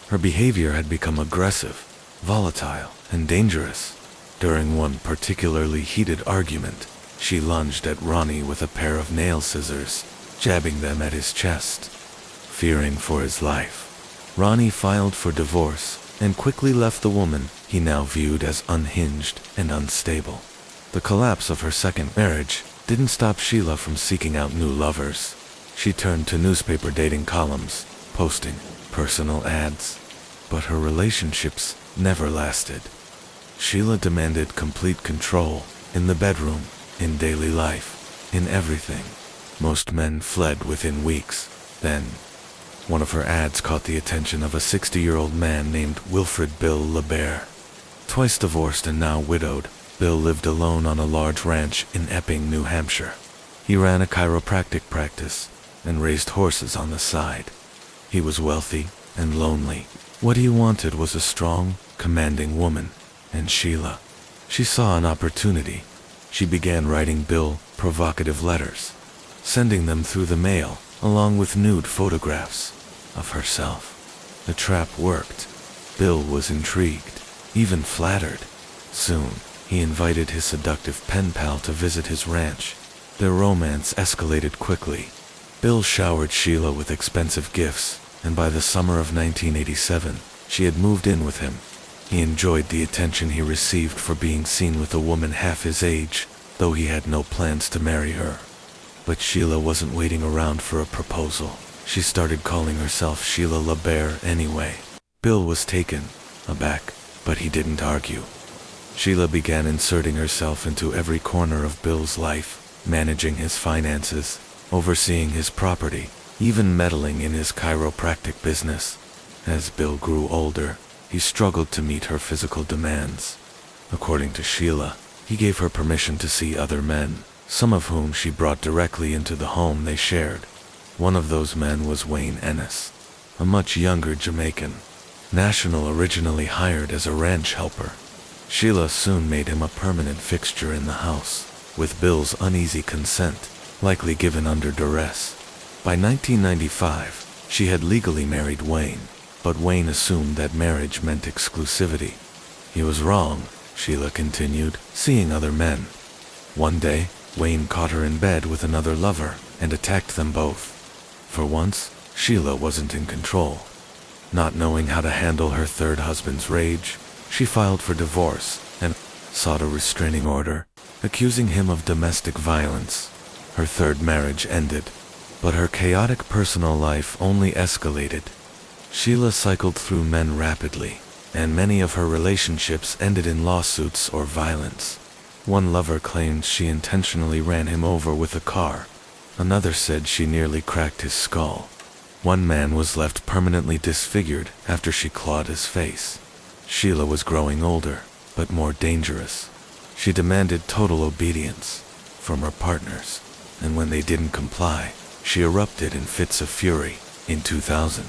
Her behavior had become aggressive, volatile, and dangerous. During one particularly heated argument, she lunged at Ronnie with a pair of nail scissors, jabbing them at his chest. Fearing for his life, Ronnie filed for divorce and quickly left the woman he now viewed as unhinged and unstable. The collapse of her second marriage didn't stop Sheila from seeking out new lovers. She turned to newspaper dating columns, posting personal ads. But her relationships never lasted. Sheila demanded complete control in the bedroom, in daily life, in everything. Most men fled within weeks. Then, one of her ads caught the attention of a 60-year-old man named Wilfred Bill LeBaire. Twice divorced and now widowed, Bill lived alone on a large ranch in Epping, New Hampshire. He ran a chiropractic practice and raised horses on the side. He was wealthy and lonely. What he wanted was a strong, commanding woman, and Sheila. She saw an opportunity. She began writing Bill provocative letters, sending them through the mail, along with nude photographs of herself. The trap worked. Bill was intrigued, even flattered. Soon, he invited his seductive pen pal to visit his ranch. Their romance escalated quickly. Bill showered Sheila with expensive gifts, and by the summer of 1987, she had moved in with him. He enjoyed the attention he received for being seen with a woman half his age, though he had no plans to marry her. But Sheila wasn't waiting around for a proposal. She started calling herself Sheila LeBaire anyway. Bill was taken aback, but he didn't argue. Sheila began inserting herself into every corner of Bill's life, managing his finances, overseeing his property, even meddling in his chiropractic business. As Bill grew older, he struggled to meet her physical demands. According to Sheila, he gave her permission to see other men, some of whom she brought directly into the home they shared. One of those men was Wayne Ennis, a much younger Jamaican. National originally hired as a ranch helper. Sheila soon made him a permanent fixture in the house, with Bill's uneasy consent, likely given under duress. By 1995, she had legally married Wayne, but Wayne assumed that marriage meant exclusivity. He was wrong, Sheila continued, seeing other men. One day, Wayne caught her in bed with another lover and attacked them both. For once, Sheila wasn't in control. Not knowing how to handle her third husband's rage, she filed for divorce and sought a restraining order, accusing him of domestic violence. Her third marriage ended, but her chaotic personal life only escalated. Sheila cycled through men rapidly, and many of her relationships ended in lawsuits or violence. One lover claimed she intentionally ran him over with a car. Another said she nearly cracked his skull. One man was left permanently disfigured after she clawed his face. Sheila was growing older, but more dangerous. She demanded total obedience from her partners, and when they didn't comply, she erupted in fits of fury. In 2000,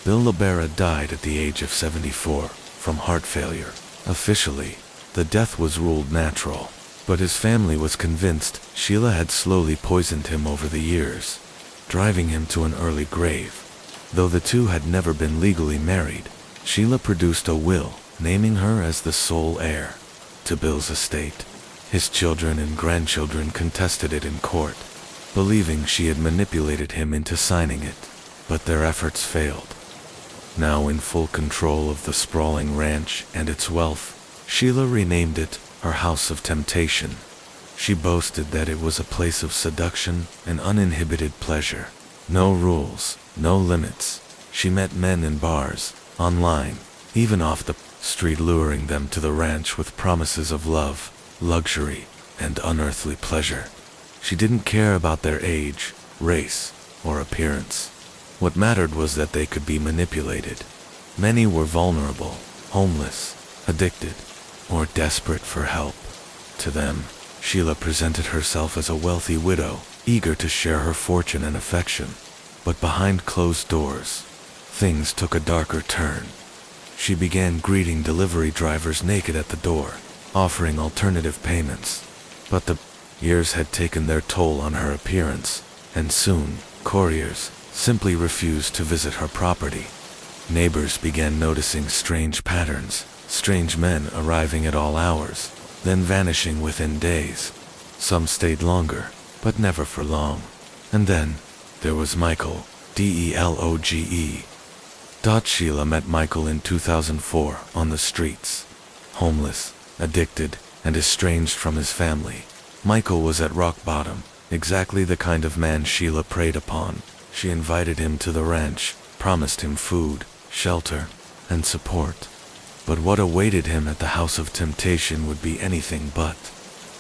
Bill Libera died at the age of 74 from heart failure. Officially, the death was ruled natural, but his family was convinced Sheila had slowly poisoned him over the years, driving him to an early grave. Though the two had never been legally married, Sheila produced a will, naming her as the sole heir to Bill's estate. His children and grandchildren contested it in court, believing she had manipulated him into signing it, but their efforts failed. Now in full control of the sprawling ranch and its wealth, Sheila renamed it her House of Temptation. She boasted that it was a place of seduction and uninhibited pleasure. No rules, no limits. She met men in bars, online, even off the street, luring them to the ranch with promises of love, luxury, and unearthly pleasure. She didn't care about their age, race, or appearance. What mattered was that they could be manipulated. Many were vulnerable, homeless, addicted, or desperate for help. To them, Sheila presented herself as a wealthy widow, eager to share her fortune and affection. But behind closed doors, things took a darker turn. She began greeting delivery drivers naked at the door, offering alternative payments. But the years had taken their toll on her appearance, and soon, couriers simply refused to visit her property. Neighbors began noticing strange patterns, strange men arriving at all hours, then vanishing within days. Some stayed longer, but never for long. And then, there was Michael, Deloge. Sheila met Michael in 2004 on the streets. Homeless, addicted, and estranged from his family, Michael was at rock bottom, exactly the kind of man Sheila preyed upon. She invited him to the ranch, promised him food, shelter, and support. But what awaited him at the House of Temptation would be anything but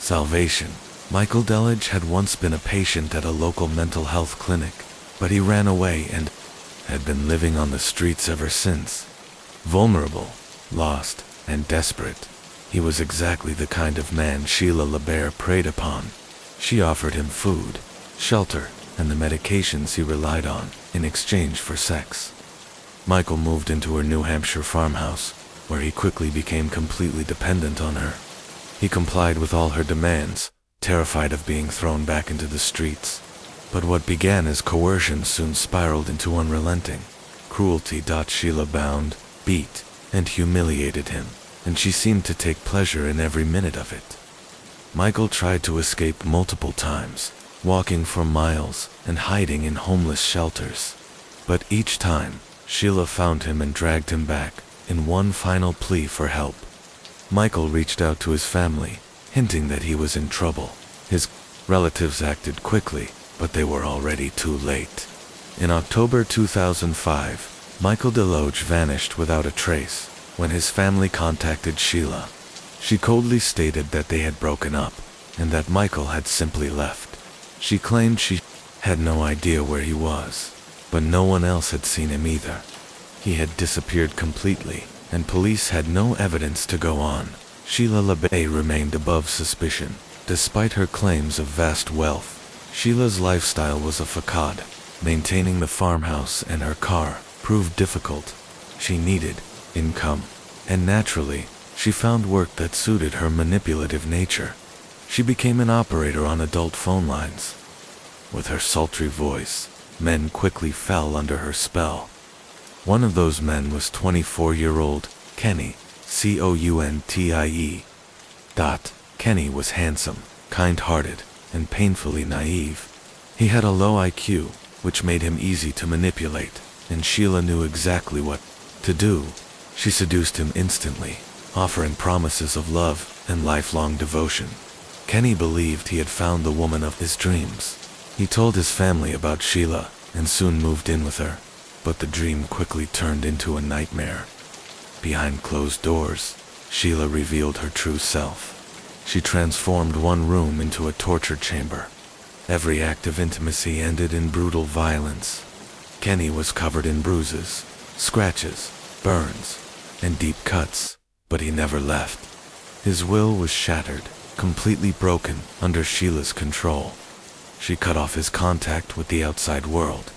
salvation. Michael Deloge had once been a patient at a local mental health clinic, but he ran away and had been living on the streets ever since. Vulnerable, lost, and desperate, he was exactly the kind of man Sheila Libera preyed upon. She offered him food, shelter, and the medications he relied on in exchange for sex. Michael moved into her New Hampshire farmhouse, where he quickly became completely dependent on her. He complied with all her demands, terrified of being thrown back into the streets. But what began as coercion soon spiraled into unrelenting cruelty. Sheila bound, beat, and humiliated him, and she seemed to take pleasure in every minute of it. Michael tried to escape multiple times, walking for miles and hiding in homeless shelters. But each time, Sheila found him and dragged him back, in one final plea for help. Michael reached out to his family, hinting that he was in trouble. His relatives acted quickly, but they were already too late. In October 2005, Michael Deloge vanished without a trace. When his family contacted Sheila, she coldly stated that they had broken up, and that Michael had simply left. She claimed she had no idea where he was, but no one else had seen him either. He had disappeared completely, and police had no evidence to go on. Sheila Libera remained above suspicion, despite her claims of vast wealth. Sheila's lifestyle was a facade. Maintaining the farmhouse and her car proved difficult. She needed income, and naturally, she found work that suited her manipulative nature. She became an operator on adult phone lines. With her sultry voice, men quickly fell under her spell. One of those men was 24-year-old Kenny, Countie. Kenny was handsome, kind-hearted, and painfully naive. He had a low IQ, which made him easy to manipulate, and Sheila knew exactly what to do. She seduced him instantly, offering promises of love and lifelong devotion. Kenny believed he had found the woman of his dreams. He told his family about Sheila and soon moved in with her, but the dream quickly turned into a nightmare. Behind closed doors, Sheila revealed her true self. She transformed one room into a torture chamber. Every act of intimacy ended in brutal violence. Kenny was covered in bruises, scratches, burns, and deep cuts, but he never left. His will was shattered, completely broken under Sheila's control. She cut off his contact with the outside world.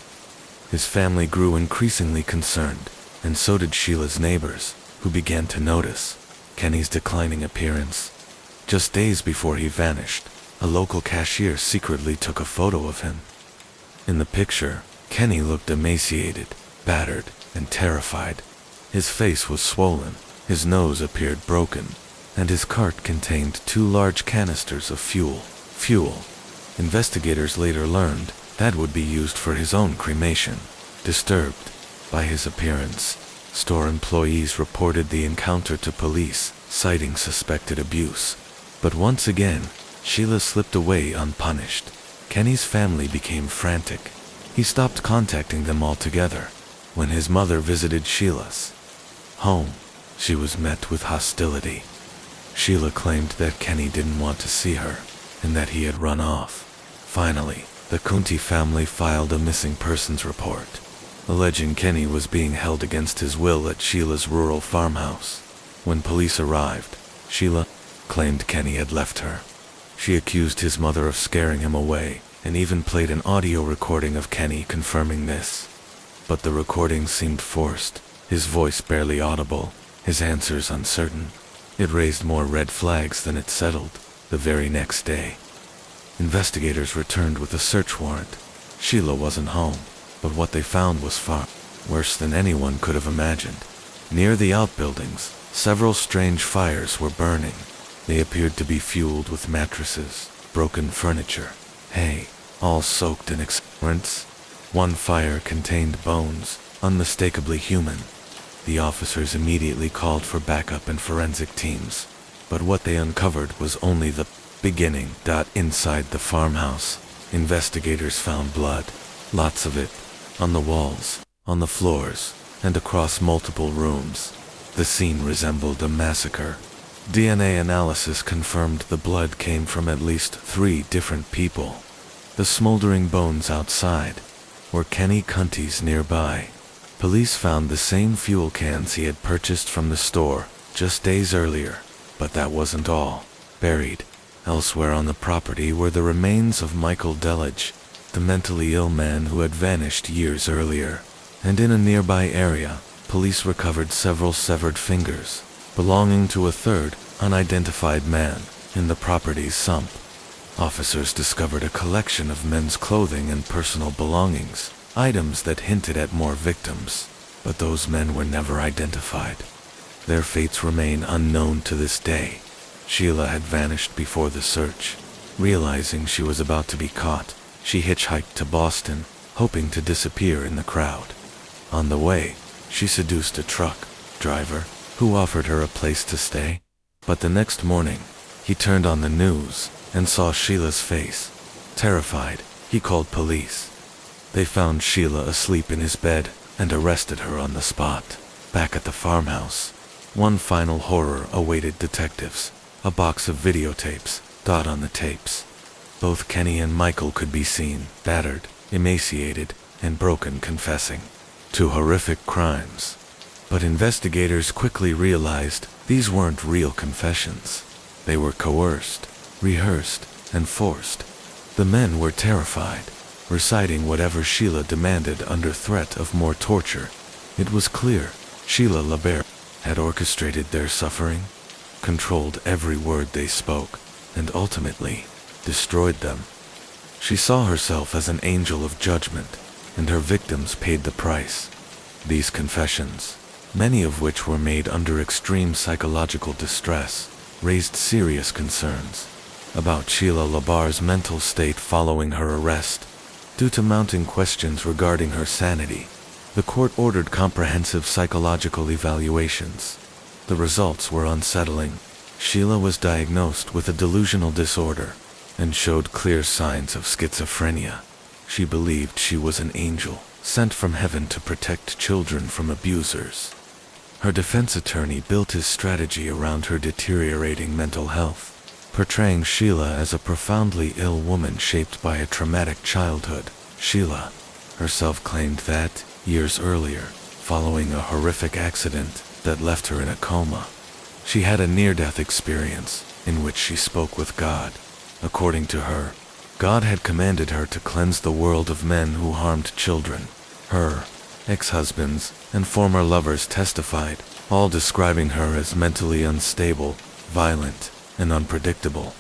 His family grew increasingly concerned, and so did Sheila's neighbors, who began to notice Kenny's declining appearance. Just days before he vanished, a local cashier secretly took a photo of him. In the picture, Kenny looked emaciated, battered, and terrified. His face was swollen, his nose appeared broken, and his cart contained 2 large canisters of fuel. Investigators later learned that would be used for his own cremation. Disturbed by his appearance, store employees reported the encounter to police, citing suspected abuse. But once again, Sheila slipped away unpunished. Kenny's family became frantic. He stopped contacting them altogether. When his mother visited Sheila's home, she was met with hostility. Sheila claimed that Kenny didn't want to see her, and that he had run off. Finally, the Kunti family filed a missing persons report, alleging Kenny was being held against his will at Sheila's rural farmhouse. When police arrived, Sheila claimed Kenny had left her. She accused his mother of scaring him away, and even played an audio recording of Kenny confirming this. But the recording seemed forced, his voice barely audible, his answers uncertain. It raised more red flags than it settled. The very next day, investigators returned with a search warrant. Sheila wasn't home, but what they found was far worse than anyone could have imagined. Near the outbuildings, several strange fires were burning. They appeared to be fueled with mattresses, broken furniture, hay, all soaked in excrements. One fire contained bones, unmistakably human. The officers immediately called for backup and forensic teams, but what they uncovered was only the beginning. Inside the farmhouse, investigators found blood, lots of it, on the walls, on the floors, and across multiple rooms. The scene resembled a massacre. DNA analysis confirmed the blood came from at least 3 different people. The smoldering bones outside were Kenny Kunti's nearby. Police found the same fuel cans he had purchased from the store just days earlier, but that wasn't all. Buried elsewhere on the property were the remains of Michael Delage, the mentally ill man who had vanished years earlier. And in a nearby area, police recovered several severed fingers, belonging to a third, unidentified man, in the property's sump. Officers discovered a collection of men's clothing and personal belongings, items that hinted at more victims, but those men were never identified. Their fates remain unknown to this day. Sheila had vanished before the search. Realizing she was about to be caught, she hitchhiked to Boston, hoping to disappear in the crowd. On the way, she seduced a truck driver who offered her a place to stay. But the next morning, he turned on the news and saw Sheila's face. Terrified, he called police. They found Sheila asleep in his bed and arrested her on the spot. Back at the farmhouse, one final horror awaited detectives. A box of videotapes. On the tapes, both Kenny and Michael could be seen, battered, emaciated, and broken, confessing to horrific crimes. But investigators quickly realized these weren't real confessions. They were coerced, rehearsed, and forced. The men were terrified, reciting whatever Sheila demanded under threat of more torture. It was clear Sheila LaBerre had orchestrated their suffering, controlled every word they spoke, and ultimately destroyed them. She saw herself as an angel of judgment, and her victims paid the price. These confessions, many of which were made under extreme psychological distress, raised serious concerns about Sheila LaBerre's mental state following her arrest. Due to mounting questions regarding her sanity, the court ordered comprehensive psychological evaluations. The results were unsettling. Sheila was diagnosed with a delusional disorder and showed clear signs of schizophrenia. She believed she was an angel, sent from heaven to protect children from abusers. Her defense attorney built his strategy around her deteriorating mental health, portraying Sheila as a profoundly ill woman shaped by a traumatic childhood. Sheila herself claimed that, years earlier, following a horrific accident that left her in a coma, She had a near-death experience in which she spoke with God. According to her, God had commanded her to cleanse the world of men who harmed children. Her ex-husbands and former lovers testified, all describing her as mentally unstable, violent, and unpredictable.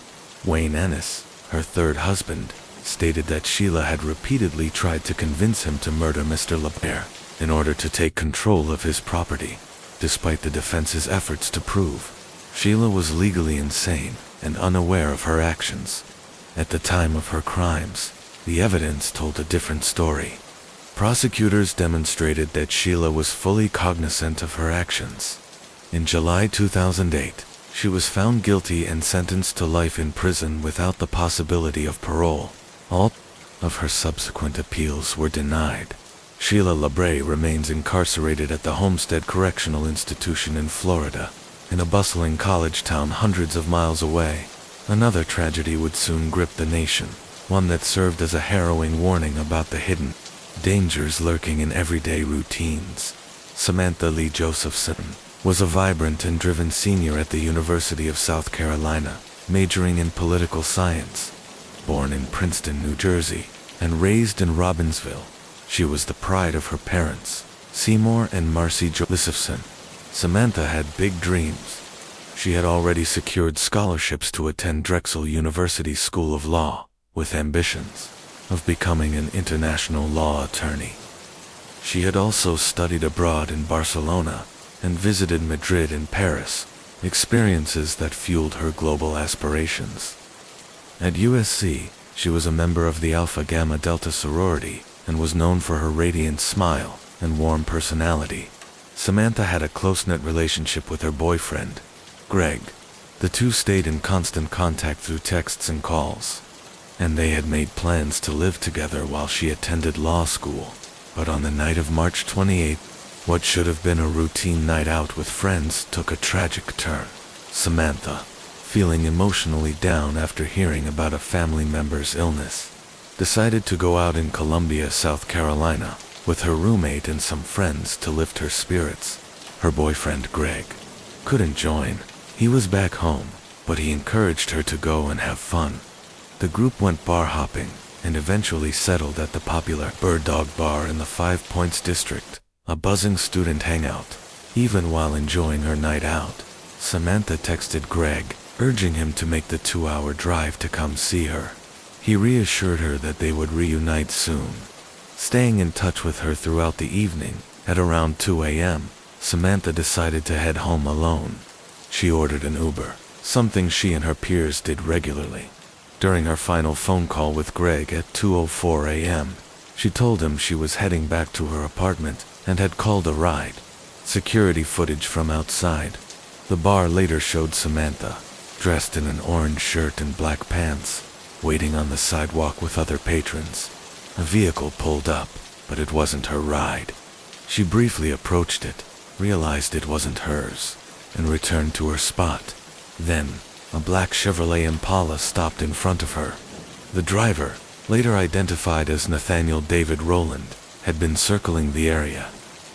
Wayne Ennis, her third husband, stated that Sheila had repeatedly tried to convince him to murder Mr. LePere in order to take control of his property, despite the defense's efforts to prove Sheila was legally insane and unaware of her actions. At the time of her crimes, the evidence told a different story. Prosecutors demonstrated that Sheila was fully cognizant of her actions. In July 2008, she was found guilty and sentenced to life in prison without the possibility of parole. All of her subsequent appeals were denied. Sheila LePere remains incarcerated at the Homestead Correctional Institution in Florida, in a bustling college town hundreds of miles away. Another tragedy would soon grip the nation, one that served as a harrowing warning about the hidden dangers lurking in everyday routines. Samantha Lee Josephson was a vibrant and driven senior at the University of South Carolina, majoring in political science. Born in Princeton, New Jersey, and raised in Robbinsville, she was the pride of her parents, Seymour and Marcy Josephson. Samantha had big dreams. She had already secured scholarships to attend Drexel University School of Law, with ambitions of becoming an international law attorney. She had also studied abroad in Barcelona and visited Madrid and Paris, experiences that fueled her global aspirations. At USC, she was a member of the Alpha Gamma Delta sorority and was known for her radiant smile and warm personality. Samantha had a close-knit relationship with her boyfriend, Greg. The two stayed in constant contact through texts and calls, and they had made plans to live together while she attended law school. But on the night of March 28, what should have been a routine night out with friends took a tragic turn. Samantha, feeling emotionally down after hearing about a family member's illness, decided to go out in Columbia, South Carolina, with her roommate and some friends to lift her spirits. Her boyfriend Greg couldn't join. He was back home, but he encouraged her to go and have fun. The group went bar hopping and eventually settled at the popular Bird Dog Bar in the Five Points district, a buzzing student hangout. Even while enjoying her night out, Samantha texted Greg, urging him to make the 2-hour drive to come see her. He reassured her that they would reunite soon. Staying in touch with her throughout the evening, at around 2 a.m., Samantha decided to head home alone. She ordered an Uber, something she and her peers did regularly. During her final phone call with Greg at 2:04 a.m., she told him she was heading back to her apartment and had called a ride. Security footage from outside the bar later showed Samantha, dressed in an orange shirt and black pants, waiting on the sidewalk with other patrons. A vehicle pulled up, but it wasn't her ride. She briefly approached it, realized it wasn't hers, and returned to her spot. Then, a black Chevrolet Impala stopped in front of her. The driver, later identified as Nathaniel David Rowland, had been circling the area.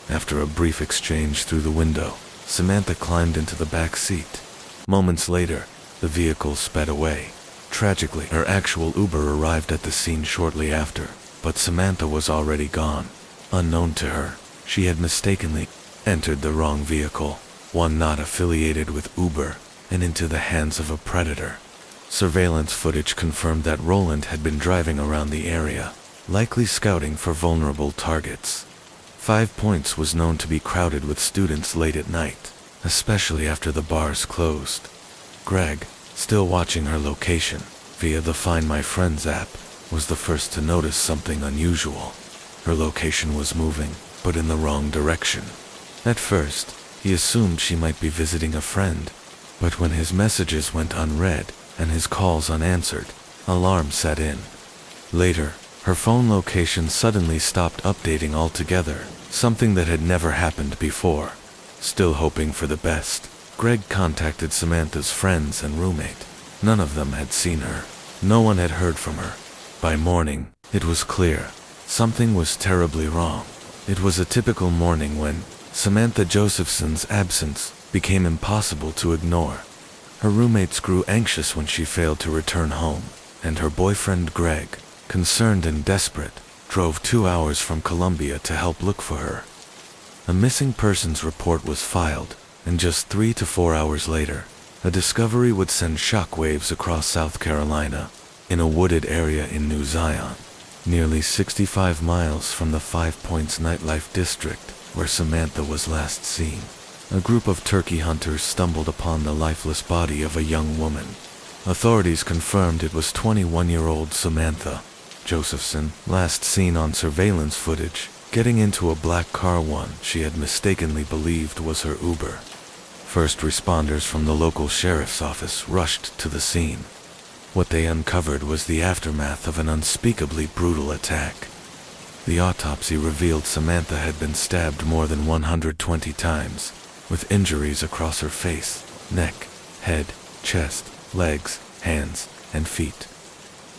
After a brief exchange through the window, Samantha climbed into the back seat. Moments later, the vehicle sped away. Tragically, her actual Uber arrived at the scene shortly after, but Samantha was already gone. Unknown to her, she had mistakenly entered the wrong vehicle, one not affiliated with Uber, and into the hands of a predator. Surveillance footage confirmed that Rowland had been driving around the area, likely scouting for vulnerable targets. Five Points was known to be crowded with students late at night, especially after the bars closed. Greg, still watching her location via the Find My Friends app, was the first to notice something unusual. Her location was moving, but in the wrong direction. At first, he assumed she might be visiting a friend, but when his messages went unread and his calls unanswered, alarm set in. Later, her phone location suddenly stopped updating altogether, something that had never happened before. Still hoping for the best, Greg contacted Samantha's friends and roommate. None of them had seen her. No one had heard from her. By morning, it was clear. Something was terribly wrong. It was a typical morning when Samantha Josephson's absence became impossible to ignore. Her roommates grew anxious when she failed to return home, and her boyfriend Greg, concerned and desperate, drove 2 hours from Columbia to help look for her. A missing persons report was filed, and just 3 to 4 hours later, a discovery would send shockwaves across South Carolina, in a wooded area in New Zion, nearly 65 miles from the Five Points nightlife district where Samantha was last seen. A group of turkey hunters stumbled upon the lifeless body of a young woman. Authorities confirmed it was 21-year-old Samantha Josephson, last seen on surveillance footage, getting into a black car one she had mistakenly believed was her Uber. First responders from the local sheriff's office rushed to the scene. What they uncovered was the aftermath of an unspeakably brutal attack. The autopsy revealed Samantha had been stabbed more than 120 times, with injuries across her face, neck, head, chest, legs, hands, and feet.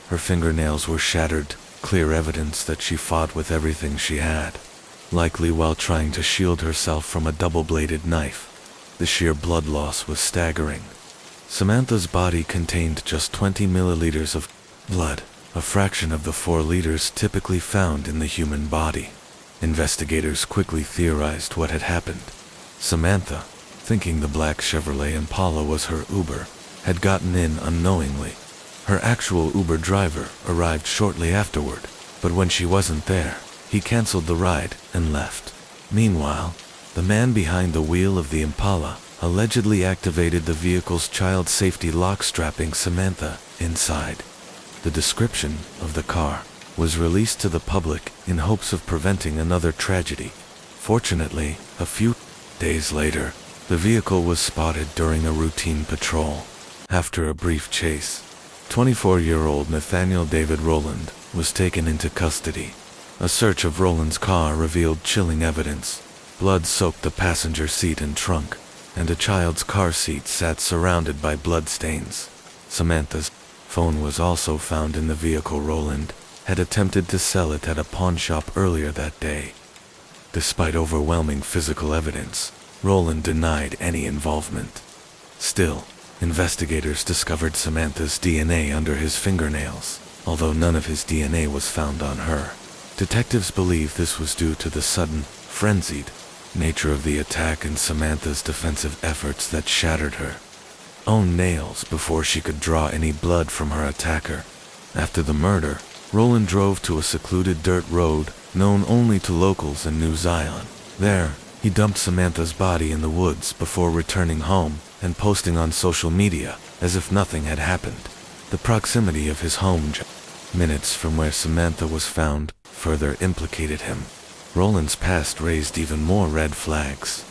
Her fingernails were shattered, clear evidence that she fought with everything she had, likely while trying to shield herself from a double-bladed knife. The sheer blood loss was staggering. Samantha's body contained just 20 milliliters of blood, a fraction of the 4 liters typically found in the human body. Investigators quickly theorized what had happened. Samantha, thinking the black Chevrolet Impala was her Uber, had gotten in unknowingly. Her actual Uber driver arrived shortly afterward, but when she wasn't there, he canceled the ride and left. Meanwhile, the man behind the wheel of the Impala allegedly activated the vehicle's child safety lock, strapping Samantha inside. The description of the car was released to the public in hopes of preventing another tragedy. Fortunately, a few days later, the vehicle was spotted during a routine patrol. After a brief chase, 24-year-old Nathaniel David Rowland was taken into custody. A search of Rowland's car revealed chilling evidence. Blood soaked the passenger seat and trunk, and a child's car seat sat surrounded by bloodstains. Samantha's phone was also found in the vehicle. Rowland had attempted to sell it at a pawn shop earlier that day. Despite overwhelming physical evidence, Rowland denied any involvement. Still, investigators discovered Samantha's DNA under his fingernails, although none of his DNA was found on her. Detectives believe this was due to the sudden, frenzied nature of the attack and Samantha's defensive efforts that shattered her own nails before she could draw any blood from her attacker. After the murder, Rowland drove to a secluded dirt road known only to locals in New Zion. There, he dumped Samantha's body in the woods before returning home and posting on social media as if nothing had happened. The proximity of his home, minutes from where Samantha was found, further implicated him. Rowland's past raised even more red flags.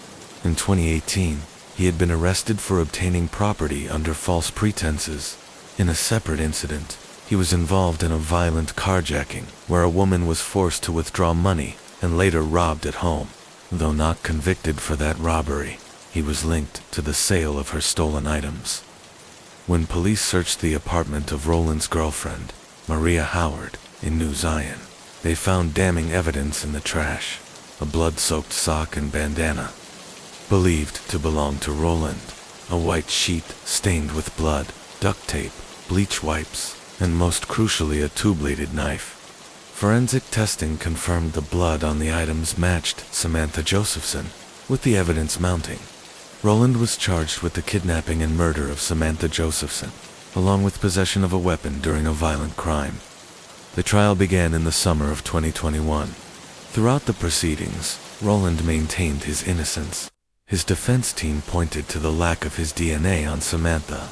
In 2018, he had been arrested for obtaining property under false pretenses. In a separate incident, he was involved in a violent carjacking where a woman was forced to withdraw money and later robbed at home. Though not convicted for that robbery, he was linked to the sale of her stolen items. When police searched the apartment of Rowland's girlfriend, Maria Howard, in New Zion, they found damning evidence in the trash: a blood-soaked sock and bandana, believed to belong to Rowland, a white sheet stained with blood, duct tape, bleach wipes, and most crucially a two-bladed knife. Forensic testing confirmed the blood on the items matched Samantha Josephson, with the evidence mounting. Rowland was charged with the kidnapping and murder of Samantha Josephson, along with possession of a weapon during a violent crime. The trial began in the summer of 2021. Throughout the proceedings, Rowland maintained his innocence. His defense team pointed to the lack of his DNA on Samantha,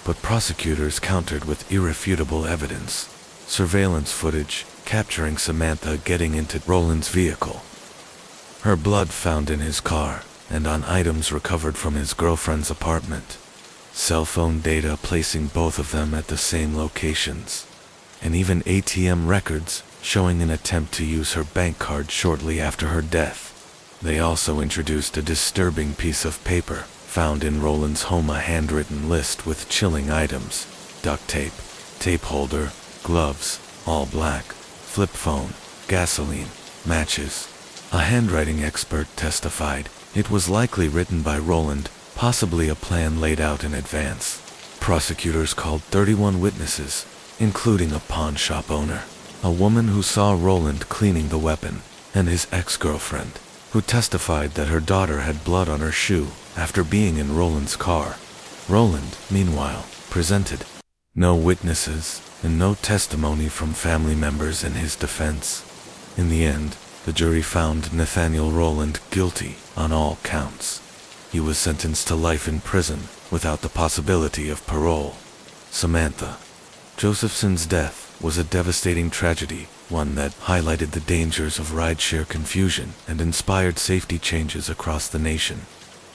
but prosecutors countered with irrefutable evidence: surveillance footage capturing Samantha getting into Rowland's vehicle, her blood found in his car and on items recovered from his girlfriend's apartment, cell phone data placing both of them at the same locations, and even ATM records showing an attempt to use her bank card shortly after her death. They also introduced a disturbing piece of paper found in Rowland's home, a handwritten list with chilling items: duct tape, tape holder, gloves, all black, flip phone, gasoline, matches. A handwriting expert testified it was likely written by Rowland, possibly a plan laid out in advance. Prosecutors called 31 witnesses, including a pawn shop owner, a woman who saw Roland cleaning the weapon, and his ex-girlfriend, who testified that her daughter had blood on her shoe after being in Roland's car. Roland, meanwhile, presented no witnesses and no testimony from family members in his defense. In the end, the jury found Nathaniel Roland guilty on all counts. He was sentenced to life in prison without the possibility of parole. Samantha Josephson's death was a devastating tragedy, one that highlighted the dangers of rideshare confusion and inspired safety changes across the nation.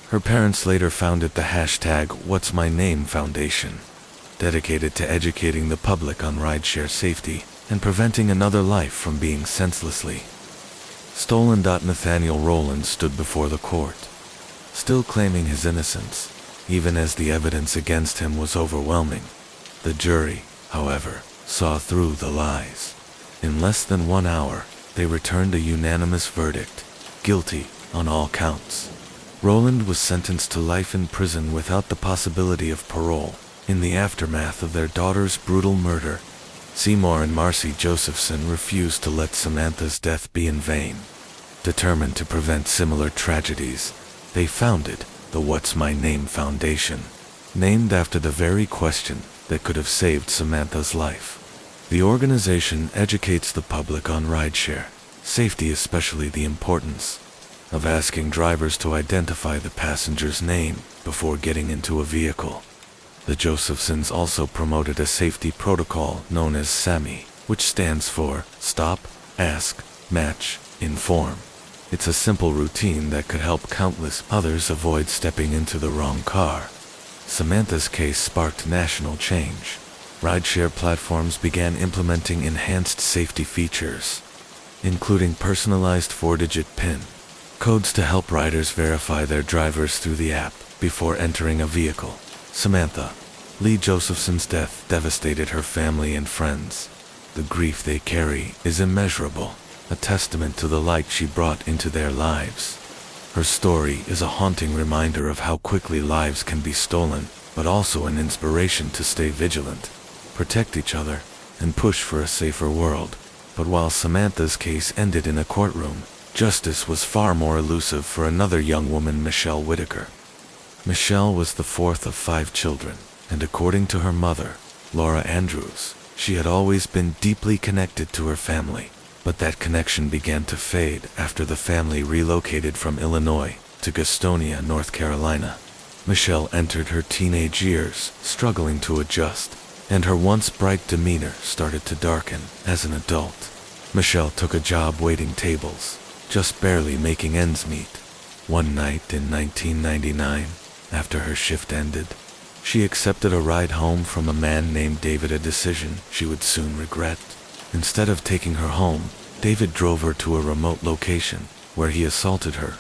Her parents later founded the hashtag What's My Name Foundation, dedicated to educating the public on rideshare safety and preventing another life from being senselessly stolen. Nathaniel Roland stood before the court, still claiming his innocence, even as the evidence against him was overwhelming. The jury, however, saw through the lies. In less than 1 hour, they returned a unanimous verdict, guilty on all counts. Roland was sentenced to life in prison without the possibility of parole. In the aftermath of their daughter's brutal murder, Seymour and Marcy Josephson refused to let Samantha's death be in vain. Determined to prevent similar tragedies, they founded the What's My Name Foundation, named after the very question that could have saved Samantha's life. The organization educates the public on rideshare safety, especially the importance of asking drivers to identify the passenger's name before getting into a vehicle. The Josephsons also promoted a safety protocol known as SAMI, which stands for Stop, Ask, Match, Inform. It's a simple routine that could help countless others avoid stepping into the wrong car. Samantha's case sparked national change. Rideshare platforms began implementing enhanced safety features, including personalized 4-digit PIN codes to help riders verify their drivers through the app before entering a vehicle. Samantha Lee Josephson's death devastated her family and friends. The grief they carry is immeasurable, a testament to the light she brought into their lives. Her story is a haunting reminder of how quickly lives can be stolen, but also an inspiration to stay vigilant, protect each other, and push for a safer world. But while Samantha's case ended in a courtroom, justice was far more elusive for another young woman, Michelle Whitaker. Michelle was the fourth of 5 children, and according to her mother, Laura Andrews, she had always been deeply connected to her family. But that connection began to fade after the family relocated from Illinois to Gastonia, North Carolina. Michelle entered her teenage years, struggling to adjust, and her once bright demeanor started to darken as an adult. Michelle took a job waiting tables, just barely making ends meet. One night in 1999, after her shift ended, she accepted a ride home from a man named David, a decision she would soon regret. Instead of taking her home, David drove her to a remote location where he assaulted her.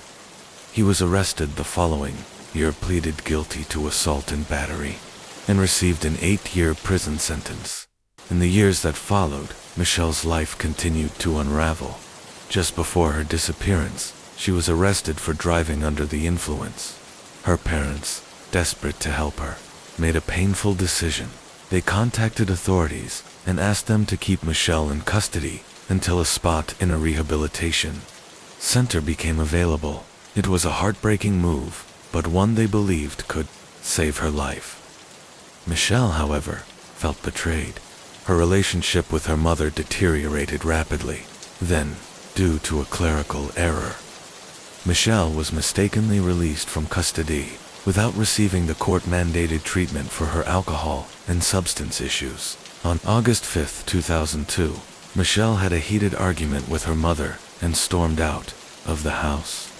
He was arrested the following year, pleaded guilty to assault and battery, and received an 8-year prison sentence. In the years that followed, Michelle's life continued to unravel. Just before her disappearance, she was arrested for driving under the influence. Her parents, desperate to help her, made a painful decision. They contacted authorities and asked them to keep Michelle in custody until a spot in a rehabilitation center became available. It was a heartbreaking move, but one they believed could save her life. Michelle, however, felt betrayed. Her relationship with her mother deteriorated rapidly. Then, due to a clerical error, Michelle was mistakenly released from custody without receiving the court-mandated treatment for her alcohol and substance issues. On August 5, 2002, Michelle had a heated argument with her mother and stormed out of the house.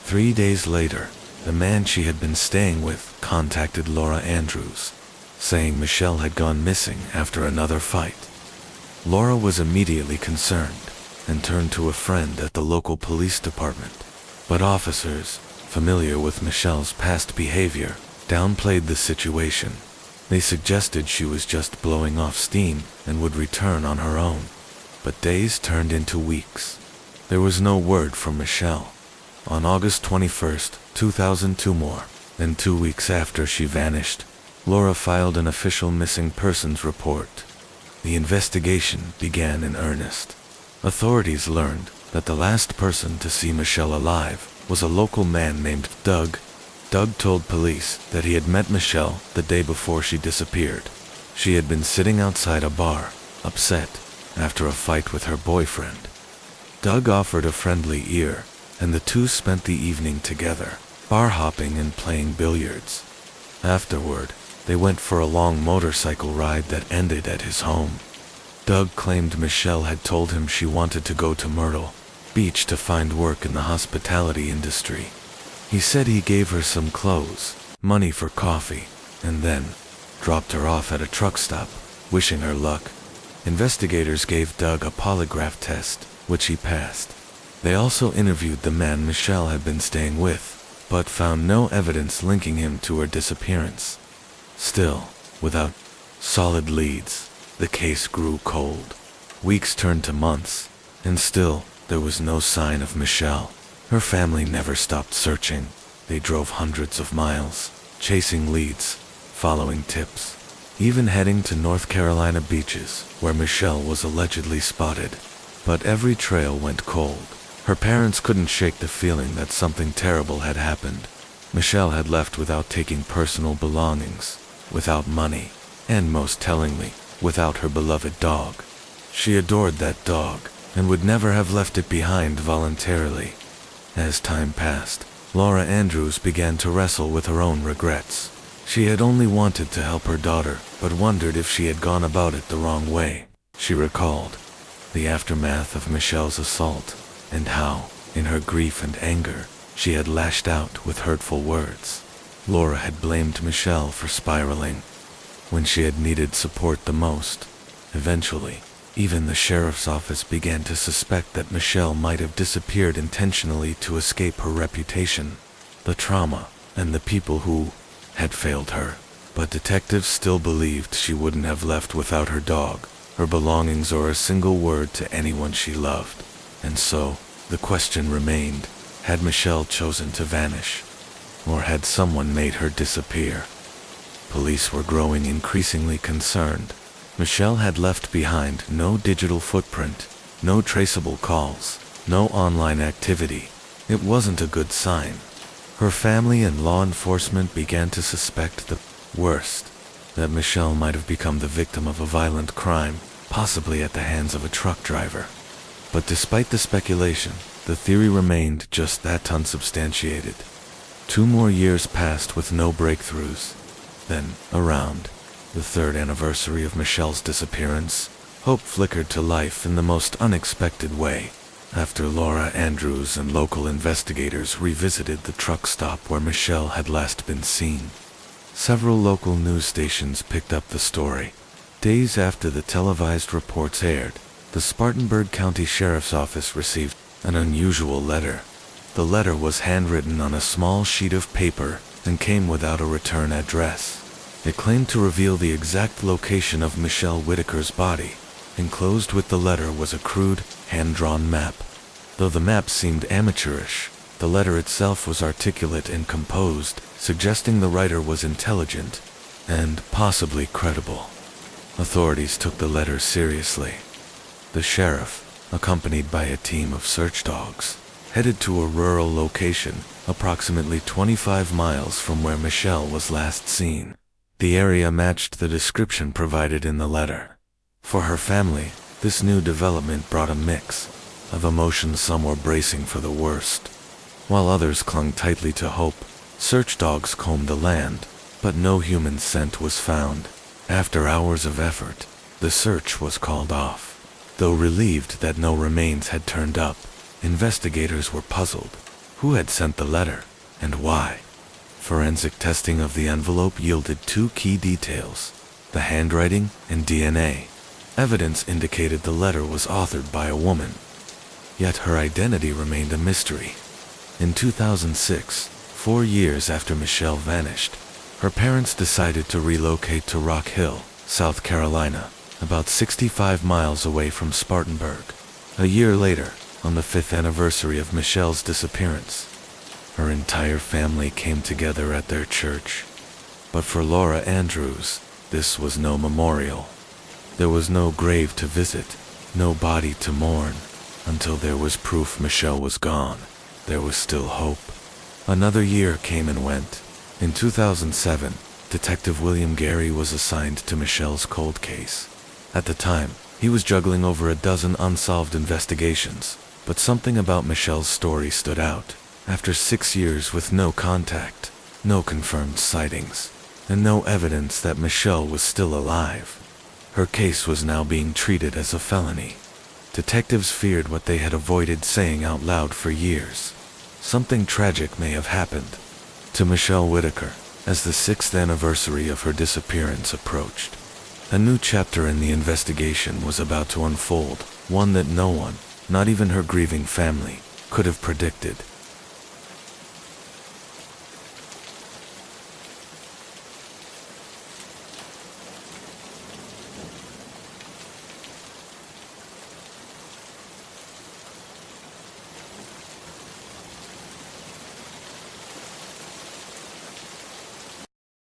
3 days later, the man she had been staying with contacted Laura Andrews, saying Michelle had gone missing after another fight. Laura was immediately concerned and turned to a friend at the local police department. But officers, familiar with Michelle's past behavior, downplayed the situation. They suggested she was just blowing off steam and would return on her own. But days turned into weeks. There was no word from Michelle. On August 21, 2002, more and 2 weeks after she vanished, Laura filed an official missing persons report. The investigation began in earnest. Authorities learned that the last person to see Michelle alive was a local man named Doug. Doug told police that he had met Michelle the day before she disappeared. She had been sitting outside a bar, upset, after a fight with her boyfriend. Doug offered a friendly ear, and the two spent the evening together, bar hopping and playing billiards. Afterward, they went for a long motorcycle ride that ended at his home. Doug claimed Michelle had told him she wanted to go to Myrtle Beach to find work in the hospitality industry. He said he gave her some clothes, money for coffee, and then dropped her off at a truck stop, wishing her luck. Investigators gave Doug a polygraph test, which he passed. They also interviewed the man Michelle had been staying with, but found no evidence linking him to her disappearance. Still, without solid leads, the case grew cold. Weeks turned to months, and still there was no sign of Michelle. Her family never stopped searching. They drove hundreds of miles, chasing leads, following tips, even heading to North Carolina beaches, where Michelle was allegedly spotted. But every trail went cold. Her parents couldn't shake the feeling that something terrible had happened. Michelle had left without taking personal belongings, without money, and most tellingly, without her beloved dog. She adored that dog, and would never have left it behind voluntarily. As time passed, Laura Andrews began to wrestle with her own regrets. She had only wanted to help her daughter, but wondered if she had gone about it the wrong way. She recalled the aftermath of Michelle's assault, and how, in her grief and anger, she had lashed out with hurtful words. Laura had blamed Michelle for spiraling when she had needed support the most. Eventually, even the sheriff's office began to suspect that Michelle might have disappeared intentionally to escape her reputation, the trauma, and the people who had failed her. But detectives still believed she wouldn't have left without her dog, her belongings, or a single word to anyone she loved. And so, the question remained, had Michelle chosen to vanish? Or had someone made her disappear? Police were growing increasingly concerned. Michelle had left behind no digital footprint, no traceable calls, no online activity. It wasn't a good sign. Her family and law enforcement began to suspect the worst, that Michelle might have become the victim of a violent crime, possibly at the hands of a truck driver. But despite the speculation, the theory remained just that, unsubstantiated. 2 more years passed with no breakthroughs. Then, around the 3rd anniversary of Michelle's disappearance, hope flickered to life in the most unexpected way. After Laura Andrews and local investigators revisited the truck stop where Michelle had last been seen, several local news stations picked up the story. Days after the televised reports aired, the Spartanburg County Sheriff's Office received an unusual letter. The letter was handwritten on a small sheet of paper and came without a return address. It claimed to reveal the exact location of Michelle Whitaker's body. Enclosed with the letter was a crude, hand-drawn map. Though the map seemed amateurish, the letter itself was articulate and composed, suggesting the writer was intelligent and possibly credible. Authorities took the letter seriously. The sheriff, accompanied by a team of search dogs, headed to a rural location approximately 25 miles from where Michelle was last seen. The area matched the description provided in the letter. For her family, this new development brought a mix of emotions. Some were bracing for the worst, while others clung tightly to hope. Search dogs combed the land, but no human scent was found. After hours of effort, the search was called off. Though relieved that no remains had turned up, investigators were puzzled. Who had sent the letter, and why? Forensic testing of the envelope yielded 2 key details: the handwriting and DNA. Evidence indicated the letter was authored by a woman, yet her identity remained a mystery. In 2006, 4 years after Michelle vanished, her parents decided to relocate to Rock Hill, South Carolina, about 65 miles away from Spartanburg. A year later, on the 5th anniversary of Michelle's disappearance, Her entire family came together at their church. But for Laura Andrews, this was no memorial. There was no grave to visit, no body to mourn. Until there was proof Michelle was gone, there was still hope. Another year came and went. In 2007, Detective William Gary was assigned to Michelle's cold case. At the time, he was juggling over a dozen unsolved investigations, but something about Michelle's story stood out. After 6 years with no contact, no confirmed sightings, and no evidence that Michelle was still alive, her case was now being treated as a felony. Detectives feared what they had avoided saying out loud for years. Something tragic may have happened to Michelle Whitaker as the 6th anniversary of her disappearance approached. A new chapter in the investigation was about to unfold, one that no one, not even her grieving family, could have predicted.